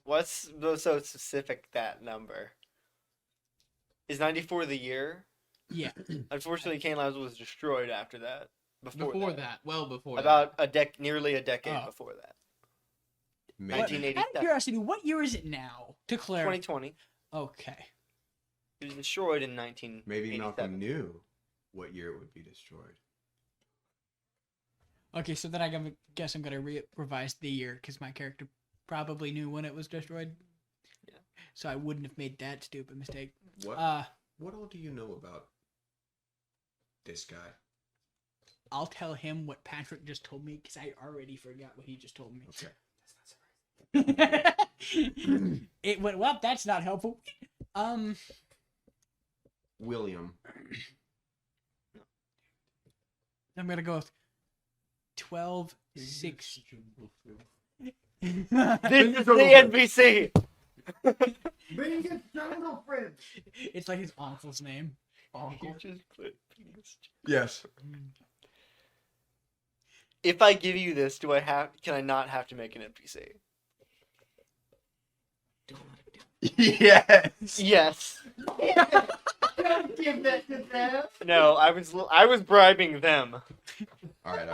What's so specific that number? Is 94 the year? Yeah. Unfortunately, Kane Labs was destroyed after that. Before that. Well before About nearly a decade Oh. before that. Maybe. Out of 1987. curiosity, what year is it now? To clarify. 2020. Okay. It was destroyed in 1987. Maybe Malcolm knew what year it would be destroyed. Okay, so then I guess I'm gonna revise the year because my character probably knew when it was destroyed. Yeah. So I wouldn't have made that stupid mistake. What? What all do you know about this guy? I'll tell him what Patrick just told me because I already forgot what he just told me. Okay. It went well. That's not helpful. William. I'm gonna go with 12, 6. This is the NPC. Bring it, Jungle Friend. It's like his uncle's name. You just put penis. Yes. If I give you this, can I not have to make an NPC? Yes. Yes. Don't give that to them. No, I was bribing them. All right.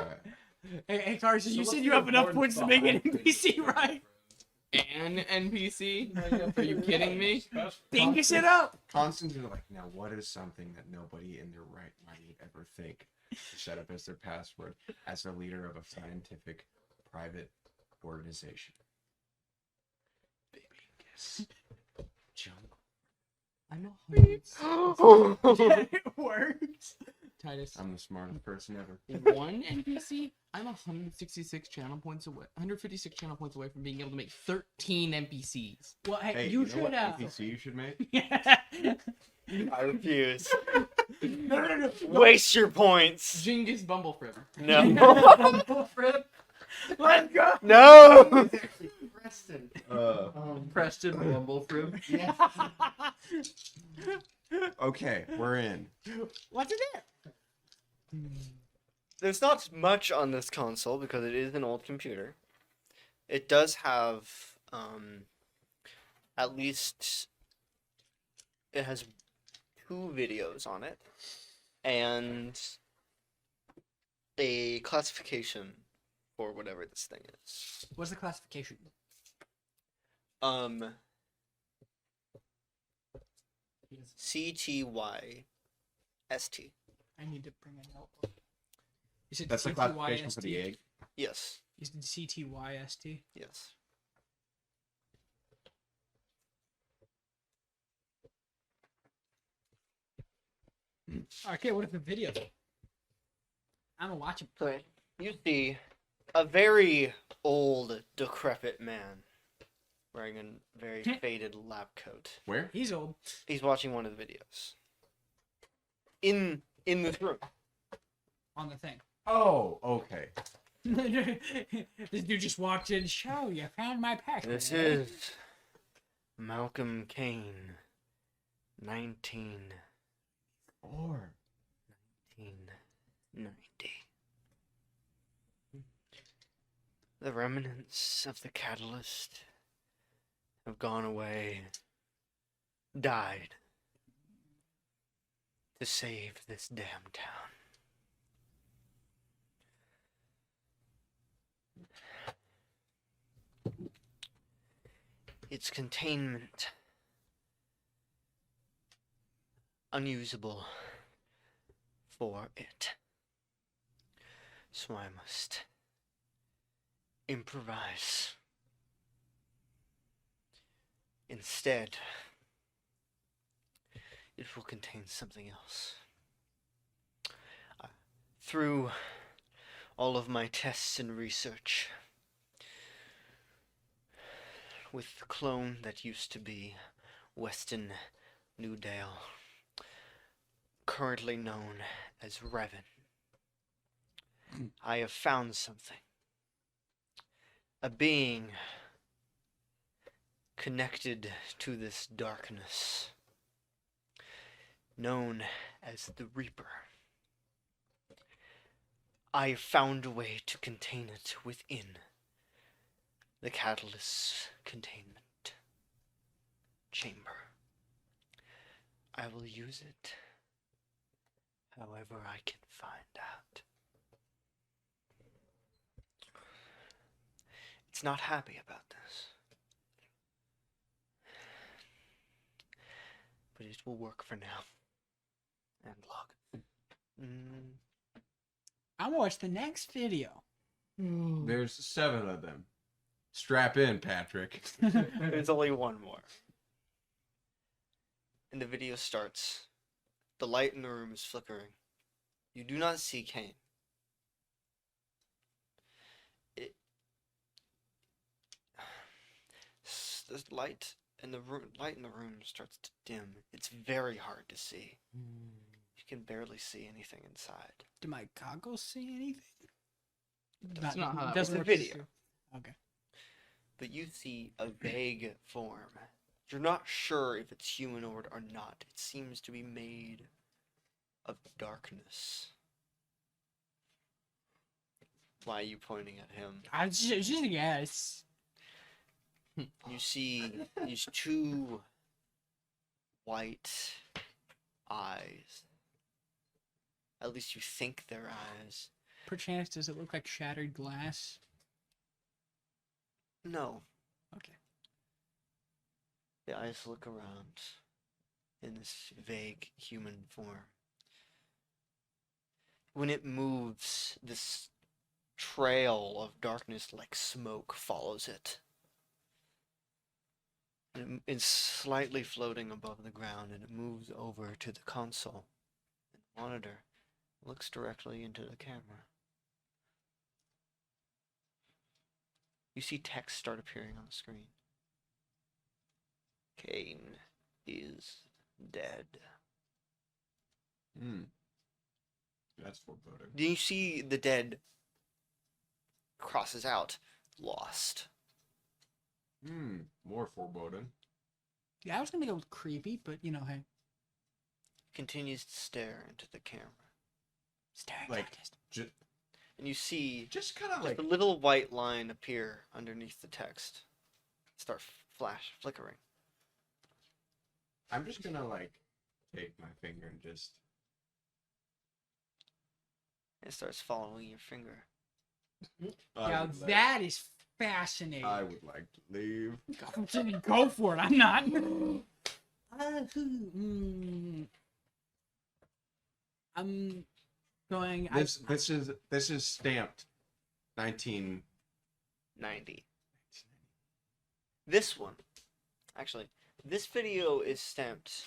Hey, Carson, you So said what's you the have enough importance points to make an behind NPC, right? An NPC? Are you kidding me? Dingus it up. Constance is like, now what is something that nobody in their right mind would ever think to set up as their password as a leader of a scientific private organization? Baby kiss. Jungle. I'm It works. Titus. I'm the smartest person ever. One NPC. I'm 166 channel points away. 156 channel points away from being able to make 13 NPCs. Well, hey, Hey, you know should what NPC you should make? I refuse. No. Waste your points. Genghis Bumblefrib. No. Let's go. No. It's actually Preston. Preston Bumblefrib. Yeah. Okay, we're in. What's in there? There's not much on this console because it is an old computer. It does have, at least, it has 2 videos on it, and a classification for whatever this thing is. What's the classification? CTYST. I need to bring a notebook. You said That's the classification for the egg. Yes. You said CTYST. Yes. Okay, what is the video? I'm gonna watch it. So you see a very old, decrepit man wearing a very faded lab coat. Where? He's old. He's watching one of the videos. In this room. On the thing. Oh, okay. This dude just walked in. Show you found my pack. This is Malcolm Kane, 1990. The remnants of the catalyst have gone away, died, to save this damn town. Its containment unusable for it. So I must improvise. Instead, it will contain something else. Through all of my tests and research, with the clone that used to be Weston Newdale, currently known as Revan, I have found something. A being connected to this darkness, known as the Reaper. I have found a way to contain it within the catalyst's containment chamber. I will use it however I can find out. It's not happy about this, but it will work for now. And look. I'm gonna watch the next video. There's 7 of them. Strap in, Patrick. There's only one more. And the video starts. The light in the room is flickering. You do not see Kane. The light in the room starts to dim. It's very hard to see. You can barely see anything inside. Do my goggles see anything? That's not how that doesn't works. work It's a video. Okay. But you see a vague form. You're not sure if it's humanoid or not. It seems to be made of darkness. Why are you pointing at him? I just a guess. You see these two white eyes. At least you think they're eyes. Perchance, does it look like shattered glass? No. Okay. The eyes look around in this vague human form. When it moves, this trail of darkness like smoke follows it. And it's slightly floating above the ground, and it moves over to the console. The monitor looks directly into the camera. You see text start appearing on the screen. Kane is dead. That's foreboding. Then you see the dead crosses out, lost. More foreboding. Yeah, I was gonna go with creepy, but you know, hey, Continues to stare into the camera. staring Like, contest. And you see just kind of just like a little white line appear underneath the text. Start flickering. I'm just gonna like take my finger and just It starts following your finger. Now that is fascinating. I would like to leave. Go for it. I'm not. I'm going. This is stamped 1990. 90. This one, actually, this video is stamped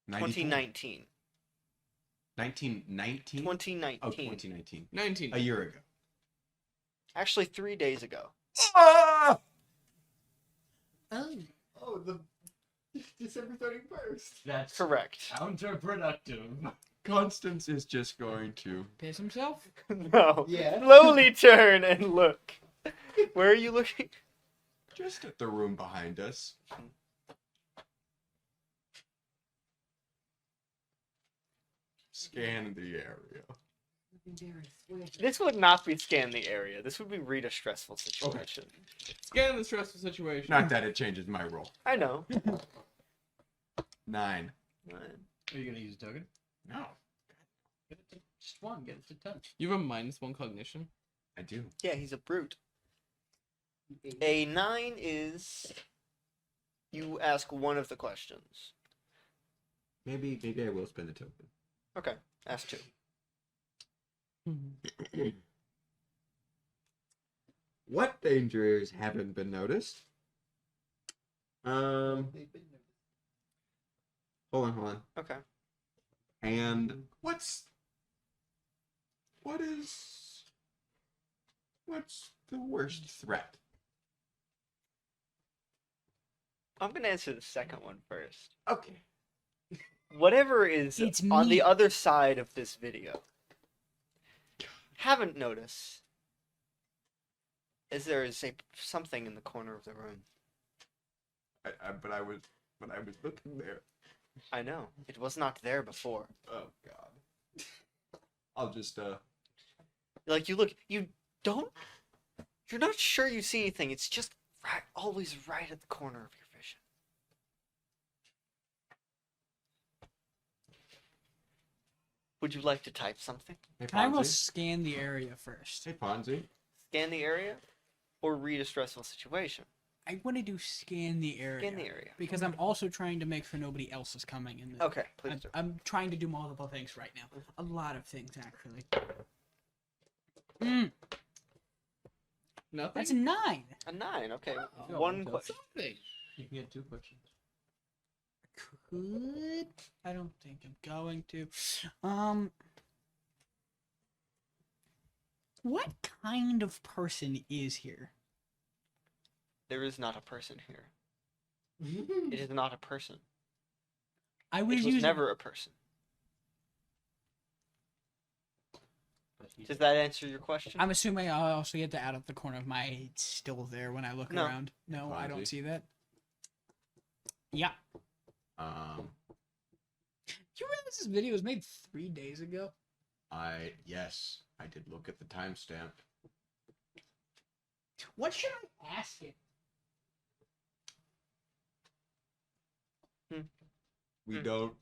2019. 1919? 2019. Oh, 2019. 19. A year ago. Actually, 3 days ago. Ah! Oh, the December 31st. That's Correct. counterproductive. Constance is just going to. Piss himself. No. Yeah. Slowly turn and look. Where are you looking? Just at the room behind us. Scan the area. This would not be scan the area. This would be read a stressful situation. Scan the stressful situation. Not that it changes my role. I know. 9. Are you gonna use a token? No, Get it to just one. Get it to 10. You have a -1 cognition. I do. Yeah, he's a brute. A 9 is you ask one of the questions. Maybe I will spend the token. Okay, ask 2. What dangers haven't been noticed? Hold on. Okay. And what's the worst threat? I'm gonna answer the second one first. Okay. Whatever is It's on me. the other side of this video. Haven't noticed is there is something in the corner of the room. But I was looking there. I know. It was not there before. Oh God. I'll just Like you look, you're not sure you see anything. It's just always right at the corner of your vision. Would you like to type something? Hey I will Ponzi. scan the area first. Hey Ponzi. Scan the area? Or read a stressful situation? I want to do scan the area. Scan the area. Because I'm also trying to make sure nobody else is coming in. Okay, please do. I'm trying to do multiple things right now. A lot of things, actually. Nothing. That's a 9. A 9, okay. Oh, One that's question. something. You can get 2 questions. Could. I don't think I'm going to. What kind of person is here? There is not a person here. It is not a person. I It was was using. never a person. Does that answer your question? I'm assuming I'll also get that out of the corner of my eye. It's still there when I look No. around. No, I don't Apology. see that. Yeah. Um, You realize this video was made 3 days ago? yes, I did look at the timestamp. What should I ask it? We Hmm. don't.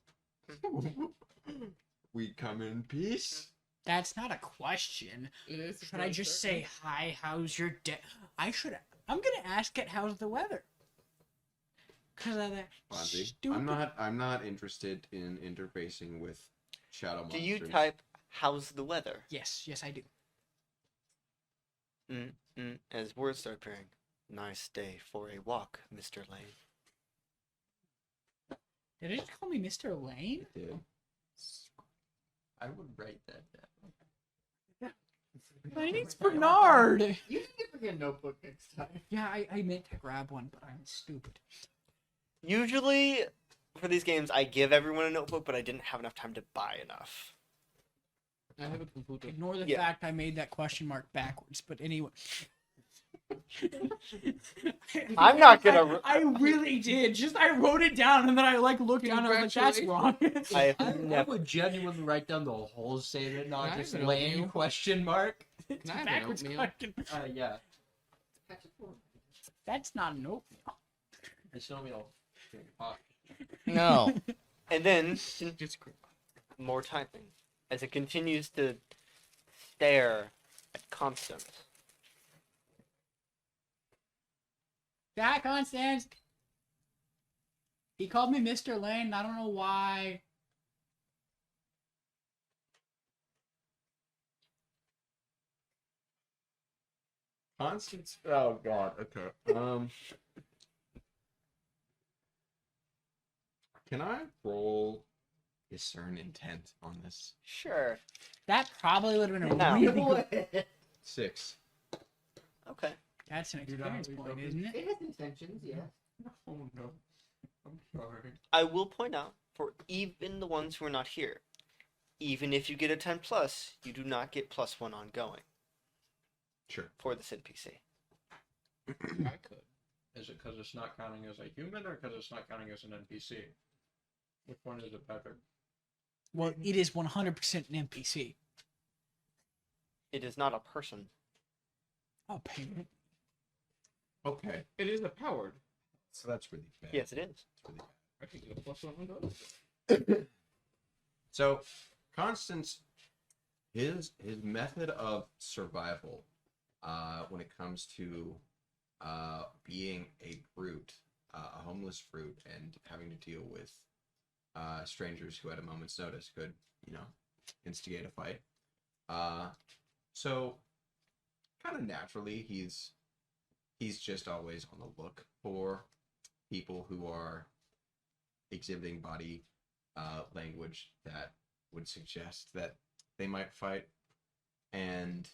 We come in peace. That's not a question. It is Should I just say, hi, how's your day? I'm gonna ask it, how's the weather? Cause of that Fonzie, stupid... I'm not interested in interfacing with shadow Do monsters. you type "How's the weather" Yes, I do. as words start appearing? Nice day for a walk, Mr. Lane. Did it just call me Mr. Lane? It did. I would write that down. My name's Bernard! You need to bring a notebook next time. Yeah, I meant to grab one, but I'm stupid. Usually, for these games, I give everyone a notebook, but I didn't have enough time to buy enough. I have a computer. Ignore the Yeah. fact I made that question mark backwards, but anyway. I'm not gonna. I really did. Just I wrote it down and then I looked down and I was like, that's wrong. I I have never. would genuinely write down the whole statement, not Can I just have an Lane oatmeal? question mark. It's Can I have an backwards oatmeal? question. Yeah. That's not an oatmeal. It's no meal. Oh, No. And then Just more typing as it continues to stare at Constance. yeah, Constance. He called me Mr. Lane. And I don't know why. Constance. Oh God. Okay. Can I roll discern intent on this? Sure. That probably would have been a Now. really good. 6. Okay. That's an You're not experience point, really isn't it? It has intentions, yeah. oh no. I'm sorry. I will point out for even the ones who are not here, even if you get a 10 plus, you do not get +1 ongoing Sure. for this NPC. I could. Is it because it's not counting as a human or because it's not counting as an NPC? Which one is it better? Well, it is 100% an NPC. It is not a person. Oh, payment. Okay. It is a powered. So that's really bad. Yes, it is. It's really bad. I can get a +1 on those. So, Constance, his method of survival, when it comes to being a brute, a homeless brute, and having to deal with strangers who at a moment's notice could, instigate a fight. So, kind of naturally, he's just always on the look for people who are exhibiting body language that would suggest that they might fight. And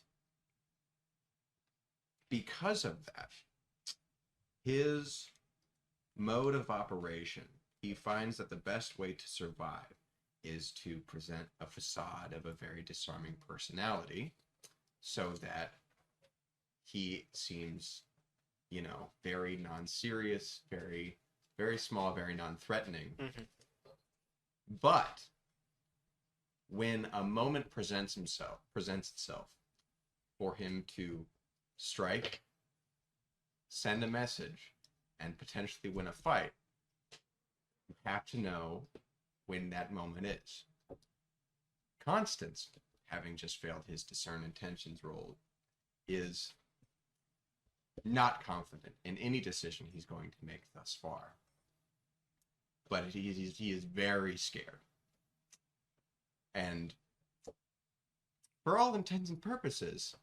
because of that, his mode of operation, he finds that the best way to survive is to present a facade of a very disarming personality so that he seems, very non-serious, very, very small, very non-threatening. Mhm. But when a moment presents itself for him to strike, send a message, and potentially win a fight, you have to know when that moment is. Constance, having just failed his discern intentions roll, is not confident in any decision he's going to make thus far. But he is very scared. And for all intents and purposes,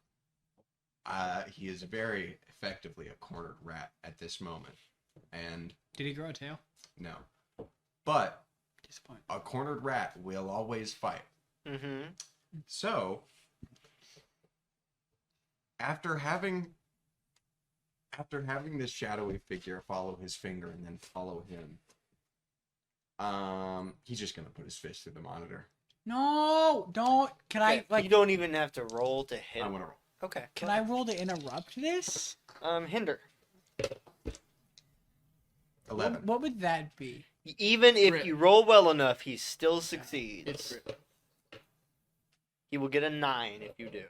he is very effectively a cornered rat at this moment. And Did he grow a tail? no. But Disappointing. a cornered rat will always fight. Mm-hmm. So, after having this shadowy figure follow his finger and then follow him, he's just gonna put his fist through the monitor. No, don't. Can I Okay, like? you don't even have to roll to hit. I want to roll. Okay. Can I roll to interrupt this? Hinder. 11. What would that be? Even if Crit. you roll well enough, he still succeeds. It's He will get a 9 if you do.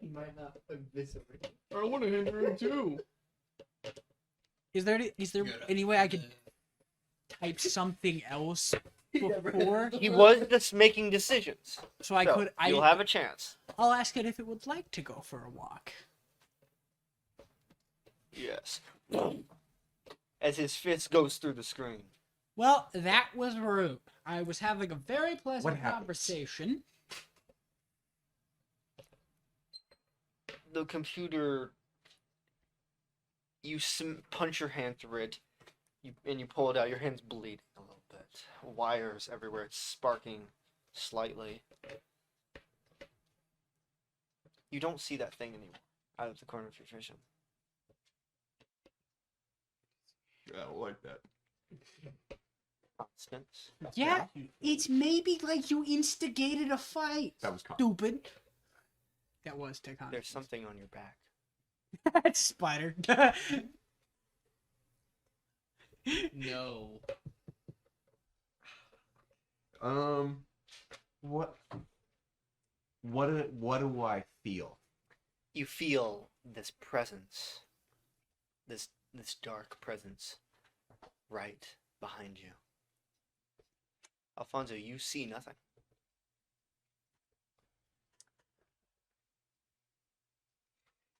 He might not eviscerate. I want to hinder him too. Is there any way I could type something else before? He was just making decisions. So I So, could. You'll have a chance. I'll ask it if it would like to go for a walk. Yes. As his fist goes through the screen. Well, that was rude. I was having a very pleasant What happens? conversation. The computer. You punch your hand through it, and you pull it out. Your hand's bleeding a little bit. Wires everywhere. It's sparking slightly. You don't see that thing anymore out of the corner of your vision. I don't like that. Constance. Yeah, it's maybe like you instigated a fight. That was con. Stupid. That was to contact. There's something on your back. That's spider. No. What do I feel? You feel this presence, this dark presence, right behind you. Alfonso, you see nothing.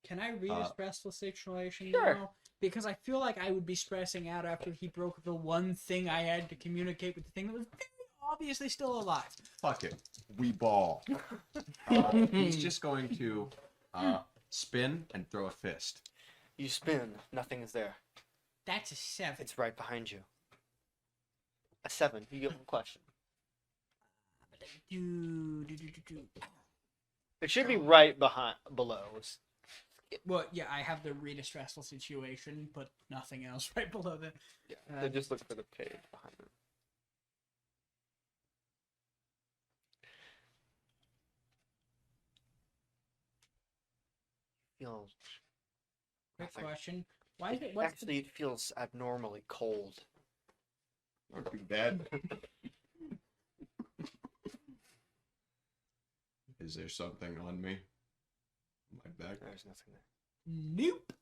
Can I read a stressful situation Sure. now? Because I feel like I would be stressing out after he broke the one thing I had to communicate with the thing that was very obviously still alive. Fuck it. We ball. He's just going to spin and throw a fist. You spin, nothing is there. That's a 7. It's right behind you. A 7. You get one question. It should be right below. Well, yeah, I have the read a stressful situation, but nothing else right below that. Yeah. So just look for the page behind it. Feels Quick nothing. question: Why is it? What's Actually, it feels abnormally cold. Not too bad. Is there something on me? My back? There's nothing there. Nope.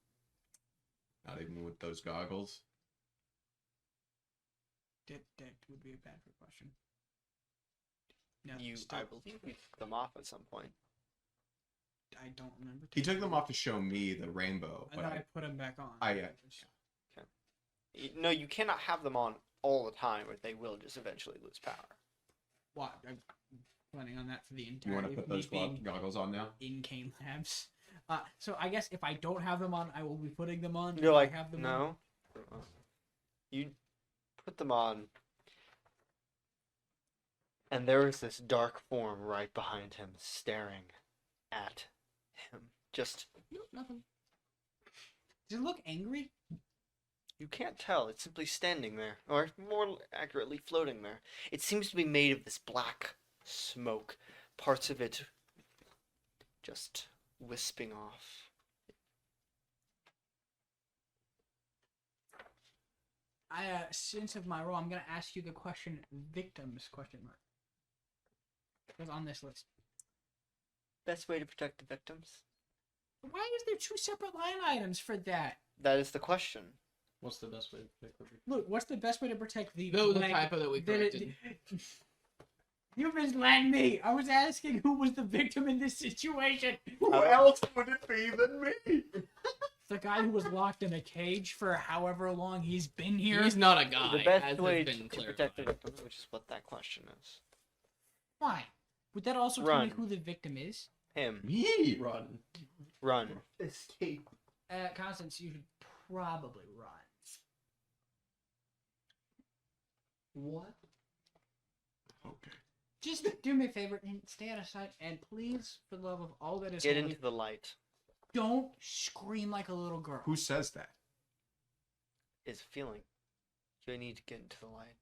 Not even with those goggles. That would be a bad question. No, I still, believe you took them off at some point. I don't remember. He took them off to show me the rainbow, And but then I put them back on. No, you cannot have them on all the time, or they will just eventually lose power. What? I'm planning on that for the you entire. want to put those goggles on now? in Kane Labs. So I guess if I don't have them on, I will be putting them on. You're If like, I have them no. You put them on, and there is this dark form right behind him, staring at him. Just, Nope, nothing. Does it look angry? you can't tell. It's simply standing there, or more accurately, floating there. It seems to be made of this black smoke. Parts of it just wisping off. Since of my role, I'm gonna ask you the question victims question mark. It was on this list. Best way to protect the victims? Why is there 2 separate line items for that? That is the question. What's the best way to protect the victim? Look, what's the best way to protect the That was a blank- typo that we corrected. You misled me. I was asking who was the victim in this situation. Who else would it be than me? The guy who was locked in a cage for however long he's been here. He's not a guy. The best as way has been to protect the clarified. victims, which is what that question is. Why? Would that also tell Run. me who the victim is? Him. Me? Run. Run. Escape. Constance, you should probably run. What? Okay. Just do me a favor and stay out of sight. And please, for the love of all that is Get holy, into the light. don't scream like a little girl. Who says that? Is a feeling. You need to get into the light.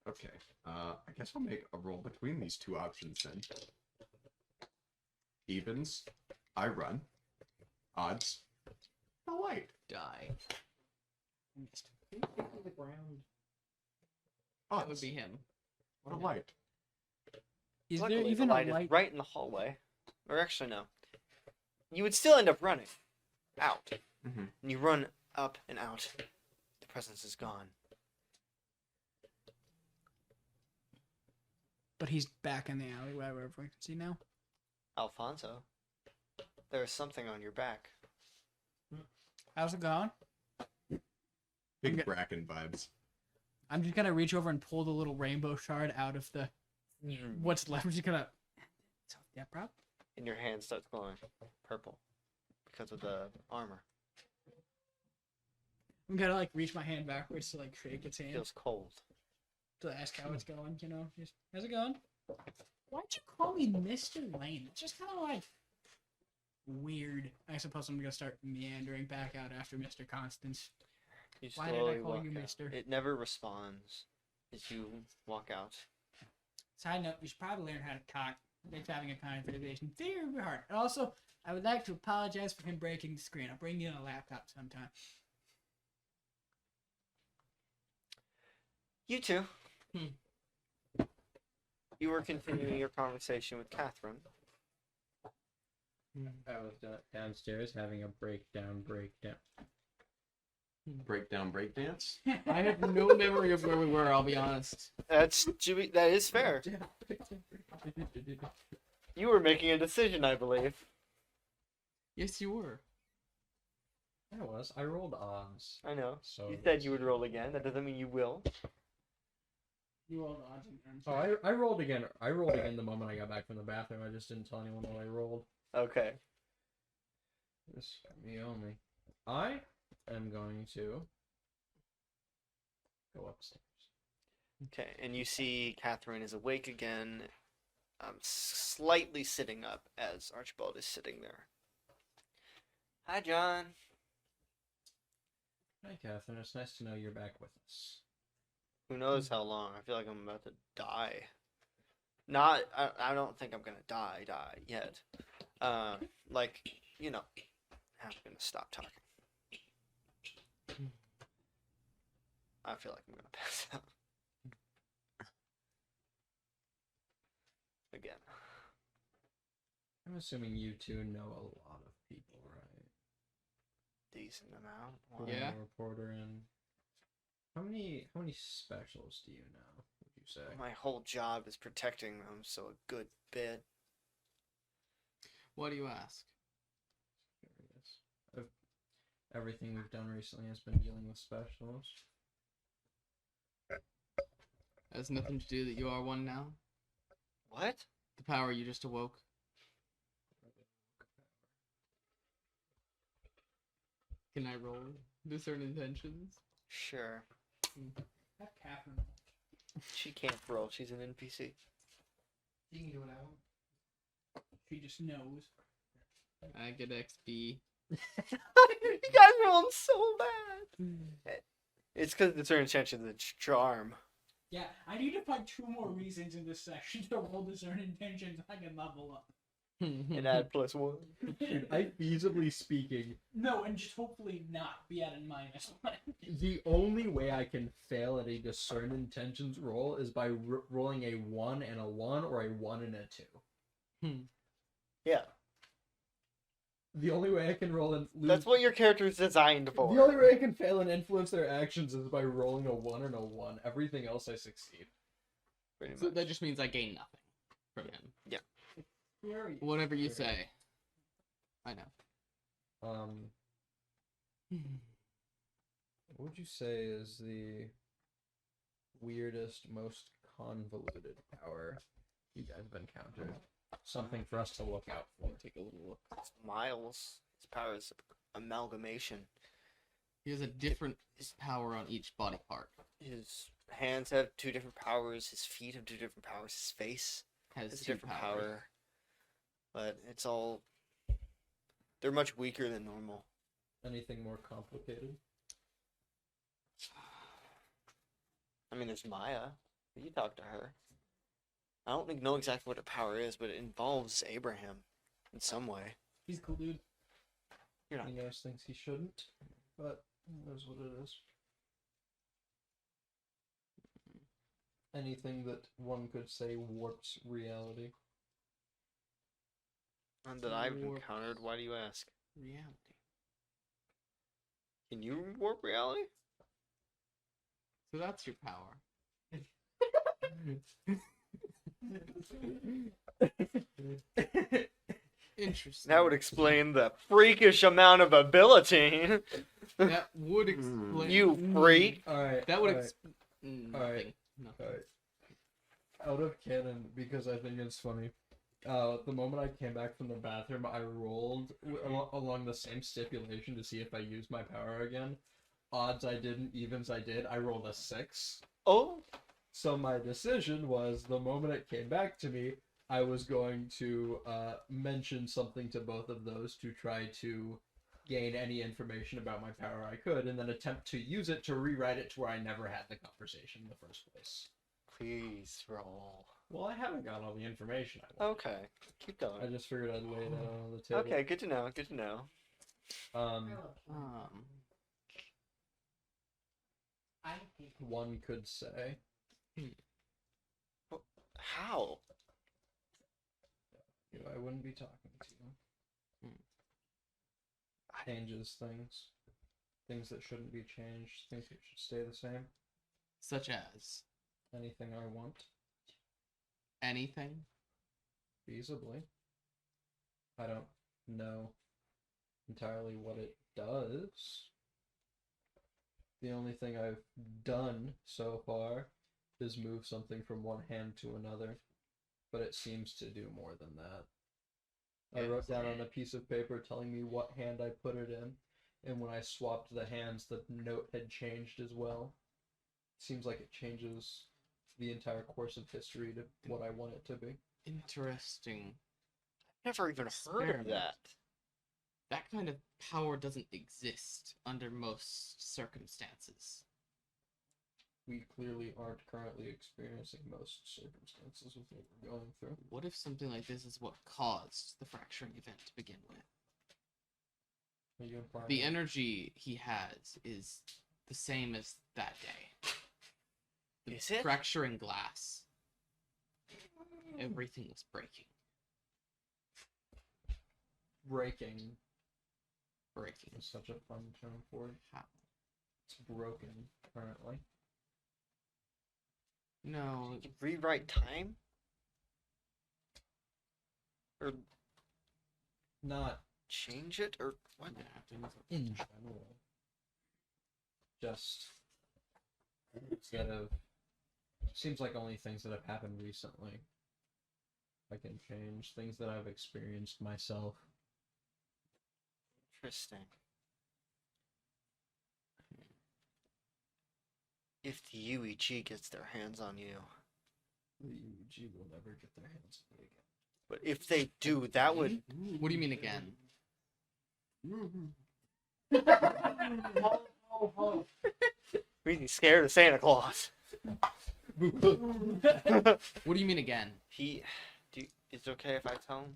Okay. I guess I'll make a roll between these two options then. Evens, I run. Odds, the light. Die. Missed. To the ground. Odds, That would be him. the light. Is there Luckily, even the a light light? is right in the hallway. Or actually, no. You would still end up running out. Mhm. And you run up and out. The presence is gone. But he's back in the alley, wherever we can see now. Alfonso, there is something on your back. How's it going? Big Okay. Bracken vibes. I'm just gonna reach over and pull the little rainbow shard out of the what's left. I'm just gonna. Yeah, prop. And your hand starts glowing purple because of the armor. I'm gonna like reach my hand backwards to like shake its hand Feels cold. to ask how it's going. You know, just how's it going? Why'd you call me Mr. Lane? It's just kind of like weird. I suppose I'm gonna start meandering back out after Mr. Constance. You Why did I slowly call walk you out. mister? It never responds as you walk out. Side note: you should probably learn how to talk. Makes having a conversation very hard. And also, I would like to apologize for him breaking the screen. I'll bring you a laptop sometime. You two. Hmm. You were continuing your conversation with Catherine. I was downstairs having a breakdown. Breakdown breakdance. I have no memory of where we were, I'll be honest. That is fair. You were making a decision, I believe. Yes, you were. I was. I rolled odds. I know. So You said you would roll again. That doesn't mean you will. You rolled odds and ends. Oh, I rolled again. I rolled again the moment I got back from the bathroom. I just didn't tell anyone what I rolled. Okay. This me only. I am going to go upstairs. Okay, and you see Catherine is awake again, slightly sitting up as Archibald is sitting there. Hi, John. Hi, Catherine. It's nice to know you're back with us. Who knows how long? I feel like I'm about to die. I don't think I'm gonna die yet. Like, you know, I'm gonna stop talking. I feel like I'm gonna pass out. Again. I'm assuming you two know a lot of people, right? Decent amount. Yeah. Reporter in. How many specials do you know? Would you say? My whole job is protecting them, so a good bit. What do you ask? Curious. Everything we've done recently has been dealing with specials. Has nothing to do that you are one now? What? The power you just awoke? Can I roll? Discern intentions? Sure. Have Catherine. She can't roll. She's an NPC. You can do what I want. She just knows. I get XP. You guys are rolling so bad. It's because the turn intention is charm. Yeah, I need to find 2 more reasons in this section to roll discern intentions. I can level up. And add +1. I feasibly speaking, No, and just hopefully not be at a -1. the only way I can fail at a discern intentions roll is by rolling a 1 and a 1 or a 1 and a 2. Yeah. The only way I can roll and lose. That's what your character is designed for. The only way I can fail and influence their actions is by rolling a 1 and a 1. Everything else I succeed. Pretty So much. that just means I gain nothing from him. Where are you? Whatever you Sure. say. I know. What would you say is the weirdest, most convoluted power you guys have encountered? Something for us to look out for. Take a little look. It's Miles. His power is amalgamation. He has a different power on each body part. His hands have 2 different powers. His feet have 2 different powers. His face Has has a 2 different powers. power. But it's all... They're much weaker than normal. Anything more complicated? I mean, there's Maya. You talk to her. I don't know exactly what her power is, but it involves Abraham in some way. He's a cool dude. You're not. He knows things he shouldn't, but he knows what it is. Anything that one could say warps reality. None that I've Warp. encountered. Why do you ask? Reality. Can you warp reality? So that's your power. Interesting. That would explain the freakish amount of ability. That would explain. You freak. Alright. That would alright, explain. Alright. Nothing. alright. Out of canon, because I think it's funny. The moment I came back from the bathroom, I rolled along the same stipulation to see if I used my power again. Odds I didn't, evens I did. I rolled a 6. Oh, So my decision was, the moment it came back to me, I was going to mention something to both of those to try to gain any information about my power I could, and then attempt to use it to rewrite it to where I never had the conversation in the first place. please roll. Well, I haven't got all the information I want. Okay, keep I going. just figured I'd lay that on the table. Okay, good to know. Good to know. Um, I hate one could say. How? You know, I wouldn't be talking to you. Changes things. Things that shouldn't be changed. Things that should stay the same. Such as Anything I want. anything. Feasibly. I don't know entirely what it does. The only thing I've done so far is move something from one hand to another, but it seems to do more than that. I wrote down on a piece of paper telling me what hand I put it in, and when I swapped the hands, the note had changed as well. Seems like it changes the entire course of history to what I want it to be. Interesting. Never even heard of Experiment. that. That kind of power doesn't exist under most circumstances. We clearly aren't currently experiencing most circumstances with what we're going through. What if something like this is what caused the fracturing event to begin with? Are you implying The that- energy he has is the same as that day. The Is it? fracturing glass. Everything was breaking. breaking Breaking. is such a fun term for it. How? It's broken currently. No. You can rewrite time? Or Not change it? Or what? in general. Just instead of seems like only things that have happened recently I can change. Things that I've experienced myself. Interesting. If the UEG gets their hands on you. The UG will never get their hands on me again. But if they do, that would. What do you mean again? Really scared of Santa Claus. What do you mean again? Is it okay if I tell him?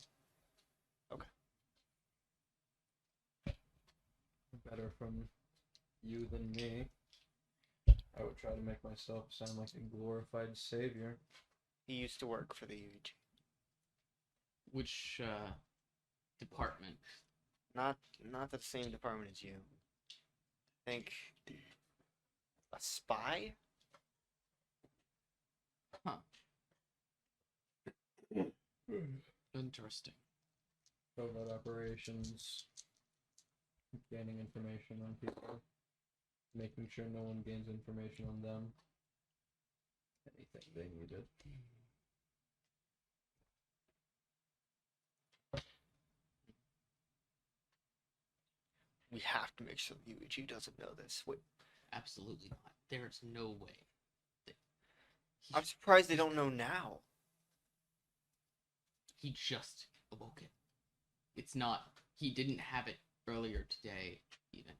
Better from you than me. I would try to make myself sound like a glorified savior. He used to work for the UEG. Which department? Not the same department as you. I think a spy? Interesting. Covert operations. Gaining information on people. Making sure no one gains information on them. Anything they needed. We have to make sure the UEG doesn't know this. Wait, Absolutely not. There's no way. I'm surprised they don't know now. He just awoke it. It's not. He didn't have it earlier today, even.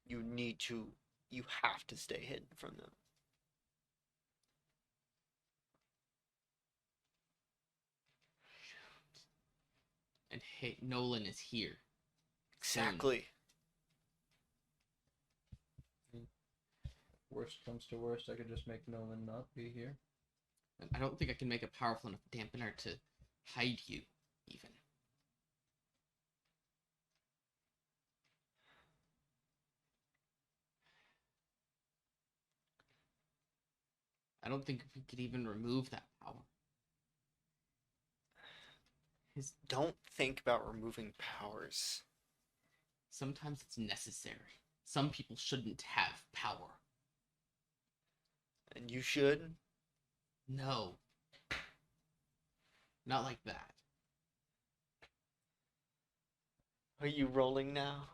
You have to stay hidden from them. And hey, Nolan is here. Exactly. Worst comes to worst, I could just make Nolan not be here. And I don't think I can make a powerful enough dampener to hide you, even. I don't think we could even remove that power. Don't think about removing powers. Sometimes it's necessary. Some people shouldn't have power. And you should. No. Not like that. Are you rolling now?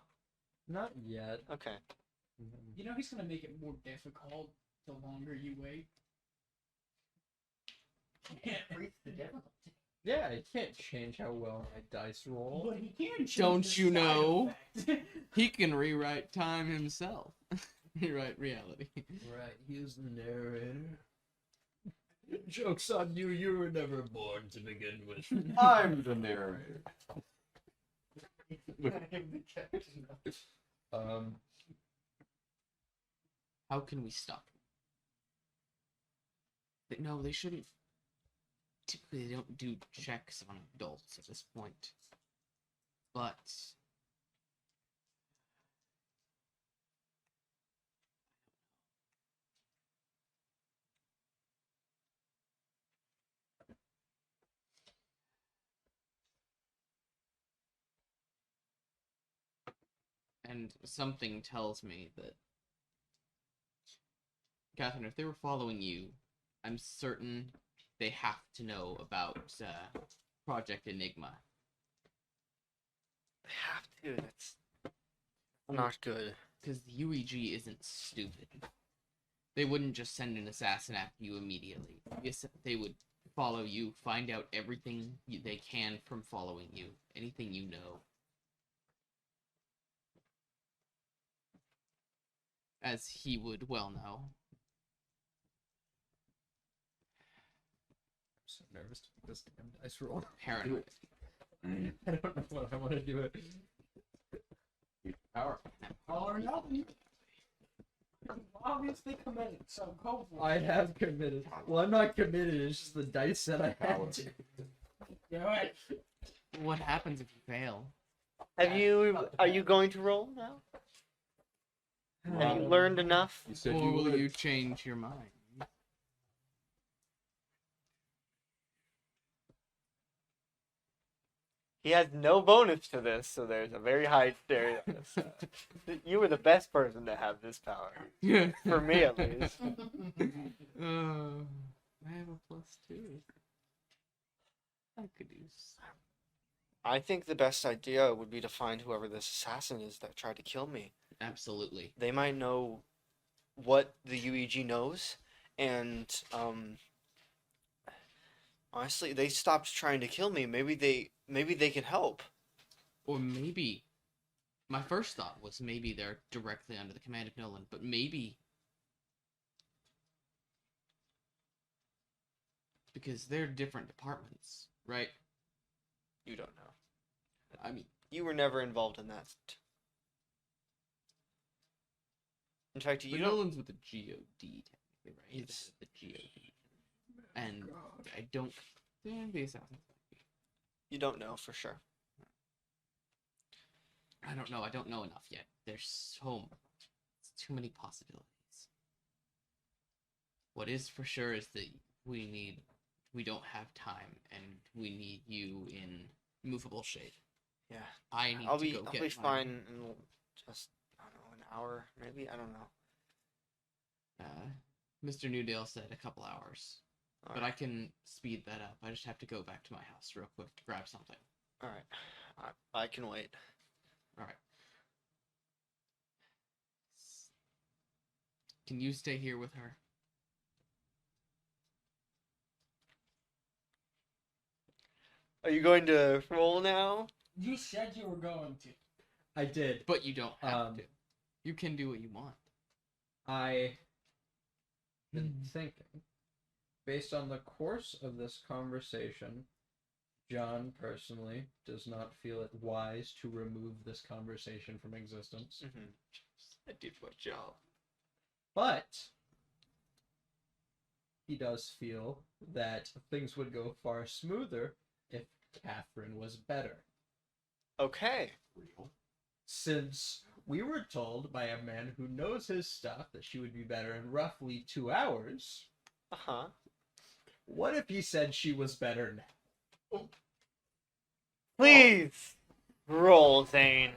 Not yet. Okay. You know he's gonna make it more difficult the longer you wait. Increase the difficulty. Yeah, I can't change how well my dice roll. But he can change Don't the you side know? effect. He can rewrite time himself. Rewrite reality. Right, he is the narrator. Joke's on you, you were never born to begin with. I'm the narrator. How can we stop him? No, they shouldn't. Typically, they don't do checks on adults at this point. But and something tells me that Catherine, if they were following you, I'm certain they have to know about Project Enigma. They have to. That's not good. Because the UEG isn't stupid. They wouldn't just send an assassin after you immediately. Yes, they would follow you, find out everything they can from following you, anything you know. As he would well know. I'm so nervous to make this damn dice roll. Paranoid. I don't know what I want to do it. Power. All or nothing. Obviously committed, so go for I it. have committed. Well, I'm not committed, it's just the dice said I had to. Do it. What happens if you fail? Are you going to roll now? Have you learned enough? You said Or you will would. you change your mind? He has no bonus to this, so there's a very high there. You were the best person to have this power. For me, at least. I have a +2. I could use. I think the best idea would be to find whoever this assassin is that tried to kill me. Absolutely. They might know what the UEG knows, and honestly, they stopped trying to kill me. Maybe they can help. Or maybe. My first thought was maybe they're directly under the command of Nolan, but maybe. Because they're different departments, right? You don't know. I mean, You were never involved in that. In fact, but you don't. Nolan's with the GOD, technically, right? He's Yes. the GOD. And I don't. The assassins. You don't know for sure. I don't know. I don't know enough yet. There's too many possibilities. What is for sure is that we don't have time, and we need you in movable shape. Yeah. I need I'll to be go I'll get be my, fine in just I don't know, an hour maybe. I don't know. Mr. Newdale said a couple hours, All but right. I can speed that up. I just have to go back to my house real quick to grab something. All right. I can wait. All right. Can you stay here with her? Are you going to roll now? You said you were going to. I did. But you don't have Um, to. You can do what you want. I been thinking, based on the course of this conversation, John personally does not feel it wise to remove this conversation from existence. Mm-hmm. I did my job. But he does feel that things would go far smoother if Catherine was better. Okay. Since we were told by a man who knows his stuff that she would be better in roughly 2 hours, Uh-huh. what if he said she was better now? Please roll, Zane.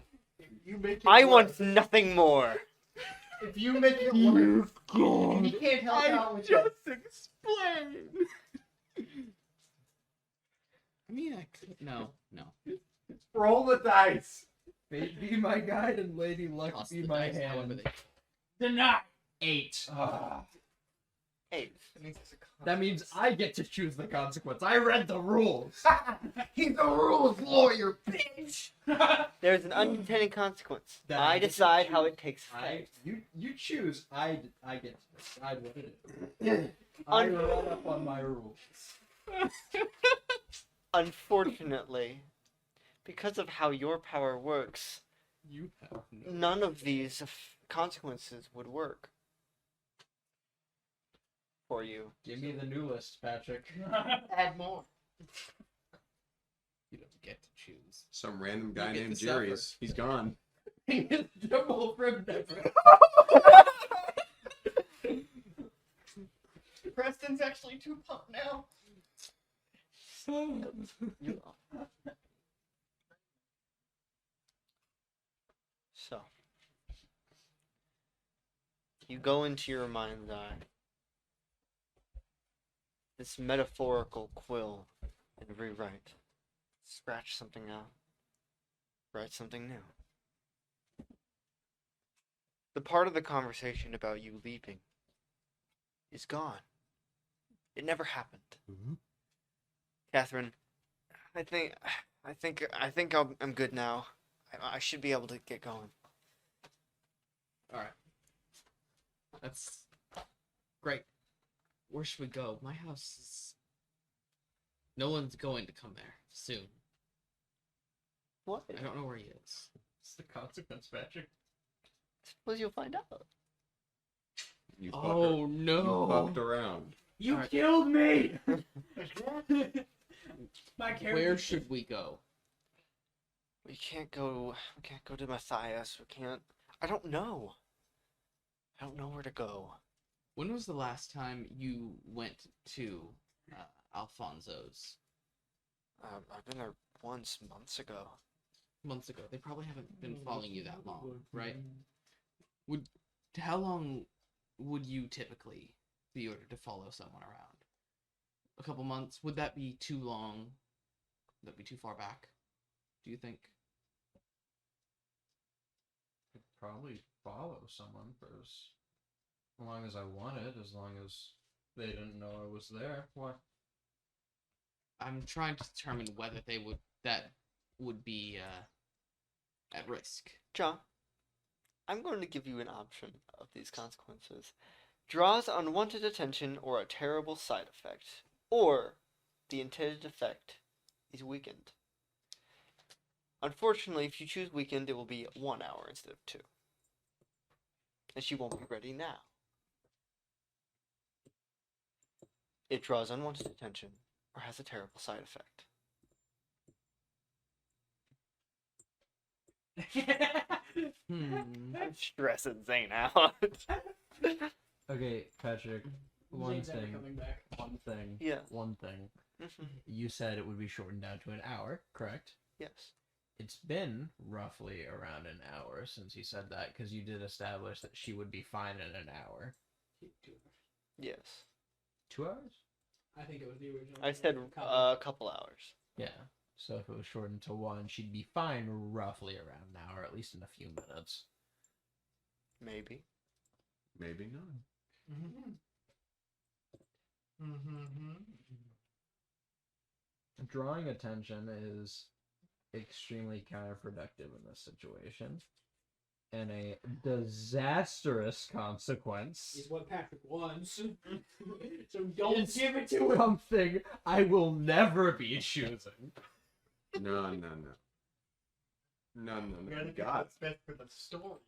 You make it I worse. want nothing more. If you make it worse, if he can't help out with it. Explain. I mean, I could. No. Roll the dice. Fate be my guide and Lady Luck Toss be the my dice however hand. they- Deny. 8. Hey, That means I get to choose the consequence. I read the rules. He's a rules lawyer, bitch. there's an unintended consequence. That I I get to decide how choose. it takes I place. you choose. I get to decide what it is. I read up on my rules. Unfortunately, because of how your power works, You have no. none of these consequences would work for you. Give me the new list, Patrick. Add more. You don't get to choose. Some random guy get named to suffer. Jerry. He's gone. Double from never. Preston's actually 2 pumped now. So, you go into your mind's eye, this metaphorical quill, and rewrite. Scratch something out, write something new. The part of the conversation about you leaving is gone. It never happened. Catherine, I think I'm good now. I should be able to get going. Alright. That's great. Where should we go? My house is. No one's going to come there soon. What? I don't know where he is. It's the consequence, Patrick. Suppose you'll find out. You Oh You no! fucked around. You Alright. killed me. My character. Where should we go? We can't go to Matthias. We can't. I don't know. I don't know where to go. When was the last time you went to Alfonso's? I've been there once months ago. Months ago. They probably haven't been following you that long, right? How long would you typically be ordered to follow someone around? A couple months? Would that be too long? Would that be too far back? Do you think? Could probably follow someone for as long as I wanted, as long as they didn't know I was there. Why? I'm trying to determine whether that would be at risk. John, I'm going to give you an option of these consequences. Draws unwanted attention or a terrible side effect, or the intended effect is weakened. Unfortunately, if you choose weakened, it will be 1 hour instead of 2. And she won't be ready now. It draws unwanted attention or has a terrible side effect. I'm stressing Zane out. Okay, Patrick. One Zane's never thing. coming back. One thing. Yeah. One thing. You said it would be shortened down to an hour, correct? Yes. It's been roughly around an hour since you said that, because you did establish that she would be fine in an hour. Yes. 2 hours? I think it was the original. I said a couple hours. Yeah. So if it was shortened to 1, she'd be fine roughly around an hour, at least in a few minutes. Maybe. Maybe not. Drawing attention is extremely counterproductive in this situation. and a disastrous consequence. Is what Patrick wants. So don't give it to him. Something I will never be choosing. No. We gotta get God. what's best for the story.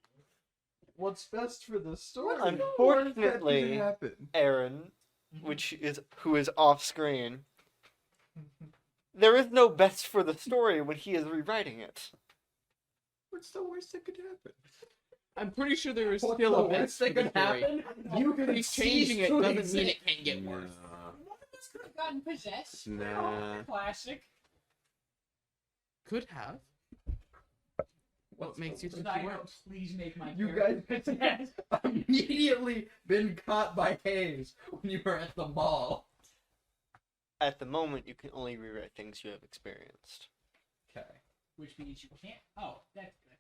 What's best for the story? Unfortunately, happen? Aaron, who is off screen, there is no best for the story when he is rewriting it. What's the worst that could happen? I'm pretty sure there is What's still the a best worst for that the could story. happen? You could be changing it doesn't mean it can't get Nah. worse. One of us could have gotten possessed. Nah. Classic. Could have. What makes you think Side you note, won't? please make my You character guys immediately been caught by Hayes when you were at the mall. At the moment, you can only rewrite things you have experienced. Okay. Which means you can't. Oh, that's good.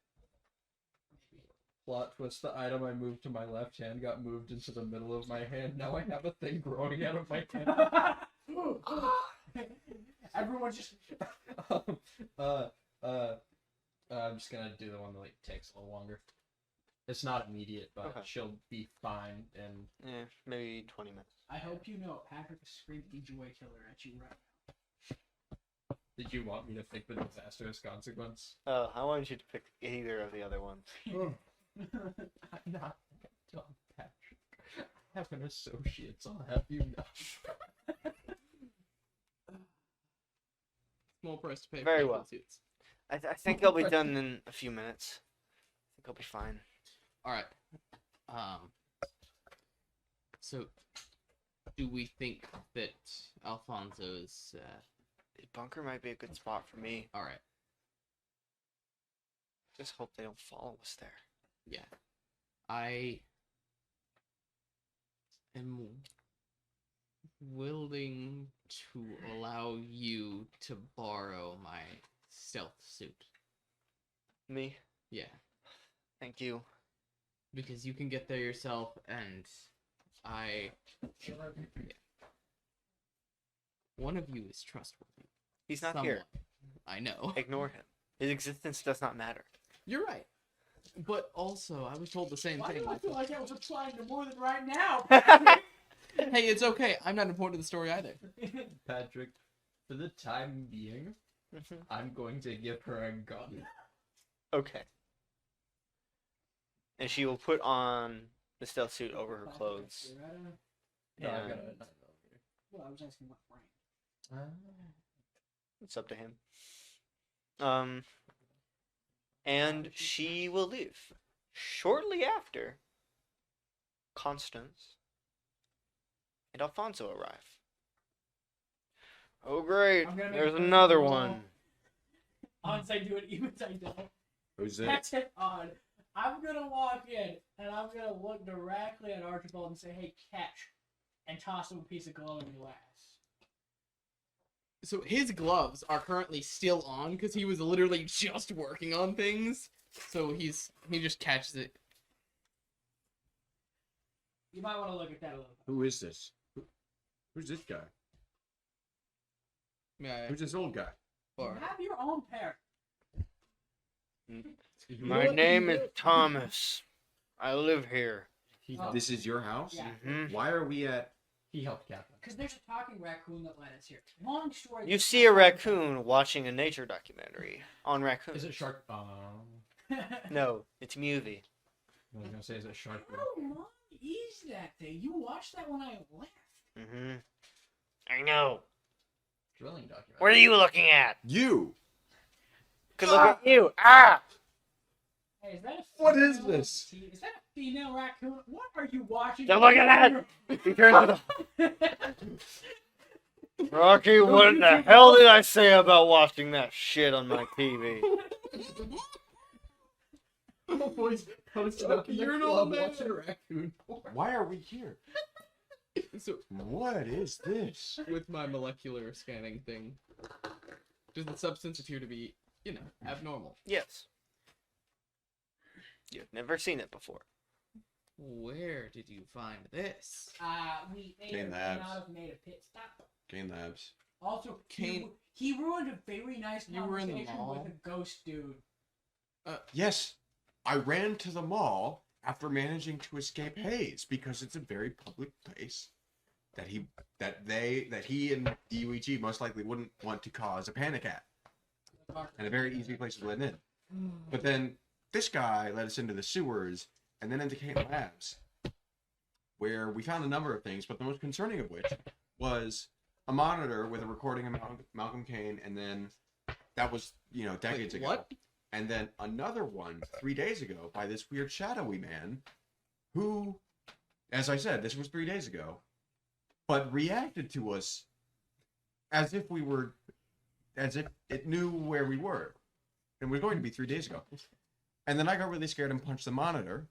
Plot twist, the item I moved to my left hand got moved into the middle of my hand. Now I have a thing growing out of my hand. Everyone just. I'm just gonna do the one that like takes a little longer. It's not immediate, but Okay. she'll be fine. And Yeah, maybe 20 minutes. I hope you know Patrick is screaming joy killer at you right did you want me to pick the disastrous consequence? Oh, I wanted you to pick either of the other ones. now. I'm not dumb, Patrick. I have an associate, so I'll have you know. Small price to pay Very for well. suits. I think I'll be done in a few minutes. I think I'll be fine. All right. So, do we think that Alfonso's? His bunker might be a good spot for me. All right. Just hope they don't follow us there. Yeah. I am willing to allow you to borrow my stealth suit. Me? Yeah. Thank you. Because you can get there yourself, and one of you is trustworthy. He's not here. I know. Ignore him. His existence does not matter. You're right. But also, I was told the same Why thing. do I feel like I was applying to more than right now? Hey, it's okay. I'm not important to the story either. Patrick, for the time being, Mhm. I'm going to give her a gun. Okay. And she will put on the stealth suit over her clothes. No, I And got a 9mm. Well, I was asking what rank. it's up to him. And she will leave. Shortly after, Constance and Alfonso arrive. Oh great, I'm gonna make there's a another roll. one. Odds I do it, evens I don't. Who's that? That's it on. I'm gonna walk in and I'm gonna look directly at Archibald and say, "Hey, catch," and toss him a piece of glowing glass. So his gloves are currently still on because he was literally just working on things. So he just catches it. You might want to look at that a little bit. Who is this? Who's this guy? Yeah. Who's this old guy? You have your own pair. My name is Thomas. I live here. He Oh. helped, This is your house? Yeah. Mhm. Why are we at? he helped Captain. Because there's a talking raccoon that led us here. Long story. You see a raccoon watching a nature documentary on raccoons. Is it shark? No, it's Muvie. I was gonna say, is it shark? How long is that thing? You watched that when I left. Mm-hmm. I know. Drilling document. What are you looking at? You! Good look at you. Ah! Hey, is that a What is female- this? Is that a female raccoon? What are you watching? Don't look at that! He turns it off. Rocky, what the hell did I say about watching that shit on my TV? You're an old man. Watching a raccoon. Why are we here? So What is this? with my molecular scanning thing, does the substance appear to be, abnormal? Yes. You've never seen it before. Where did you find this? We may Kane or may Labs. not have made a pit stop. Kane Labs. Also, Kane- he ruined a very nice You were in the conversation mall? with a ghost dude. Yes. I ran to the mall after managing to escape Hayes because it's a very public place that he and DUEG most likely wouldn't want to cause a panic at, and a very easy place to blend in. But then this guy led us into the sewers and then into Kane Labs, where we found a number of things, but the most concerning of which was a monitor with a recording of Malcolm Kane, and then that was, decades ago. What? And then another one 3 days ago by this weird shadowy man who, as I said, this was 3 days ago, but reacted to us as if it knew where we were. And we're going to be 3 days ago. And then I got really scared and punched the monitor.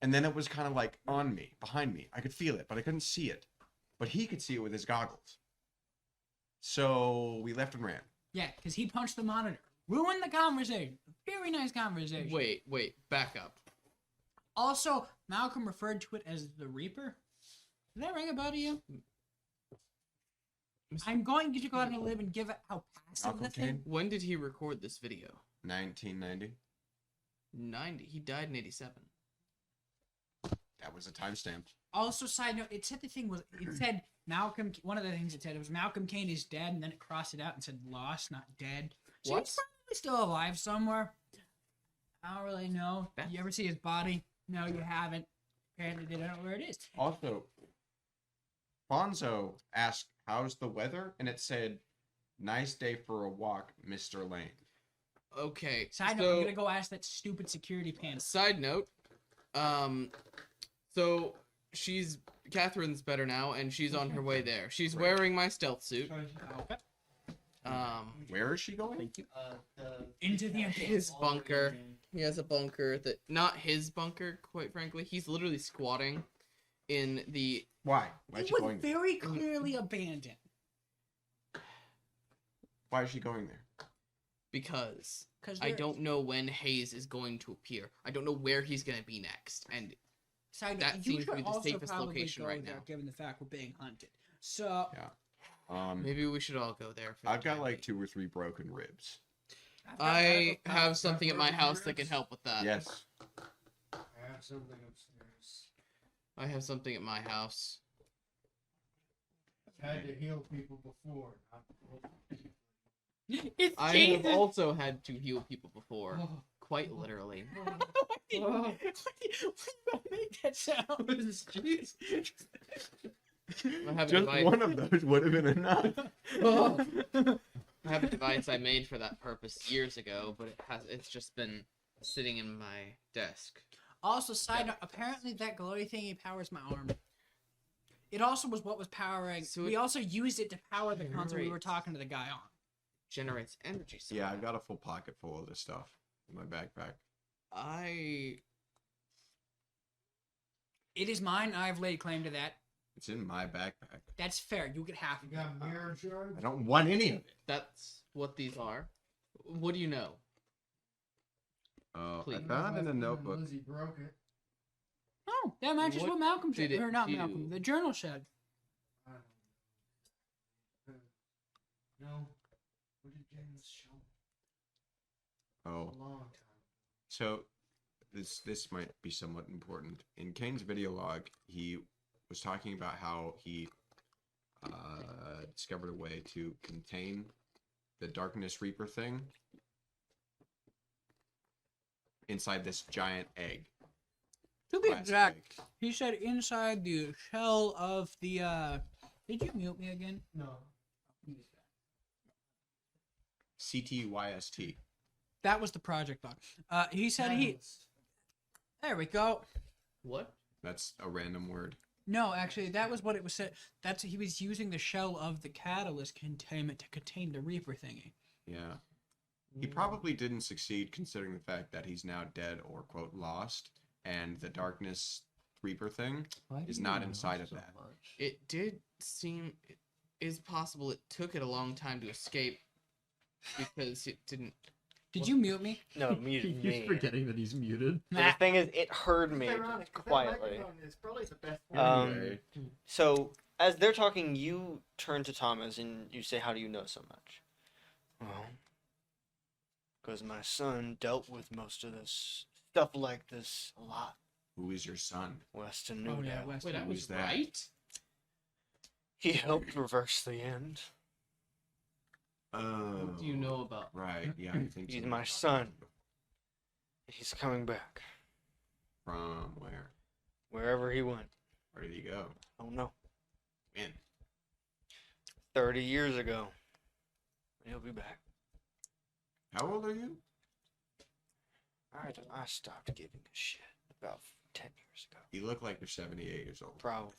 And then it was kind of like on me, behind me. I could feel it, but I couldn't see it. But he could see it with his goggles. So we left and ran. Yeah, because he punched the monitor. Ruined the conversation. Very nice conversation. Wait, back up. Also, Malcolm referred to it as the Reaper. Did that ring a bell to you? I'm going to go out on a limb and give it how passive Malcolm the thing. Kane? When did he record this video? 1990. 90. He died in 87. That was a timestamp. Also, side note, it said it said Malcolm. One of the things it said was Malcolm Kane is dead, and then it crossed it out and said lost, not dead. So What? he's probably still alive somewhere. I don't really know. That's- You ever see his body? No, you haven't. Apparently, they don't know where it is. Also, Bonzo asked, "How's the weather?" And it said, "Nice day for a walk, Mr. Lane." Okay. Side note, I'm gonna go ask that stupid security panel. Side note, so Catherine's better now, and she's on her way there. She's wearing my stealth suit. Okay. Where is she going? Thank you. Into the His bunker. He has a bunker that, not his bunker, quite frankly. He's literally squatting in the. Why? Why is It she was going there? very clearly abandoned. Why is she going there? Because Because I don't know when Hayes is going to appear. I don't know where he's going to be next. And Side That note, seems you to should be the also safest probably location go right there, now. given the fact we're being hunted. So maybe we should all go there. For the I've got time like being. 2 or 3 broken ribs. I have something at my house that can help with that. Yes. I have something upstairs. I have something at my house. I've had to heal people before. It's I have also had to heal people before. Quite literally. Why do you make that sound? I have a Just device. one of those would have been enough. I have a device I made for that purpose years ago, but it's just been sitting in my desk. Also, side note, apparently that glowy thingy powers my arm. It also was what was powering. So we it also used it to power the console we were generates- talking to the guy on. Generates energy. Yeah, somehow. I've got a full pocket full of this stuff in my backpack. It is mine. I've laid claim to that. It's in my backpack. That's fair. You get half of You it. got mirror shards? I don't want any of it. That's what these are. What do you know? I Please. found in a notebook. Lizzie broke it. Oh, that matches What what Malcolm said. did it Or not do? Malcolm. The journal said. I don't know. No. What did James show me? Oh, A long time. so this might be somewhat important. In Kane's video log, he was talking about how he discovered a way to contain the Darkness Reaper thing inside this giant egg. To be Glass exact, egg. he said inside the shell of the. Did you mute me again? No. CTYST. That was the project bug. He said he. Catalyst. There we go. What? That's a random word. No, actually, that was what it was said. That's he was using the shell of the catalyst containment to contain the Reaper thingy. Yeah. He probably didn't succeed considering the fact that he's now dead or, quote, lost, and the Darkness Reaper thing is not inside of that. It did seem it is possible it took it a long time to escape because it didn't. Did you mute me? No, muted me. He's forgetting that he's muted. So the thing is, it heard me It's ironic, 'cause that quietly. microphone is probably the best one. Anyway. So, as they're talking, you turn to Thomas and you say, "How do you know so much?" Well, because my son dealt with most of this stuff like this a lot. Who is your son? Weston Oh knew yeah, that. West. Wait, I Who was is that? right. He helped reverse the end. Oh. What do you know about? Right. Yeah, I think He's so. my son. He's coming back. From where? Wherever he went. Where did he go? I don't know. When? 30 years ago. He'll be back. How old are you? I stopped giving a shit about 10 years ago. You look like you're 78 years old. Probably.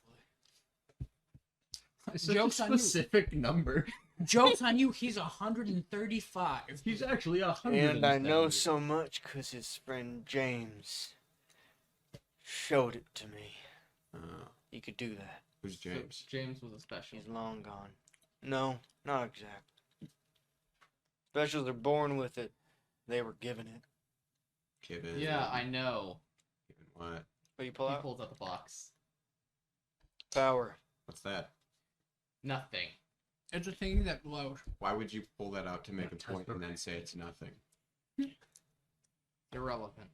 Such Joke's a on you. specific number. Joke's on you. He's 135. He's actually 100. And I know so much because his friend James showed it to me. He could do that. Who's James? So James was a special. He's long gone. No, not exactly. Specials are born with it. They were given it. Given. Yeah, I know. Given what? What you pull He out? pulls out the box. Power. What's that? Nothing. It's a thing that glows. Why would you pull that out to make a point and then say it's nothing? Irrelevant.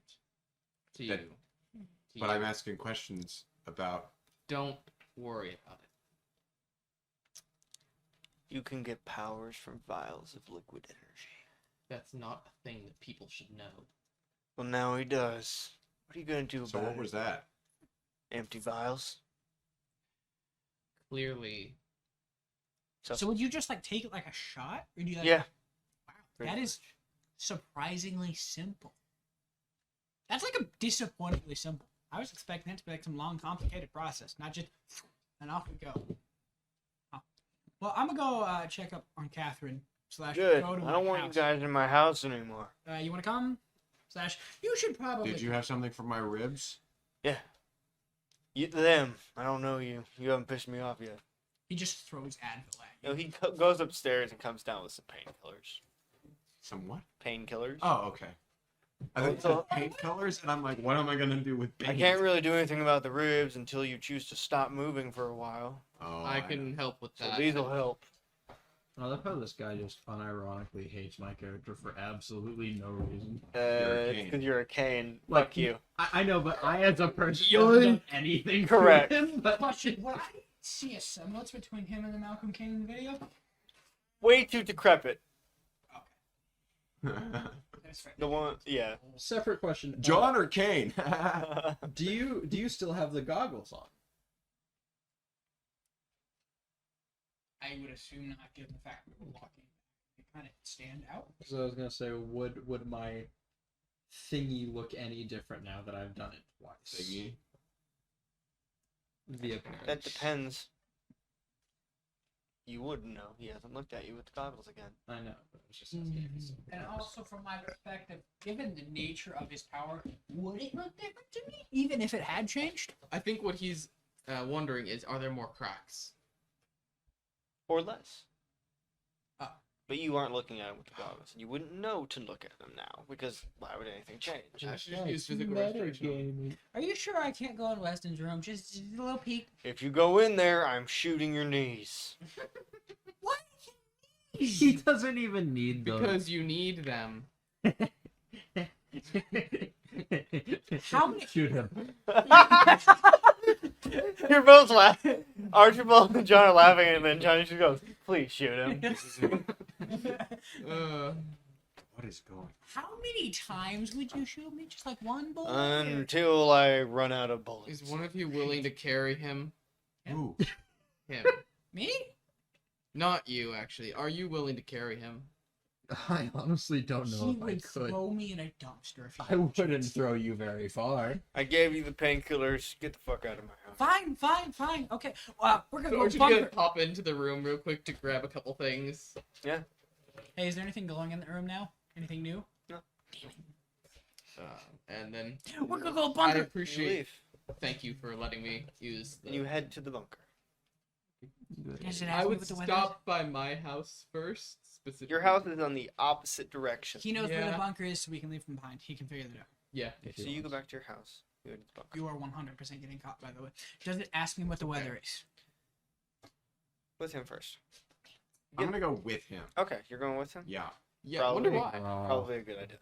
To you. That- To But you. I'm asking questions about. Don't worry about it. You can get powers from vials of liquid energy. That's not a thing that people should know. Well, now he does. What are you gonna do about So what it? was that? Empty vials? Clearly, So would you just like take it like a shot, or do you like? Yeah. Wow, Pretty that is surprisingly simple. That's like a disappointingly simple. I was expecting it to be like some long, complicated process, not just and off we go. Oh. Well, I'm gonna go check up on Catherine. Slash Good. go to I don't my want house. you guys in my house anymore. You want to come? Slash, you should probably. Did you have something for my ribs? Yeah. Them. I don't know you. You haven't pissed me off yet. He just throws Advil at you. No, he goes upstairs and comes down with some painkillers. Some what? Painkillers? Oh, okay. I think So- paint colors, and I'm like, what am I gonna do with paint? I can't really do anything about the ribs until you choose to stop moving for a while. Oh, I can help with So that. these will help. I love how this guy just unironically hates my character for absolutely no reason. a It's Cain. because you're a Cain. Like, Fuck you. I know, but I as a person Yoink. haven't done anything Correct. for him. But Question: would I see a semblance between him and the Malcolm King video? Way too decrepit. That's fair. The one, yeah. Separate question. John or Kane? Do you still have the goggles on? I would assume not, given the fact that we're walking. They kind of stand out. So I was gonna say, would my thingy look any different now that I've done it twice? Thingy. The appearance. That depends. You wouldn't know. He hasn't looked at you with the goggles again. I know, but I was just asking. And also, from my perspective, given the nature of his power, would it look different to me, even if it had changed? I think what he's wondering is, are there more cracks? Or less. Oh. But you aren't looking at him with the goggles. You wouldn't know to look at them now, because why would anything change? I should just use physical restoration. Are you sure I can't go in Weston's room? Just a little peek. If you go in there, I'm shooting your knees. What? he doesn't even need those. Because you need them. How many? Shoot him. You're both laughing. Archibald and John are laughing, and then Johnny just goes, "Please shoot him." What is going? How many times would you shoot me? Just like one bullet? Until I run out of bullets. Is one of you willing to carry him? Ooh. Him. Me? Not you, actually. Are you willing to carry him? I honestly don't know He if I would could. throw me in a dumpster if he I had a wouldn't chance. throw you very far. I gave you the painkillers. Get the fuck out of my house. Fine. Okay. We're gonna Or go should we bunker. pop into the room real quick to grab a couple things? Hey, is there anything going in the room now? Anything new? And then We're gonna go I bunker. You appreciate. leave, Thank you for letting me use. and you head to the bunker. Does it I ask me would what the weather stop by my house first, specifically. Your house is on the opposite direction. is? He knows where the Yeah. bunker is, so we can leave him behind. He can figure that out. Yeah. So you go back to your house. You go to the bunker. You are 100% getting caught, by the way. Does it ask me what the weather is? With him first. I'm gonna go with him. Okay, you're going with him? Yeah. Yeah. I wonder Probably. why. Probably a good idea.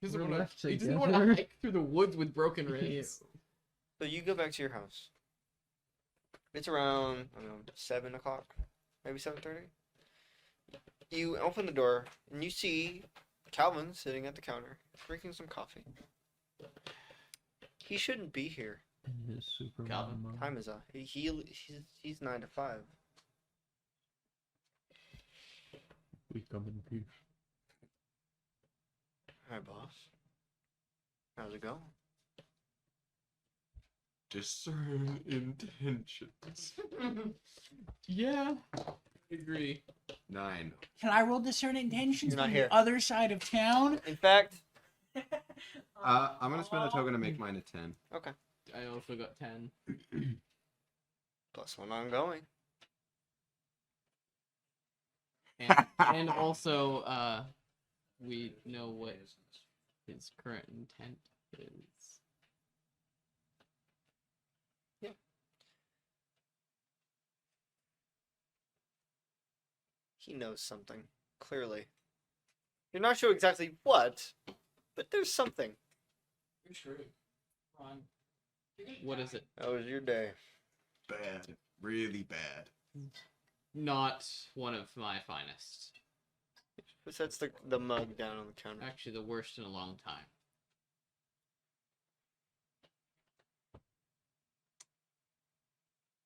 He doesn't We're wanna- left he doesn't want to together. hike through the woods with broken ribs. So you go back to your house. It's around, I don't know, 7 o'clock, maybe 7:30. You open the door and you see Calvin sitting at the counter drinking some coffee. He shouldn't be here. His super Calvin, mom. Time is up. He's 9 to 5. We come in peace. Hi, boss. How's it going? Discern intentions. Yeah, I agree. 9. Can I roll discern intentions You're not from here. the other side of town? In fact, I'm gonna spend a token to make mine a 10. okay. I also got 10. +1 ongoing. And also, we know what his current intent is. He knows something, clearly. You're not sure exactly what, but there's something. You're screwed. Ron. What is it? That was your day. Bad. Really bad. Not one of my finest. Who sets the mug down on the counter? Actually, the worst in a long time.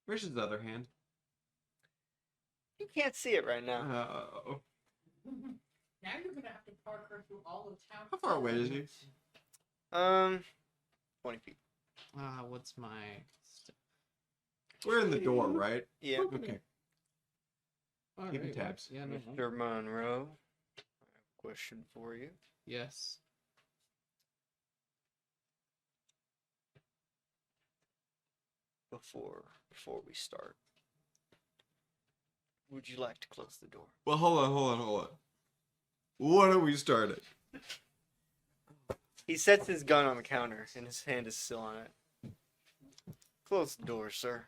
Where's his other hand? You can't see it right now. Oh. Now you're gonna have to park her through all of town. How far away is he? 20 feet. What's my... We're in the door, right? Yeah. Okay. Keeping tabs. Yeah, no, Mr. Monroe, I have a question for you. Yes. Before we start, would you like to close the door? Well, hold on. What are we starting? He sets his gun on the counter, and his hand is still on it. Close the door, sir.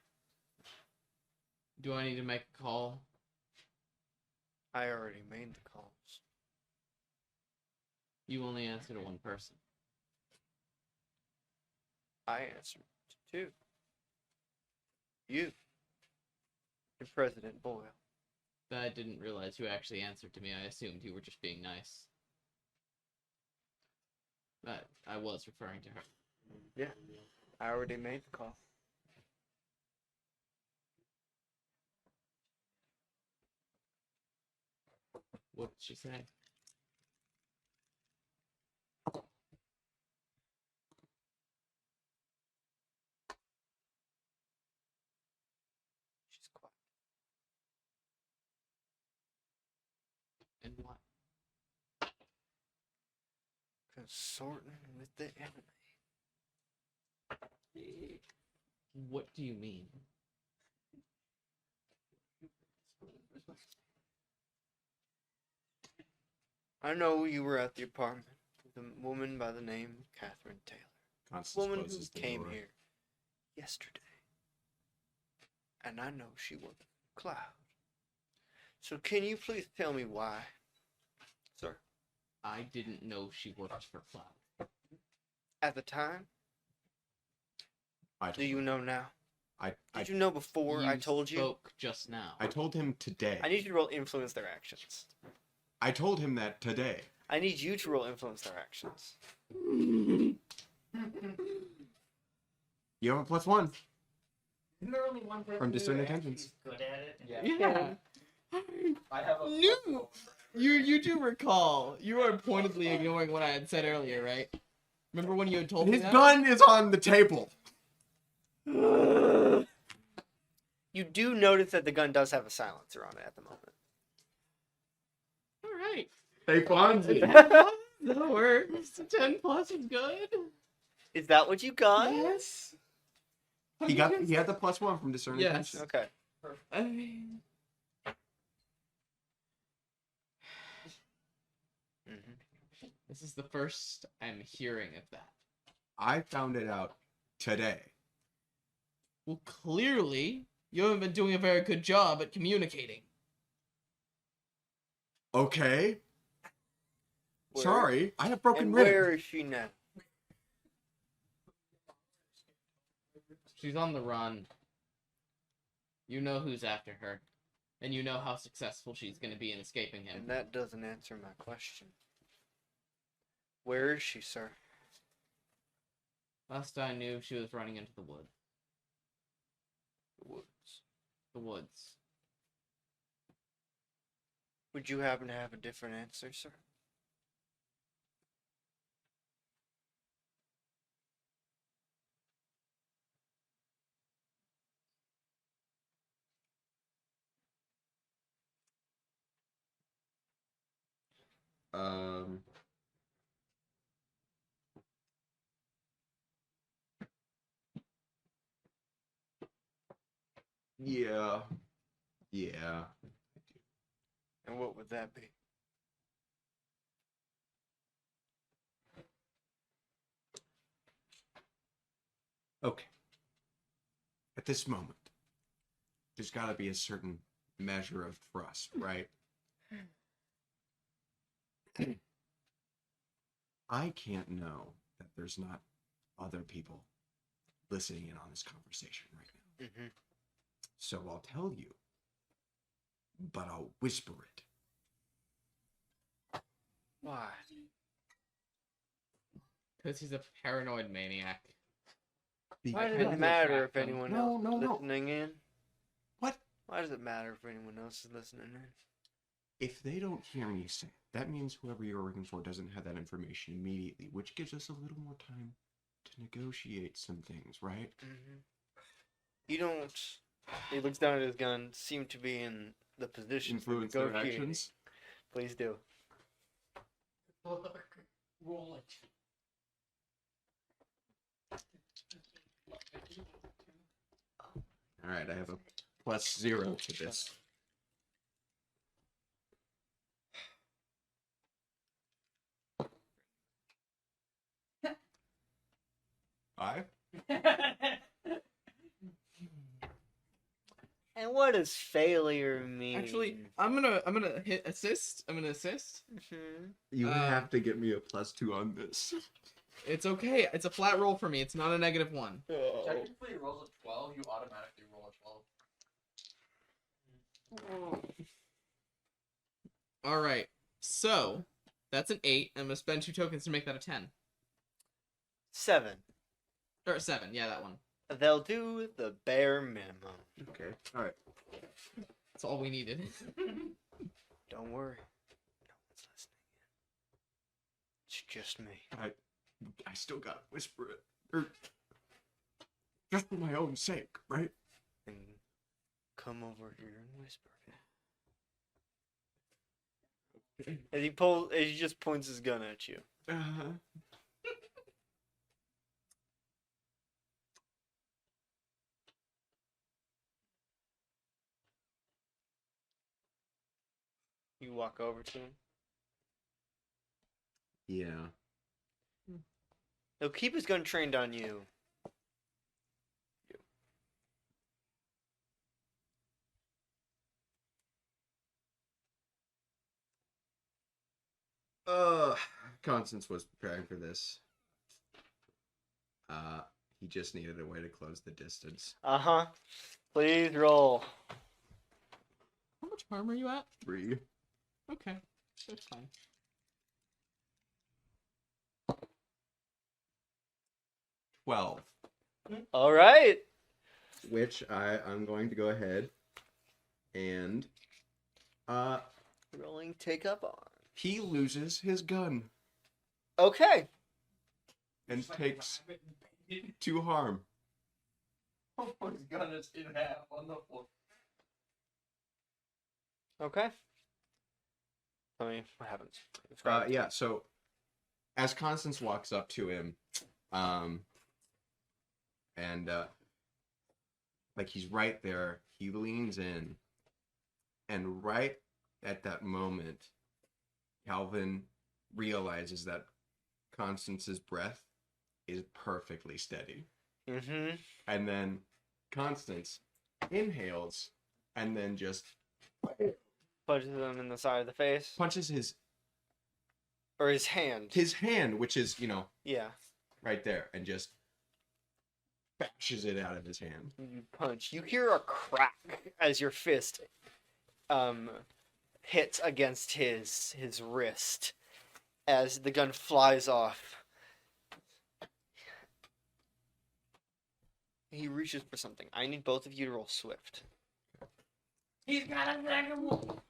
Do I need to make a call? I already made the calls. You only answer to one person. I answered to 2. You. And President Boyle. I didn't realize you actually answered to me. I assumed you were just being nice. But I was referring to her. Yeah. I already made the call. What did she say? She's quiet. And what? Consorting with the enemy. What do you mean? I know you were at the apartment with a woman by the name of Catherine Taylor. Constance Woman who closes the came door. here yesterday. And I know she worked for Cloud. So can you please tell me why, sir? I didn't know she worked for Cloud. At the time? I Do you know now? I Did you know before I told you? Spoke just now. I told him today. I need you to roll influence their actions. I told him that today. I need you to roll influence their actions. You have a +1 Isn't there only one person from who discern actually intentions. is good at it? Yeah. I have a No! You do recall. You are pointedly ignoring what I had said earlier, right? Remember when you had told me His that? gun is on the table. You do notice that the gun does have a silencer on it at the moment. Alright. Hey, Fonzie. That works. 10 plus is good. Is that what you got? Yes. He had the +1 from discern Yes. intentions. Okay. I mean, Mm-hmm. this is the first I'm hearing of that. I found it out today. Well, clearly, you haven't been doing a very good job at communicating. Okay. Where- Sorry, I have broken And ribs. where is she now? She's on the run. You know who's after her. And you know how successful she's going to be in escaping him. And that doesn't answer my question. Where is she, sir? Last I knew, she was running into the wood. The woods. The woods. Would you happen to have a different answer, sir? Um. Yeah. Yeah. And what would that be? Okay. At this moment, there's got to be a certain measure of trust, right? I can't know that there's not other people listening in on this conversation right now. Mm-hmm. So I'll tell you, but I'll whisper it. Why? Because he's a paranoid maniac. Why does Because- it matter if anyone No, else no, is no. listening in? What? Why does it matter if anyone else is listening in? If they don't hear me say it, that means whoever you're working for doesn't have that information immediately, which gives us a little more time to negotiate some things, right? Mm-hmm. You don't. He looks down at his gun. Seem to be in the position for Influence their negotiating. actions. Please do. Roll it. All right, I have a +0 to this. Five? And what does failure mean? Actually, I'm gonna hit assist. I'm gonna assist. Mm-hmm. You Um, have to get me a +2 on this. It's okay. It's a flat roll for me. It's not a -1. Oh. Technically, it rolls a 12. You automatically roll a 12. All right. So that's an 8. I'm gonna spend 2 tokens to make that a 10 7. or a 7. Yeah, that one. They'll do the bare minimum. Okay. All right. That's all we needed. Don't worry. No one's listening in. It's just me. I still gotta whisper it. Or just for my own sake, right? And come over here and whisper it. As he just points his gun at you. Uh-huh. You walk over to him. Yeah. He'll keep his gun trained on you. Constance was preparing for this. He just needed a way to close the distance. Uh-huh. Please roll. How much harm are you at? 3. Okay, that's fine. $12. All right. Which I'm going to go ahead and Rolling take up on. he loses his gun Okay. and takes 2 harm. His gun is in half on the floor. Okay. Tell me what happens. Describe it. Yeah, so as Constance walks up to him, and like he's right there, he leans in, and right at that moment, Calvin realizes that Constance's breath is perfectly steady. Mm-hmm. And then Constance inhales and then just Punches him in the side of the face. punches his Or his hand. his hand, which is, Yeah. right there, and just bashes it out of his hand. You punch. You hear a crack as your fist hits against his wrist as the gun flies off. He reaches for something. I need both of you to roll swift. He's got a second one.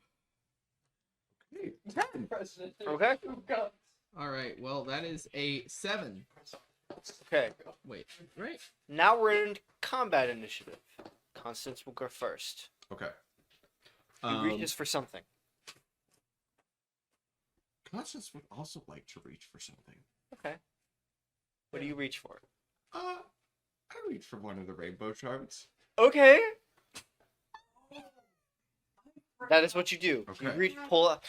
Hey, 10. Okay. All right. Well, that is a 7. Okay. Wait. Right. Now we're in combat initiative. Constance will go first. Okay. He reaches for something. Constance would also like to reach for something. Okay. What do you reach for? I reach for one of the rainbow shards. Okay. That is what you do. You Okay. pull out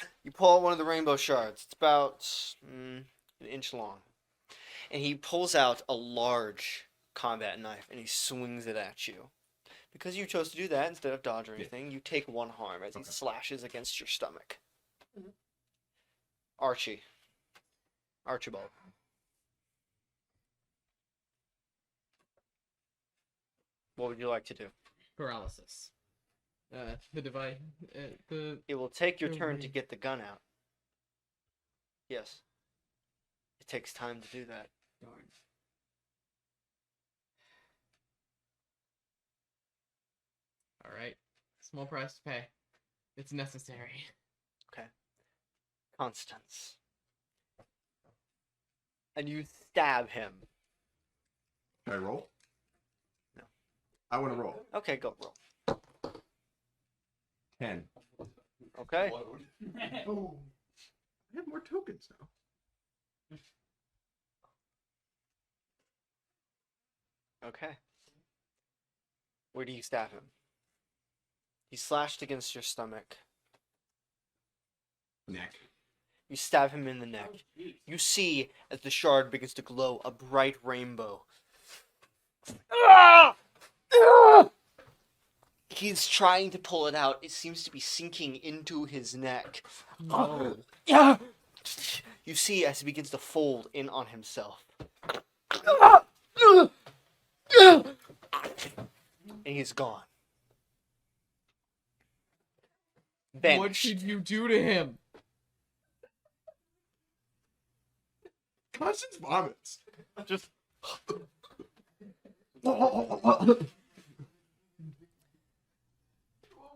one of the rainbow shards. It's about an inch long, and he pulls out a large combat knife and he swings it at you. Because you chose to do that instead of dodge or anything, you take one harm as he slashes against your stomach. Archibald. What would you like to do? Paralysis. The device. It will take your Oh, turn to wait. get the gun out. Yes. It takes time to do that. Darn. All right. Small price to pay. It's necessary. Constance. And you stab him. Can I roll? No. I want to roll. Okay, go roll. 10. Okay. I have more tokens now. Okay. Where do you stab him? He slashed against your stomach. Neck. You stab him in the neck. You see, as the shard begins to glow, a bright rainbow. Ah! Ah! He's trying to pull it out. It seems to be sinking into his neck. No. Yeah. You see as he begins to fold in on himself. And he's gone. What Vanished. did you do to him? Constance vomits. Just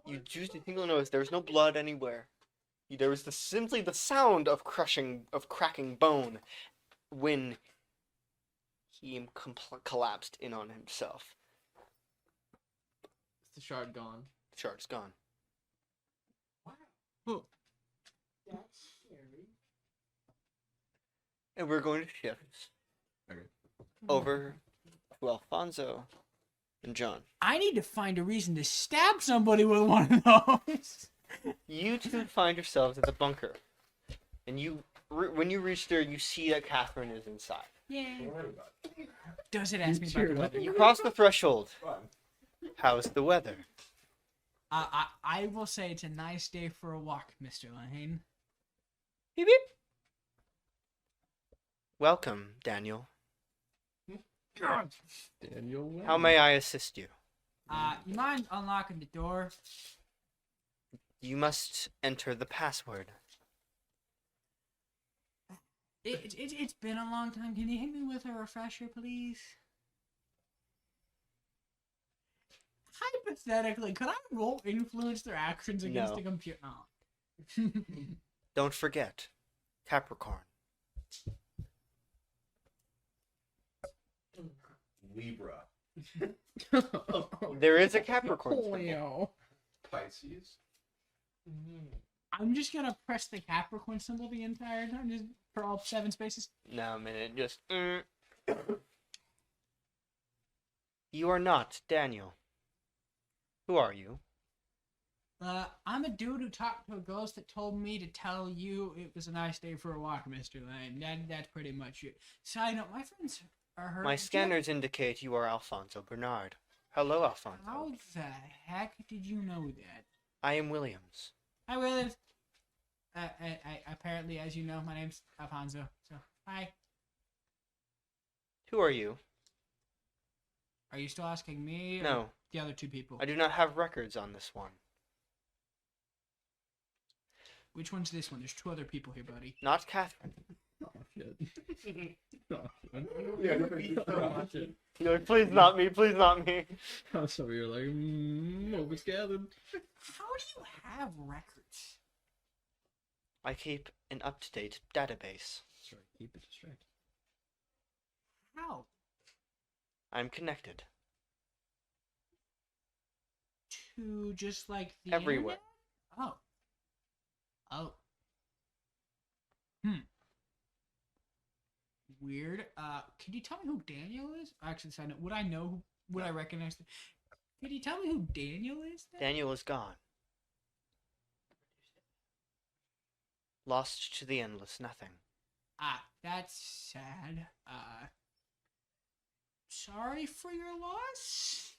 you distinctly notice there's no blood anywhere. There was simply the sound of cracking bone when he collapsed in on himself. Is the shard gone? The shard's gone. Huh. That's scary. And we're going to shift Okay. over to Alfonso and John. I need to find a reason to stab somebody with one of those. You two find yourselves at the bunker. And when you reach there, you see that Catherine is inside. Yeah. Does it ask me about the weather? You cross the threshold. How's the weather? I will say it's a nice day for a walk, Mr. Lane. Beep beep. Welcome, Daniel. Daniel. How may I assist you? You mind unlocking the door? You must enter the password. It's been a long time. Can you hit me with a refresher, please? Hypothetically, could I roll influence their actions against No. the computer? Oh. Don't forget, Capricorn. Libra. There is a Capricorn symbol. Leo. Pisces. I'm just gonna press the Capricorn symbol the entire time, just for all 7 spaces. No, minute, just. You are not Daniel. Who are you? I'm a dude who talked to a ghost that told me to tell you it was a nice day for a walk, Mr. Lane. That's pretty much it. Side note, my friends are hurt. My scanners indicate you are Alfonso Bernard. Hello, Alfonso. How the heck did you know that? I am Williams. Hi, Williams. Apparently, as you know, my name's Alfonso. So, hi. Who are you? Are you still asking me? Or No, the other two people. I do not have records on this one. Which one's this one? There's two other people here, buddy. Not Catherine. Oh shit. Oh, shit. You're like, please not me, please not me. So you're like, what was gathered? How do you have records? I keep an up-to-date database. That's right. Keep it distracted. How? I'm connected. To just like the Everywhere. internet? Oh. Weird. Can you tell me who Daniel is? Actually, side note, would I know who, would I recognize the, could you tell me who Daniel is then? Daniel is gone. Lost to the endless nothing. That's sad. Sorry for your loss?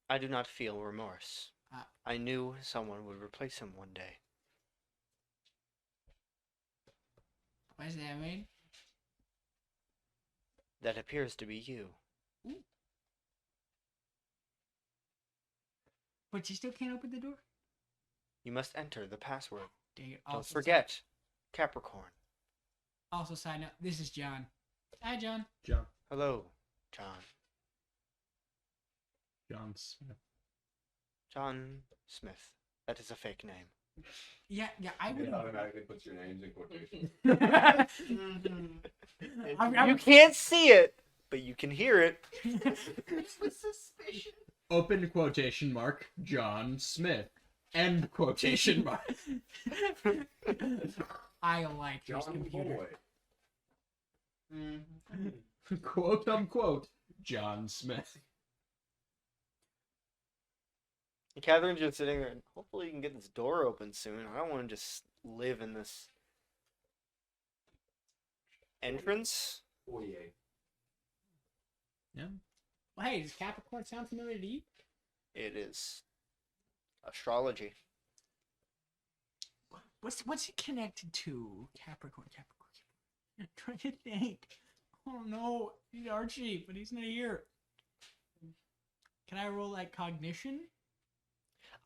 I do not feel remorse. Ah. I knew someone would replace him one day. What does that mean? That appears to be you. But you still can't open the door? You must enter the password. Dang it. Don't forget, Capricorn. Also, side note, this is John. Hi, John. John. Hello, John. John Smith. John Smith. That is a fake name. Yeah, I would. It automatically puts your names in quotation. I'm- You can't see it, but you can hear it. With suspicion. Open quotation mark, John Smith. End quotation mark. I like this John computer. Boy. Quote unquote, John Smith. And Catherine's just sitting there, and hopefully you can get this door open soon. I don't want to just live in this entrance. Oh, yeah. Well, hey, does Capricorn sound familiar to you? It is astrology. What's it connected to? Capricorn. I'm trying to think. Oh no, he's Archie, but he's not here. Can I roll like cognition?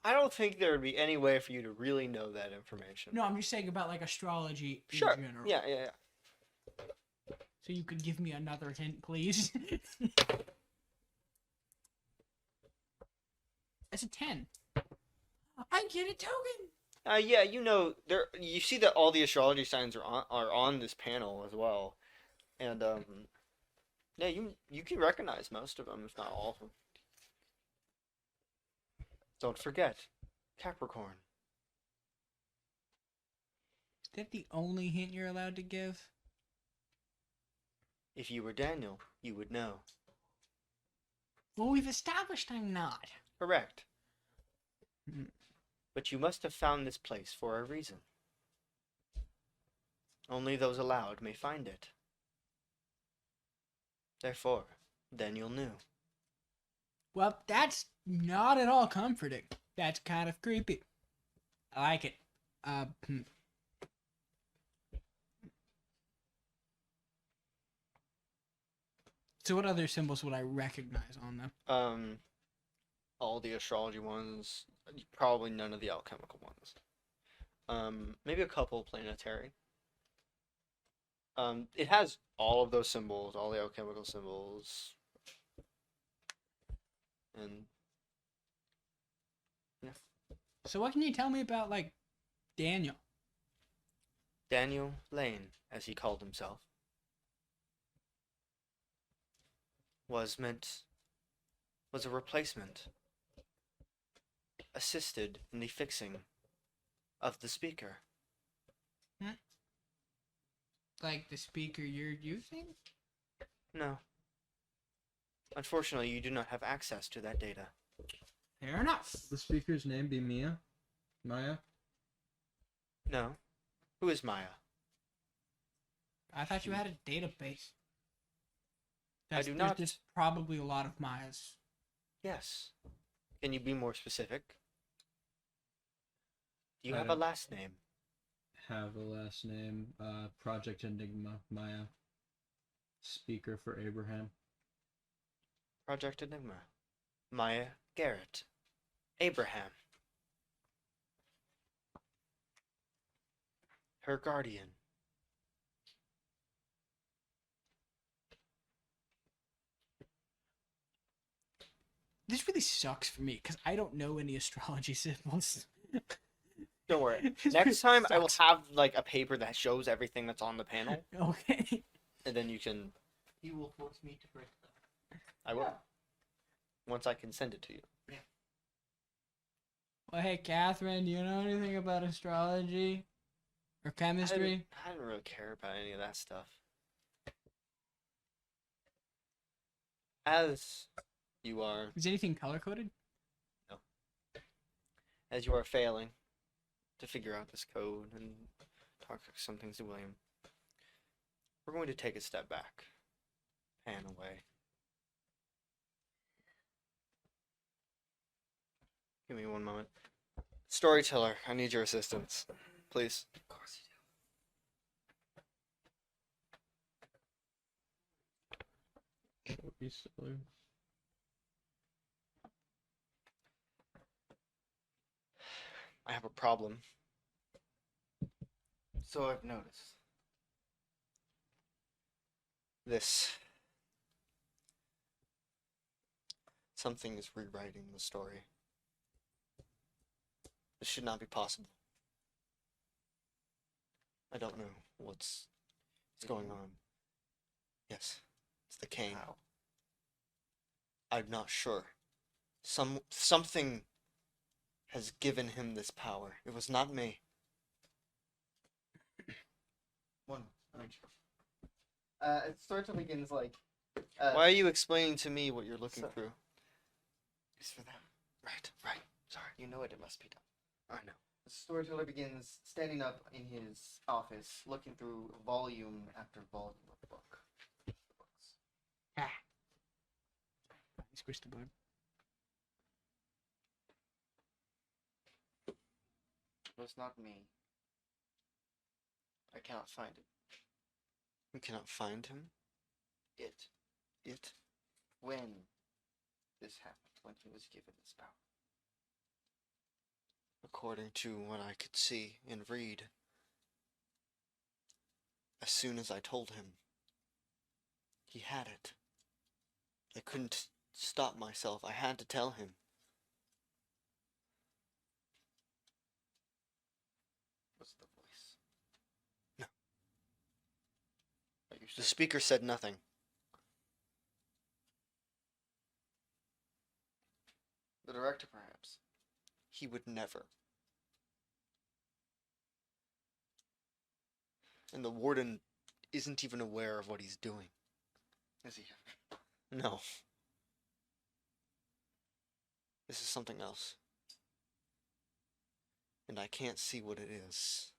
I don't think there would be any way for you to really know that information. No, I'm just saying about like astrology in Sure. general. Yeah. So you could give me another hint, please. That's a 10. I get a token. Yeah, you know, there. You see that all the astrology signs are on this panel as well, and yeah, you can recognize most of them, if not all of them. Don't forget, Capricorn. Is that the only hint you're allowed to give? If you were Daniel, you would know. Well, we've established I'm not. Correct. Hmm. But you must have found this place for a reason. Only those allowed may find it. Therefore, Daniel knew. Well, that's not at all comforting. That's kind of creepy. I like it. So what other symbols would I recognize on them? All the astrology ones, probably none of the alchemical ones. Maybe a couple planetary. It has all of those symbols, all the alchemical symbols, and So what can you tell me about, like, Daniel? Daniel Lane, as he called himself, was a replacement, assisted in the fixing of the speaker. Like the speaker you're using? No. Unfortunately, you do not have access to that data. Fair enough. The speaker's name be Mia? Maya? No. Who is Maya? I thought you had a database. I do not. There's probably a lot of Mayas. Yes. Can you be more specific? Do you I have a don't- last name? have a last name. Project Enigma, Maya. Speaker for Abraham. Project Enigma. Maya Garrett. Abraham. Her guardian. This really sucks for me because I don't know any astrology symbols. Don't worry. This Next really time I will sucks. have like a paper that shows everything that's on the panel, Okay. and then you can. He will force me to break them. I will. Once I can send it to you. Well, hey, Catherine, do you know anything about astrology or chemistry? I didn't really care about any of that stuff. As you are Is anything color coded? failing to figure out this code and talk some things to William, we're going to take a step back. Pan away. Give me one moment. Storyteller, I need your assistance. Please. Of course you That would be silly. I have a problem. So I've noticed. This. Something is rewriting the story. This should not be possible. I don't know what's going on. Yes, it's the cane. I'm not sure. Something has given him this power. It was not me. One. Storytelling begins like. Why are you explaining to me what you're looking through? It's for them. Right. Sorry. You know it must be done. I know. The storyteller begins standing up in his office, looking through volume after volume of books. Squish the bug. It was not me. I cannot find it. We cannot find him. It. It. When this happened, when he was given this power. According to what I could see and read, as soon as I told him, he had it. I couldn't stop myself. I had to tell him. Was the voice? No. Are you The sure? speaker said nothing. The director, perhaps. He would never. And the warden isn't even aware of what he's doing. Is he? No. This is something else. And I can't see what it is.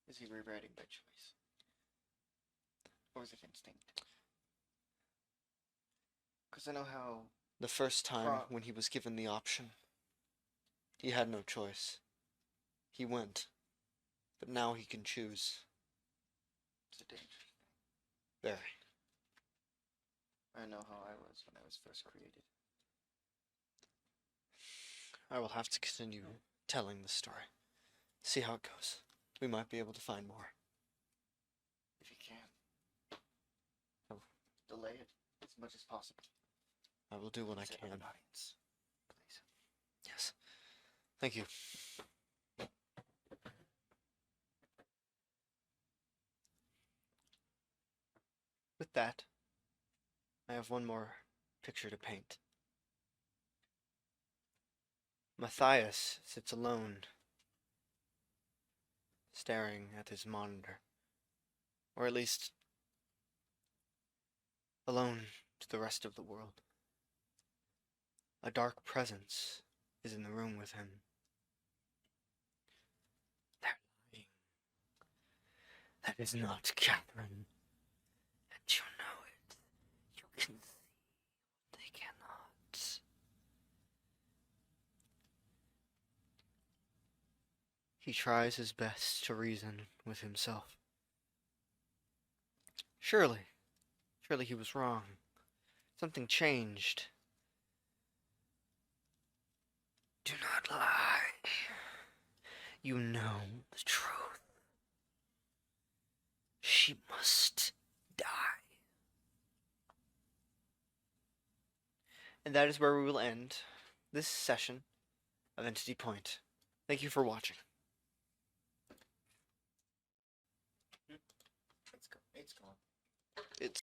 Is he rewriting by choice? Or is it instinct? Because I know how. The first time Pro- when he was given the option, he had no choice. He went. But now he can choose. It's a dangerous thing. Very. I know how I was when I was first created. I will have to continue telling the story. See how it goes. We might be able to find more. If you can. Delay it as much as possible. I will do what I Set up can. an audience, please. Yes. Thank you. With that, I have one more picture to paint. Matthias sits alone, staring at his monitor. Or at least, alone to the rest of the world. A dark presence is in the room with him. They're lying. That is not Catherine. And you know it. You can see what they cannot. He He tries his best to reason with himself. Surely he was wrong. Something changed. Do not lie. You know the truth. She must die. And that is where we will end this session of Entity Point. Thank you for watching. It's gone. It's